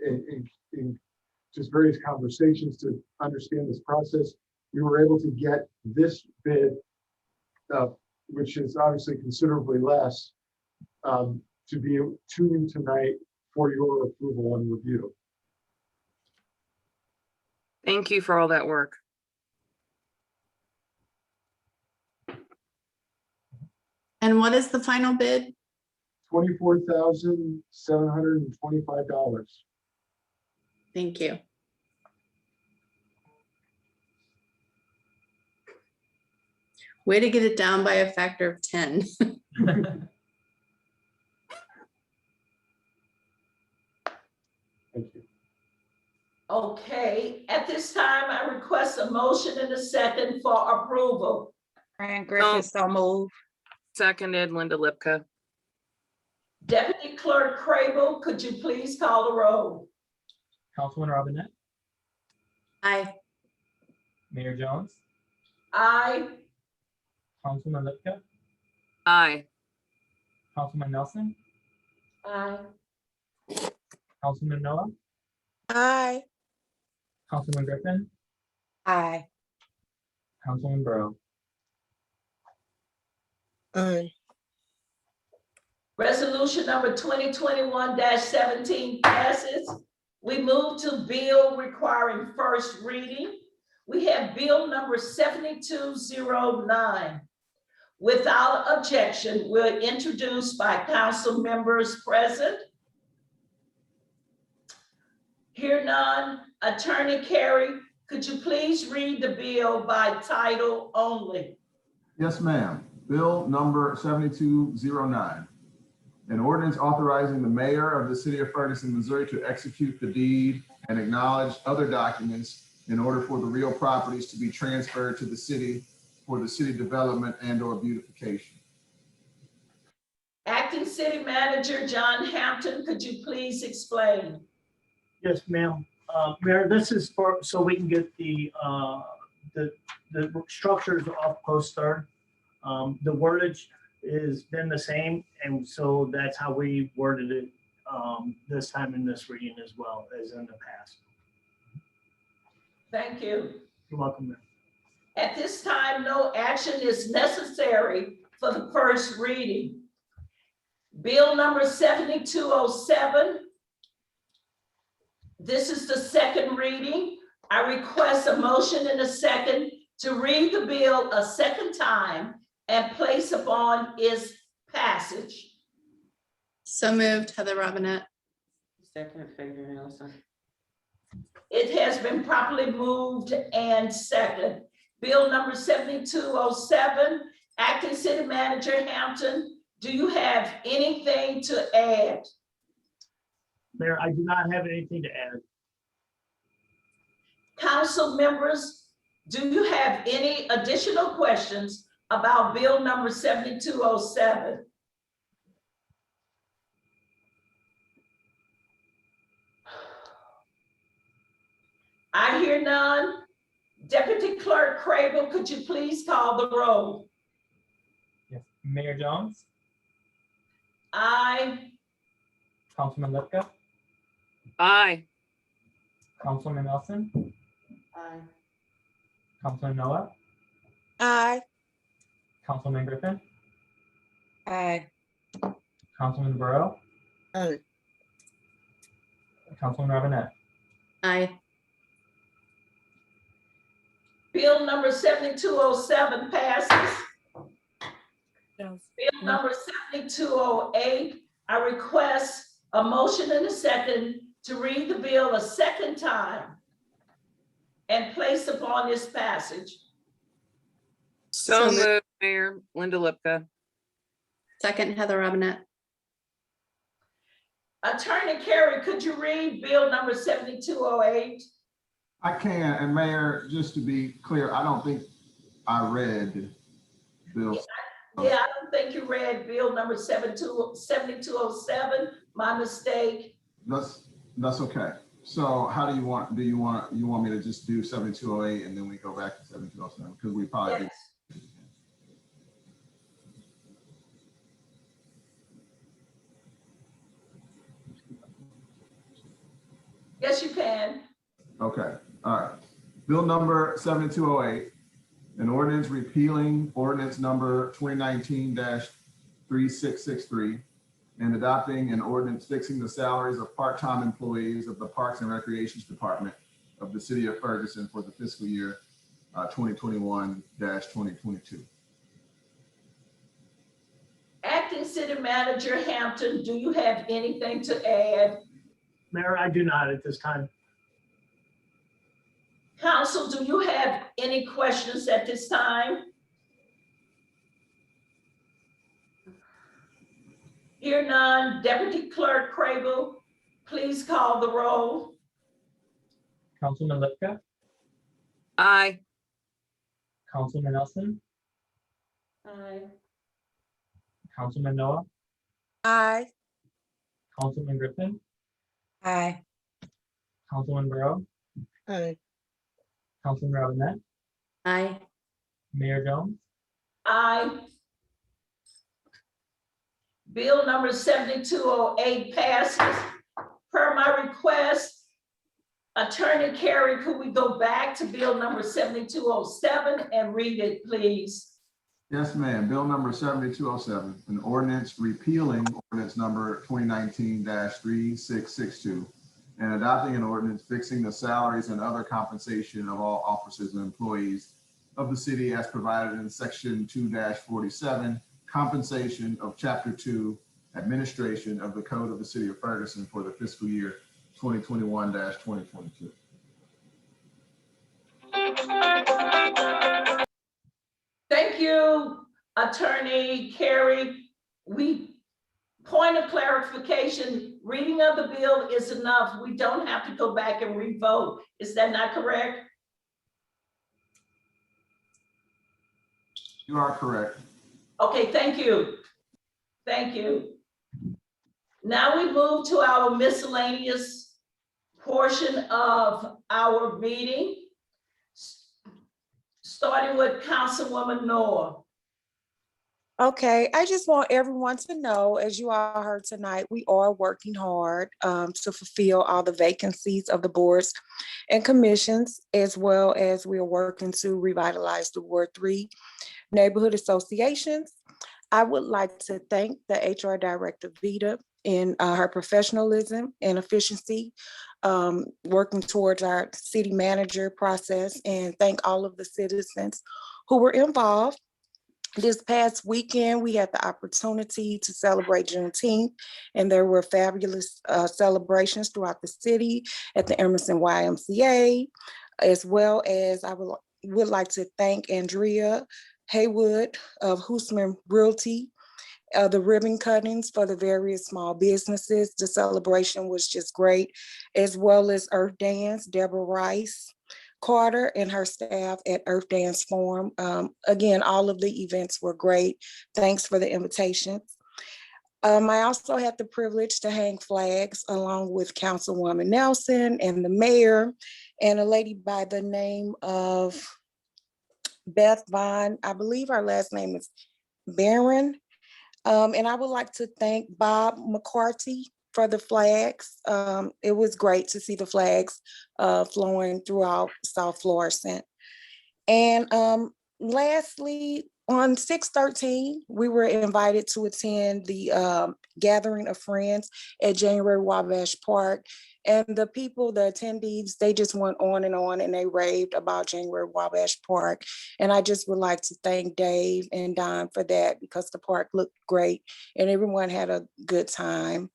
in just various conversations to understand this process, we were able to get this bid, which is obviously considerably less, to be to you tonight for your approval and review. Thank you for all that work. And what is the final bid? $24,725. Thank you. Way to get it down by a factor of 10. Thank you. Okay, at this time, I request a motion and a second for approval. Fran Griffin, so move. Seconded, Linda Lipka. Deputy Clerk Crable, could you please call the roll? Councilwoman Robinette, Aye. Mayor Jones, Aye. Councilwoman Lipka, Aye. Councilman Nelson, Aye. Councilman Noah, Aye. Councilman Griffin, Aye. Councilman Burrow. Aye. Resolution number 2021-17 passes. We move to bill requiring first reading. We have bill number 7209. Without objection, will introduced by council members present. Hear none. Attorney Carey, could you please read the bill by title only? Yes, ma'am. Bill number 7209. An ordinance authorizing the mayor of the city of Ferguson, Missouri to execute the deed and acknowledge other documents in order for the real properties to be transferred to the city for the city development and/or beautification. Acting City Manager John Hampton, could you please explain? Yes, ma'am. Mayor, this is for, so we can get the structures off CoStar. The wordage has been the same, and so that's how we worded it this time in this reading as well as in the past. Thank you. You're welcome, ma'am. At this time, no action is necessary for the first reading. Bill number 7207. This is the second reading. I request a motion and a second to read the bill a second time and place upon its passage. So moved, Heather Robinette. Second, Figure Nelson. It has been properly moved and seconded. Bill number 7207, Acting City Manager Hampton, do you have anything to add? Mayor, I do not have anything to add. Council members, do you have any additional questions about Bill number 7207? I hear none. Deputy Clerk Crable, could you please call the roll? Yes, Mayor Jones, Aye. Councilman Lipka, Aye. Councilman Nelson, Aye. Councilman Noah, Aye. Councilman Griffin, Aye. Councilman Burrow, Aye. Councilman Robinette. Aye. Bill number 7207 passes. Bill number 7208, I request a motion and a second to read the bill a second time and place upon its passage. So moved, Mayor. Linda Lipka. Second, Heather Robinette. Attorney Carey, could you read bill number 7208? I can, and Mayor, just to be clear, I don't think I read Bill. Yeah, I don't think you read bill number 7207, my mistake. That's okay. So how do you want me to just do 7208 and then we go back to 7207? Because we probably do. Yes. Yes, you can. Okay, all right. Bill number 7208, an ordinance repealing ordinance number 2019-3663 and adopting an ordinance fixing the salaries of part-time employees of the Parks and Recreations Department of the City of Ferguson for the fiscal year 2021-2022. Acting City Manager Hampton, do you have anything to add? Mayor, I do not at this time. Council, do you have any questions at this time? Hear none. Deputy Clerk Crable, please call the roll. Councilman Lipka, Aye. Councilman Nelson, Aye. Councilman Noah, Aye. Councilman Griffin, Aye. Councilman Burrow, Aye. Councilman Robinette, Aye. Mayor Jones. Aye. Bill number 7208 passes. Per my request, Attorney Carey, could we go back to bill number 7207 and read it, please? Yes, ma'am. Bill number 7207, an ordinance repealing ordinance number 2019-3662 and adopting an ordinance fixing the salaries and other compensation of all officers and employees of the city as provided in section 2-47, compensation of chapter 2, administration of the code of the City of Ferguson for the fiscal year 2021-2022. Thank you, Attorney Carey. Point of clarification, reading of the bill is enough. We don't have to go back and revote. Is that not correct? You are correct. Okay, thank you. Thank you. Now we move to our miscellaneous portion of our meeting, starting with Councilwoman Noah. Okay, I just want everyone to know, as you all heard tonight, we are working hard to fulfill all the vacancies of the boards and commissions, as well as we are working to revitalize the Ward 3 neighborhood associations. I would like to thank the HR Director, Vita, in her professionalism and efficiency, working towards our city manager process, and thank all of the citizens who were involved. This past weekend, we had the opportunity to celebrate Juneteenth, and there were fabulous celebrations throughout the city at the Emerson YMCA, as well as I would would like to thank Andrea Haywood of Hoosman Realty, the ribbon cuttings for the various small businesses. The celebration was just great, as well as Earth Dance, Deborah Rice Carter and her staff at Earth Dance Forum. Again, all of the events were great. Thanks for the invitations. I also had the privilege to hang flags along with Councilwoman Nelson and the mayor and a lady by the name of Beth Vaughn. I believe her last name is Barron. And I would like to thank Bob McCarty for the flags. It was great to see the flags flowing throughout South Florissant. And lastly, on 6/13, we were invited to attend the gathering of friends at January Wabash Park. And the people, the attendees, they just went on and they raved about January Wabash Park. And I just would like to thank Dave and Don for that, because the park looked great and everyone had a good time.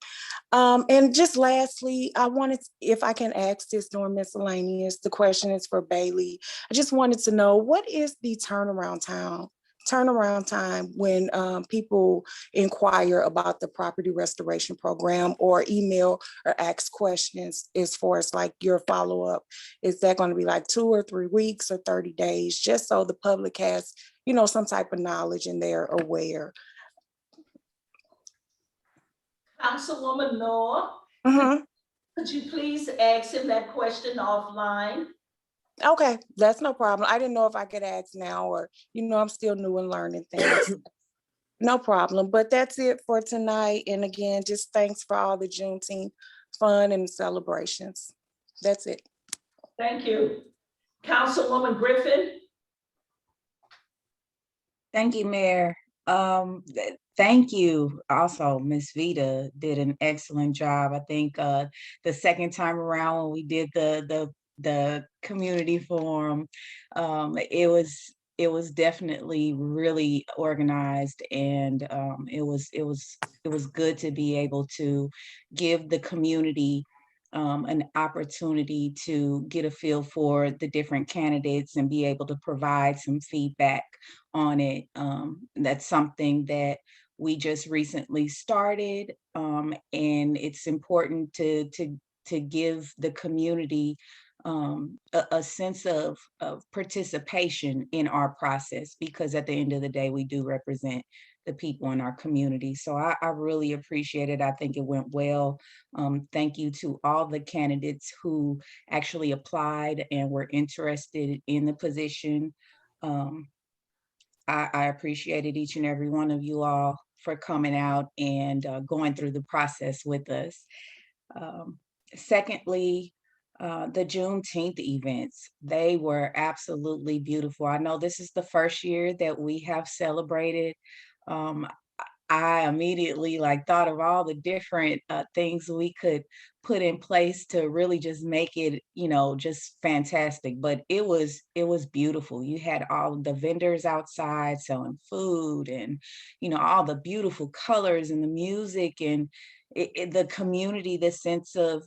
And just lastly, I wanted, if I can ask this during miscellaneous, the question is for Bailey. I just wanted to know, what is the turnaround time when people inquire about the property restoration program or email or ask questions as far as like your follow-up? Is that going to be like 2 or 3 weeks or 30 days, just so the public has, you know, some type of knowledge and they're aware? Councilwoman Noor, could you please ask him that question offline? Okay, that's no problem. I didn't know if I could ask now, or, you know, I'm still new and learning things. No problem, but that's it for tonight. And again, just thanks for all the Juneteenth fun and celebrations. That's it. Thank you. Councilwoman Griffin. Thank you, Mayor. Thank you. Also, Miss Vita did an excellent job. I think the second time around when we did the community forum, it was definitely really organized, and it was good to be able to give the community an opportunity to get a feel for the different candidates and be able to provide some feedback on it. That's something that we just recently started, and it's important to give the community a sense of participation in our process, because at the end of the day, we do represent the people in our community. So I really appreciate it. I think it went well. Thank you to all the candidates who actually applied and were interested in the position. I appreciated each and every one of you all for coming out and going through the process with us. Secondly, the Juneteenth events, they were absolutely beautiful. I know this is the first year that we have celebrated. I immediately thought of all the different things we could put in place to really just make it, just fantastic. But it was beautiful. You had all the vendors outside selling food, and all the beautiful colors and the music, and the community, the sense of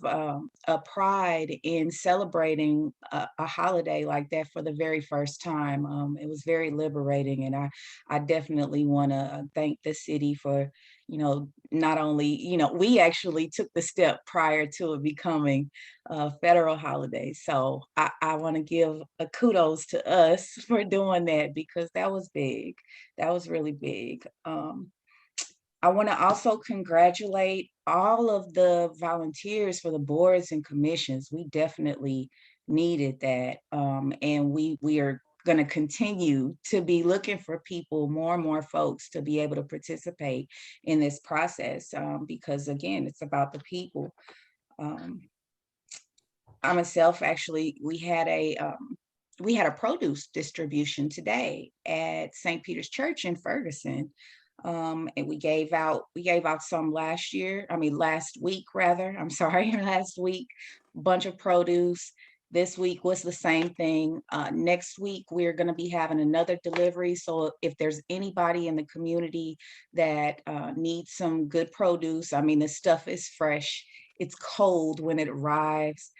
pride in celebrating a holiday like that for the very first time. It was very liberating, and I definitely want to thank the city for, not only, we actually took the step prior to it becoming a federal holiday. So I want to give a kudos to us for doing that, because that was big. That was really big. I want to also congratulate all of the volunteers for the boards and commissions. We definitely needed that. And we are going to continue to be looking for people, more and more folks, to be able to participate in this process, because again, it's about the people. I myself, actually, we had a produce distribution today at St. Peter's Church in Ferguson. And we gave out some last week, last week, bunch of produce. This week was the same thing. Next week, we're going to be having another delivery. So if there's anybody in the community that needs some good produce, the stuff is fresh. It's cold when it arrives.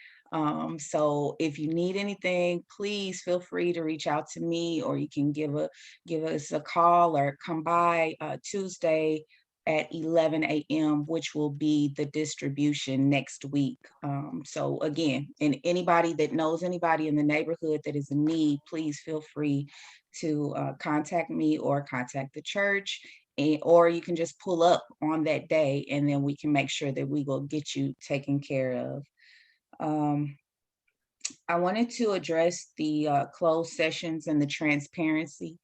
So if you need anything, please feel free to reach out to me, or you can give us a call or come by Tuesday at 11 a.m., which will be the distribution next week. So again, and anybody that knows anybody in the neighborhood that is in need, please feel free to contact me or contact the church, or you can just pull up on that day, and then we can make sure that we will get you taken care of. I wanted to address the closed sessions and the transparency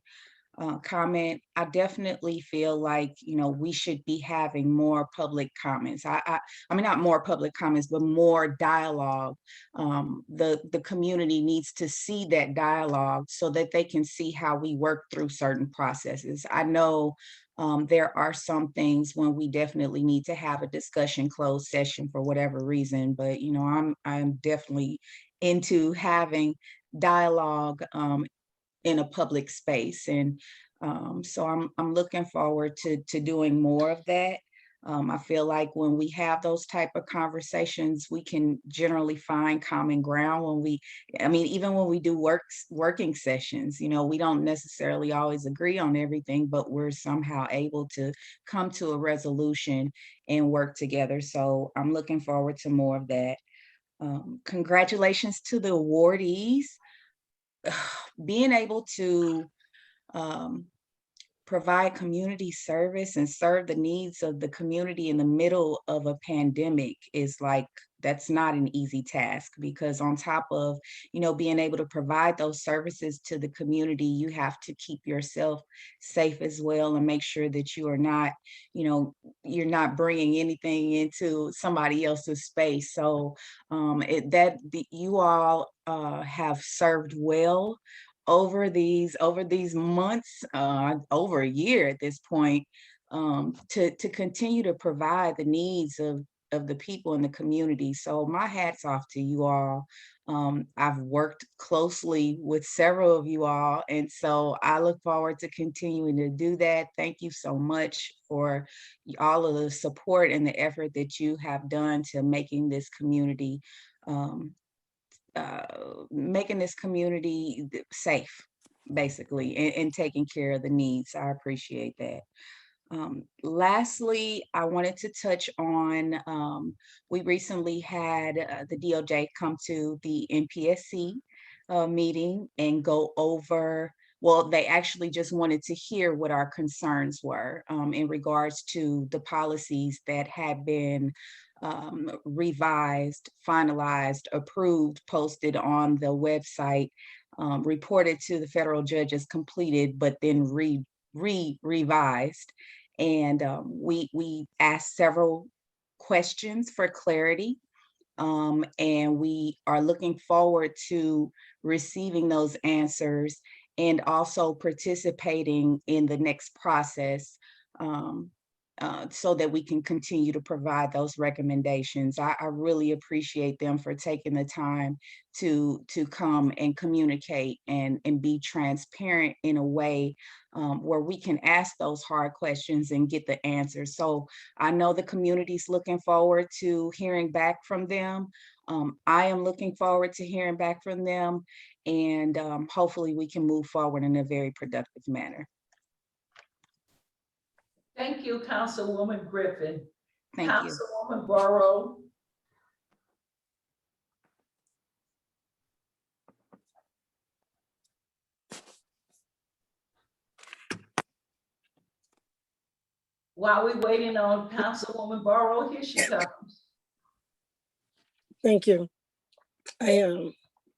comment. I definitely feel like, we should be having more public comments. I mean, not more public comments, but more dialogue. The community needs to see that dialogue so that they can see how we work through certain processes. I know there are some things when we definitely need to have a discussion closed session for whatever reason, but I'm definitely into having dialogue in a public space. And so I'm looking forward to doing more of that. I feel like when we have those type of conversations, we can generally find common ground even when we do working sessions, we don't necessarily always agree on everything, but we're somehow able to come to a resolution and work together. So I'm looking forward to more of that. Congratulations to the awardees. Being able to provide community service and serve the needs of the community in the middle of a pandemic is that's not an easy task, because on top of, being able to provide those services to the community, you have to keep yourself safe as well and make sure that you are not, you're not bringing anything into somebody else's space. So you all have served well over these months, over a year at this point, to continue to provide the needs of the people in the community. So my hat's off to you all. I've worked closely with several of you all, and so I look forward to continuing to do that. Thank you so much for all of the support and the effort that you have done to making this community safe, basically, and taking care of the needs. I appreciate that. Lastly, I wanted to touch on, we recently had the DOJ come to the NPSC meeting and go over, well, they actually just wanted to hear what our concerns were in regards to the policies that had been revised, finalized, approved, posted on the website, reported to the federal judge as completed, but then revised. And we asked several questions for clarity. And we are looking forward to receiving those answers and also participating in the next process, so that we can continue to provide those recommendations. I really appreciate them for taking the time to come and communicate and be transparent in a way where we can ask those hard questions and get the answers. So I know the community's looking forward to hearing back from them. I am looking forward to hearing back from them, and hopefully we can move forward in a very productive manner. Thank you, Councilwoman Griffin. Thank you. Councilwoman Burrow. While we're waiting on Councilwoman Burrow, here she comes. Thank you. I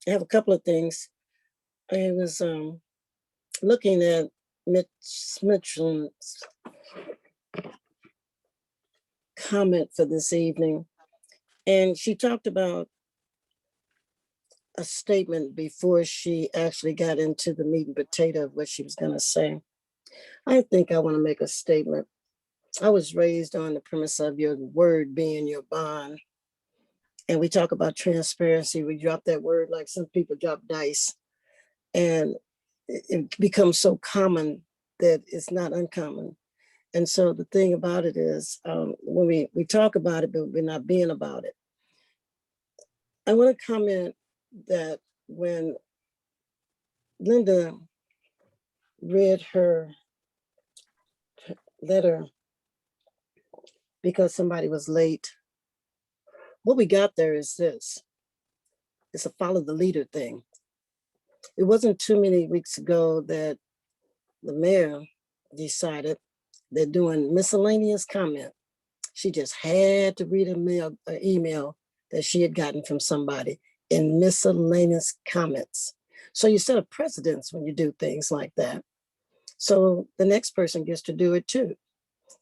have a couple of things. I was looking at Mitchum's comment for this evening, and she talked about a statement before she actually got into the meat and potato of what she was going to say. I think I want to make a statement. I was raised on the premise of your word being your bond. And we talk about transparency. We drop that word like some people drop dice. And it becomes so common that it's not uncommon. And so the thing about it is, when we talk about it, but we're not being about it. I want to comment that when Linda read her letter because somebody was late, what we got there is this. It's a follow the leader thing. It wasn't too many weeks ago that the mayor decided they're doing miscellaneous comment. She just had to read an email that she had gotten from somebody in miscellaneous comments. So you set a precedence when you do things like that. So the next person gets to do it too.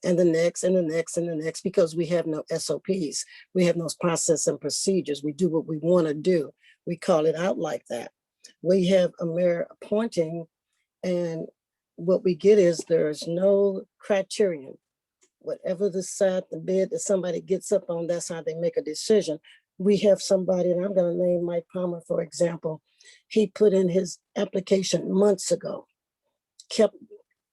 And the next and the next and the next, because we have no SOPs. We have no process and procedures. We do what we want to do. We call it out like that. We have a mayor appointing, and what we get is there's no criterion. Whatever the side, the bid that somebody gets up on, that's how they make a decision. We have somebody, and I'm going to name Mike Palmer, for example. He put in his application months ago, kept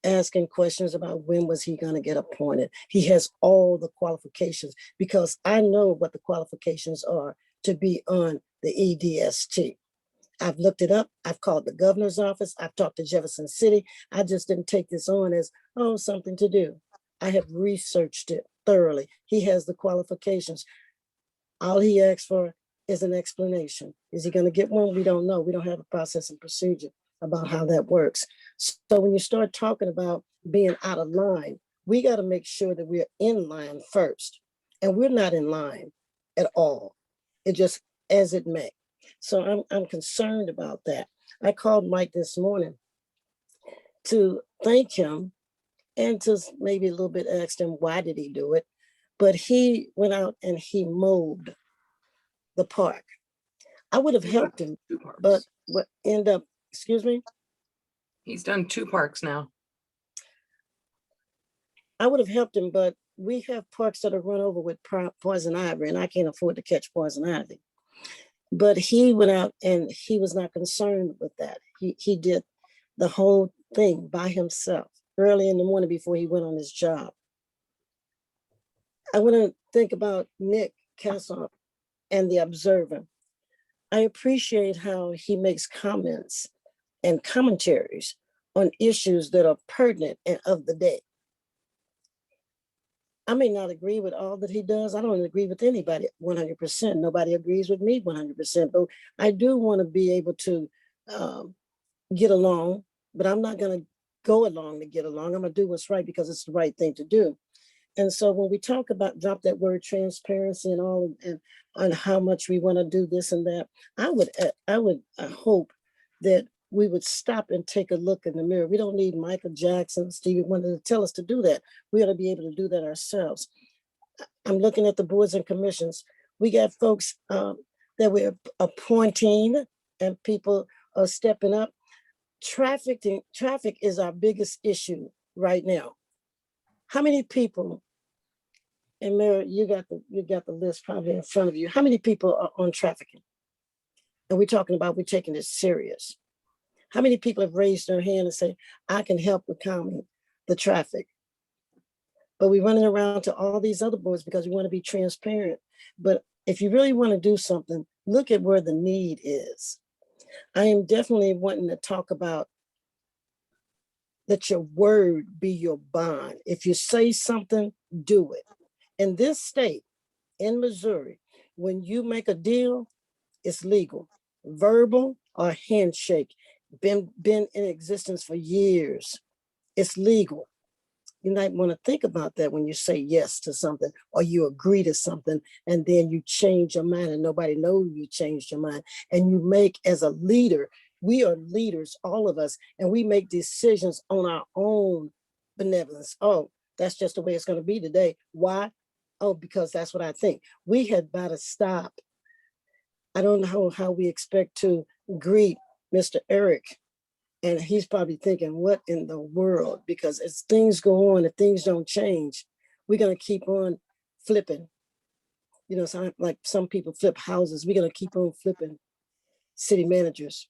asking questions about when was he going to get appointed. He has all the qualifications, because I know what the qualifications are to be on the EDST. I've looked it up. I've called the governor's office. I've talked to Jefferson City. I just didn't take this on as, oh, something to do. I have researched it thoroughly. He has the qualifications. All he asks for is an explanation. Is he going to get one? We don't know. We don't have a process and procedure about how that works. So when you start talking about being out of line, we got to make sure that we're in line first. And we're not in line at all. It just as it may. So I'm concerned about that. I called Mike this morning to thank him and to maybe a little bit asked him, why did he do it? But he went out and he mowed the park. I would have helped him, but what end up, excuse me? He's done 2 parks now. I would have helped him, but we have parks that are run over with poison ivy, and I can't afford to catch poison ivy. But he went out and he was not concerned with that. He did the whole thing by himself early in the morning before he went on his job. I want to think about Nick Kassoff and the Observer. I appreciate how he makes comments and commentaries on issues that are pertinent and of the day. I may not agree with all that he does. I don't agree with anybody 100%. Nobody agrees with me 100%, but I do want to be able to get along, but I'm not going to go along to get along. I'm going to do what's right because it's the right thing to do. And so when we talk about, drop that word transparency and all, and on how much we want to do this and that, I would hope that we would stop and take a look in the mirror. We don't need Michael Jackson, Stevie Wonder to tell us to do that. We ought to be able to do that ourselves. I'm looking at the boards and commissions. We got folks that we're appointing and people are stepping up. Traffic is our biggest issue right now. How many people, and Mary, you got the list probably in front of you. How many people are on trafficking? And we're talking about, we're taking this serious. How many people have raised their hand and say, I can help with calming the traffic? But we're running around to all these other boards because we want to be transparent. But if you really want to do something, look at where the need is. I am definitely wanting to talk about let your word be your bond. If you say something, do it. In this state, in Missouri, when you make a deal, it's legal. Verbal or handshake, been in existence for years. It's legal. You might want to think about that when you say yes to something or you agree to something and then you change your mind and nobody knows you changed your mind. And you make, as a leader, we are leaders, all of us, and we make decisions on our own benevolence. Oh, that's just the way it's going to be today. Why? Oh, because that's what I think. We had better stop. I don't know how we expect to greet Mr. Eric. And he's probably thinking, what in the world? Because as things go on, if things don't change, we're going to keep on flipping. You know, so like some people flip houses. We're going to keep on flipping city managers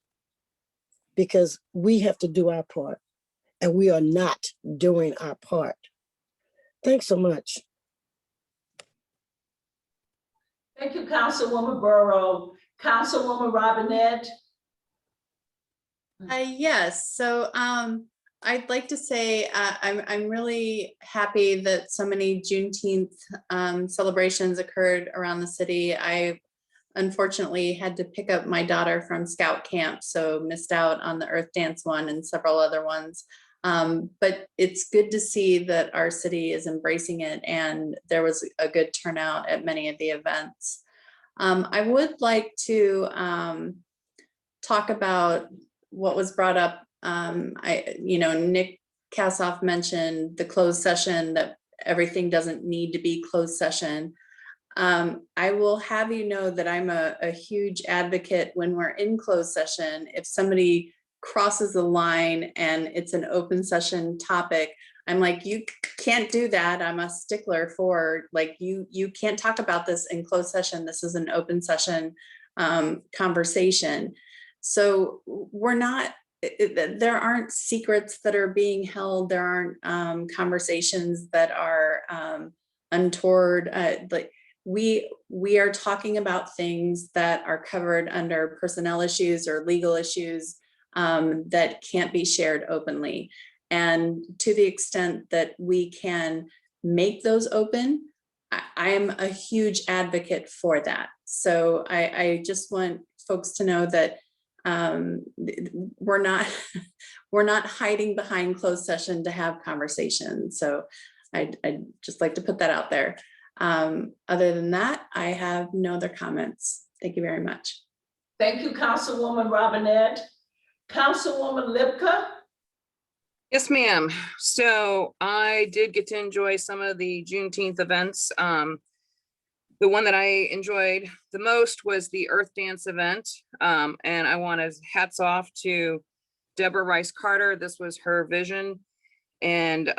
because we have to do our part and we are not doing our part. Thanks so much. Thank you, Councilwoman Burrow. Councilwoman Robinette. Yes, so I'd like to say I'm really happy that so many Juneteenth celebrations occurred around the city. I unfortunately had to pick up my daughter from Scout Camp, so missed out on the Earth Dance one and several other ones. But it's good to see that our city is embracing it, and there was a good turnout at many of the events. I would like to talk about what was brought up. Nick Kassoff mentioned the closed session, that everything doesn't need to be closed session. I will have you know that I'm a huge advocate when we're in closed session. If somebody crosses the line and it's an open session topic, I'm like, you can't do that. I'm a stickler for, like, you can't talk about this in closed session. This is an open session conversation. So there aren't secrets that are being held. There aren't conversations that are untoward. Like we are talking about things that are covered under personnel issues or legal issues that can't be shared openly. And to the extent that we can make those open, I'm a huge advocate for that. So I just want folks to know that we're not hiding behind closed session to have conversations. So I'd just like to put that out there. Other than that, I have no other comments. Thank you very much. Thank you, Councilwoman Robinette. Councilwoman Lipka. Yes, ma'am. So I did get to enjoy some of the Juneteenth events. The one that I enjoyed the most was the Earth Dance event. And I want to hats off to Deborah Rice Carter. This was her vision. And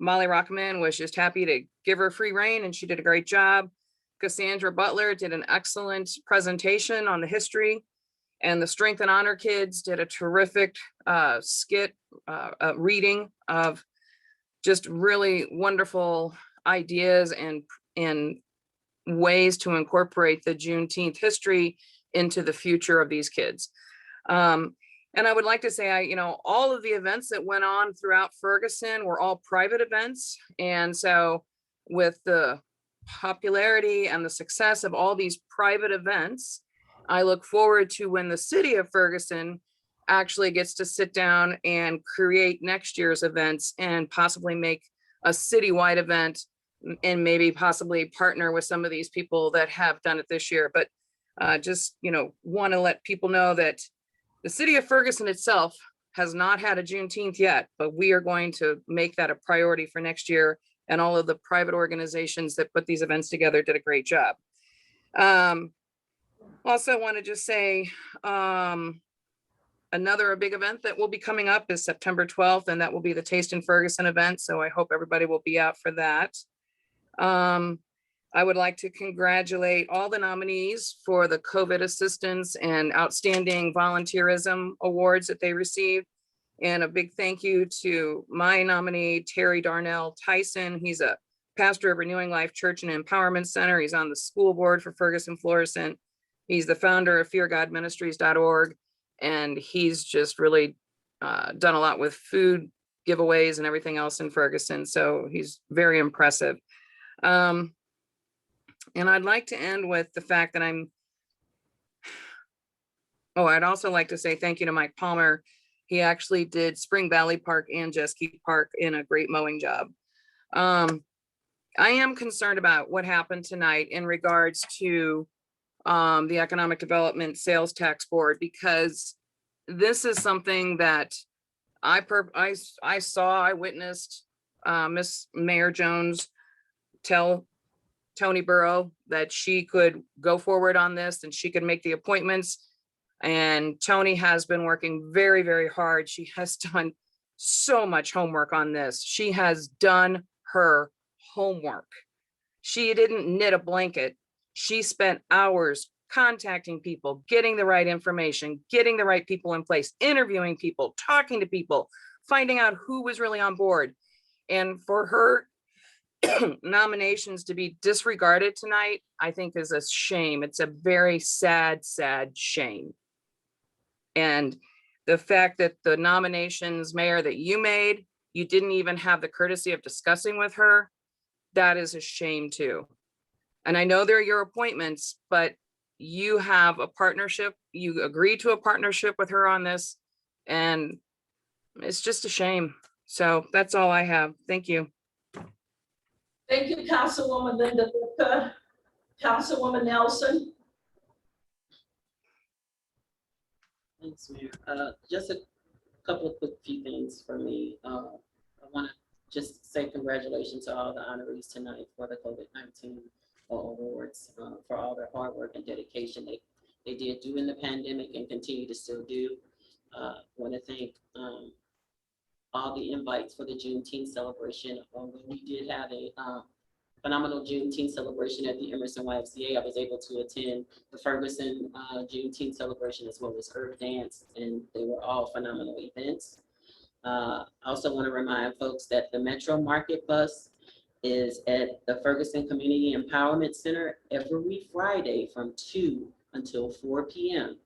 Molly Rockman was just happy to give her free reign, and she did a great job. Cassandra Butler did an excellent presentation on the history, and the Strength and Honor kids did a terrific skit reading of just really wonderful ideas and ways to incorporate the Juneteenth history into the future of these kids. And I would like to say, all of the events that went on throughout Ferguson were all private events. And so with the popularity and the success of all these private events, I look forward to when the city of Ferguson actually gets to sit down and create next year's events and possibly make a citywide event, and maybe possibly partner with some of these people that have done it this year. But just want to let people know that the city of Ferguson itself has not had a Juneteenth yet, but we are going to make that a priority for next year. And all of the private organizations that put these events together did a great job. Also want to just say, another big event that will be coming up is September 12th, and that will be the Taste in Ferguson event. So I hope everybody will be out for that. I would like to congratulate all the nominees for the COVID assistance and outstanding volunteerism awards that they received. And a big thank you to my nominee, Terry Darnell Tyson. He's a pastor of Renewing Life Church and Empowerment Center. He's on the school board for Ferguson Florissant. He's the founder of feargodministries.org. And he's just really done a lot with food giveaways and everything else in Ferguson. So he's very impressive. And I'd like to end with the fact that I'd also like to say thank you to Mike Palmer. He actually did Spring Valley Park and Jeske Park in a great mowing job. I am concerned about what happened tonight in regards to the Economic Development Sales Tax Board, because this is something that I witnessed Miss Mayor Jones tell Tony Burrow that she could go forward on this and she could make the appointments. And Tony has been working very, very hard. She has done so much homework on this. She has done her homework. She didn't knit a blanket. She spent hours contacting people, getting the right information, getting the right people in place, interviewing people, talking to people, finding out who was really on board. And for her nominations to be disregarded tonight, I think is a shame. It's a very sad, sad shame. And the fact that the nominations, Mayor, that you made, you didn't even have the courtesy of discussing with her, that is a shame too. And I know they're your appointments, but you have a partnership, you agreed to a partnership with her on this, and it's just a shame. So that's all I have. Thank you. Thank you, Councilwoman Linda Lipka. Councilwoman Nelson. Thanks, Mayor. Just a couple of quick few things for me. I want to just say congratulations to all the honorees tonight for the COVID-19 awards, for all their hard work and dedication they did do in the pandemic and continue to still do. Want to thank all the invites for the Juneteenth celebration. We did have a phenomenal Juneteenth celebration at the Emerson YMCA. I was able to attend the Ferguson Juneteenth celebration as well as Earth Dance, and they were all phenomenal events. I also want to remind folks that the Metro Market Bus is at the Ferguson Community Empowerment Center every Friday from 2 until 4 p.m.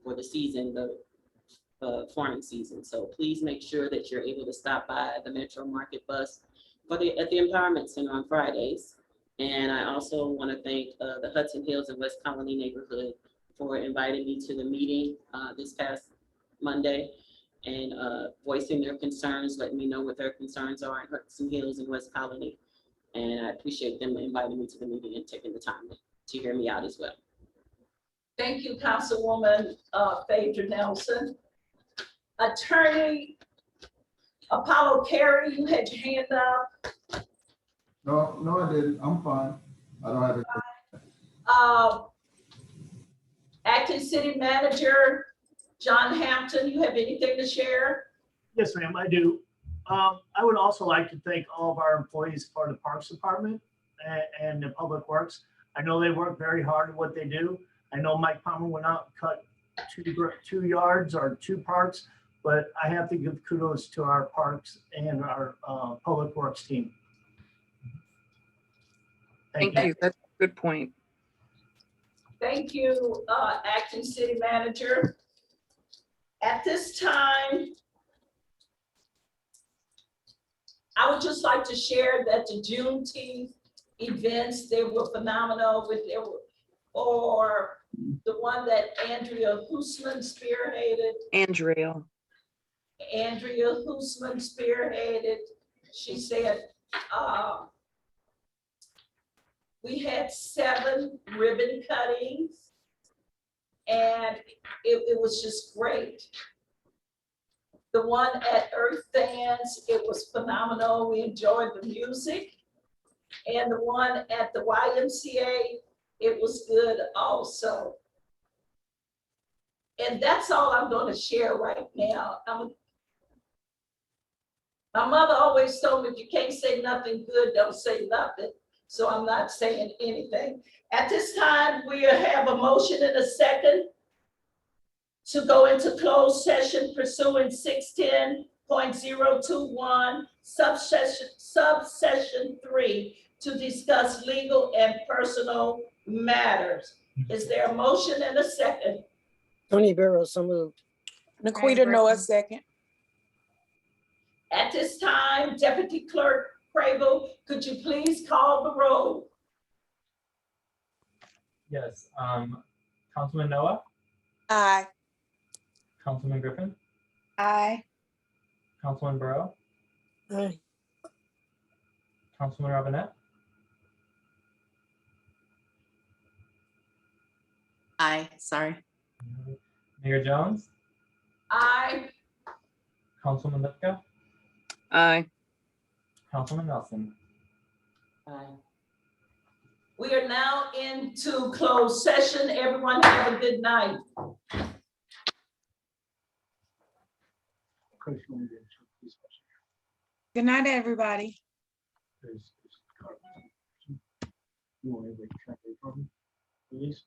for the season, the farming season. So please make sure that you're able to stop by the Metro Market Bus at the Empowerment Center on Fridays. And I also want to thank the Hudson Hills and West Colony neighborhood for inviting me to the meeting this past Monday and voicing their concerns, letting me know what their concerns are in Hudson Hills and West Colony. And I appreciate them inviting me to the meeting and taking the time to hear me out as well. Thank you, Councilwoman Phaedra Nelson. Attorney Apollo Carey, you had your hand up. No, I didn't. I'm fine. I don't have it. Acting City Manager John Hampton, you have anything to share? Yes, ma'am, I do. I would also like to thank all of our employees for the Parks Department and the Public Works. I know they work very hard at what they do. I know Mike Palmer went out and cut 2 yards or 2 parks, but I have to give kudos to our parks and our Public Works team. Thank you. That's a good point. Thank you, Acting City Manager. At this time, I would just like to share that the Juneteenth events, they were phenomenal. Or the one that Andrea Hoosman spearheaded. Andrea Hoosman spearheaded. She said, we had 7 ribbon cuttings and it was just great. The one at Earth Dance, it was phenomenal. We enjoyed the music. And the one at the YMCA, it was good also. And that's all I'm going to share right now. My mother always told me, if you can't say nothing good, don't say nothing. So I'm not saying anything. At this time, we have a motion and a second to go into closed session pursuant 610.021 subsection 3 to discuss legal and personal matters. Is there a motion and a second? Tony Barrow, so moved. Naquita Noah, second. At this time, Deputy Clerk Crable, could you please call the roll? Yes, Councilman Noah, Aye. Councilman Griffin, Aye. Councilman Burrow, Aye. Councilman Robinette, Aye, sorry. Mayor Jones, Aye. Councilman Lipka, Aye. Councilman Nelson. Aye. We are now into closed session. Everyone have a good night. Good night, everybody. You want to check it from, please?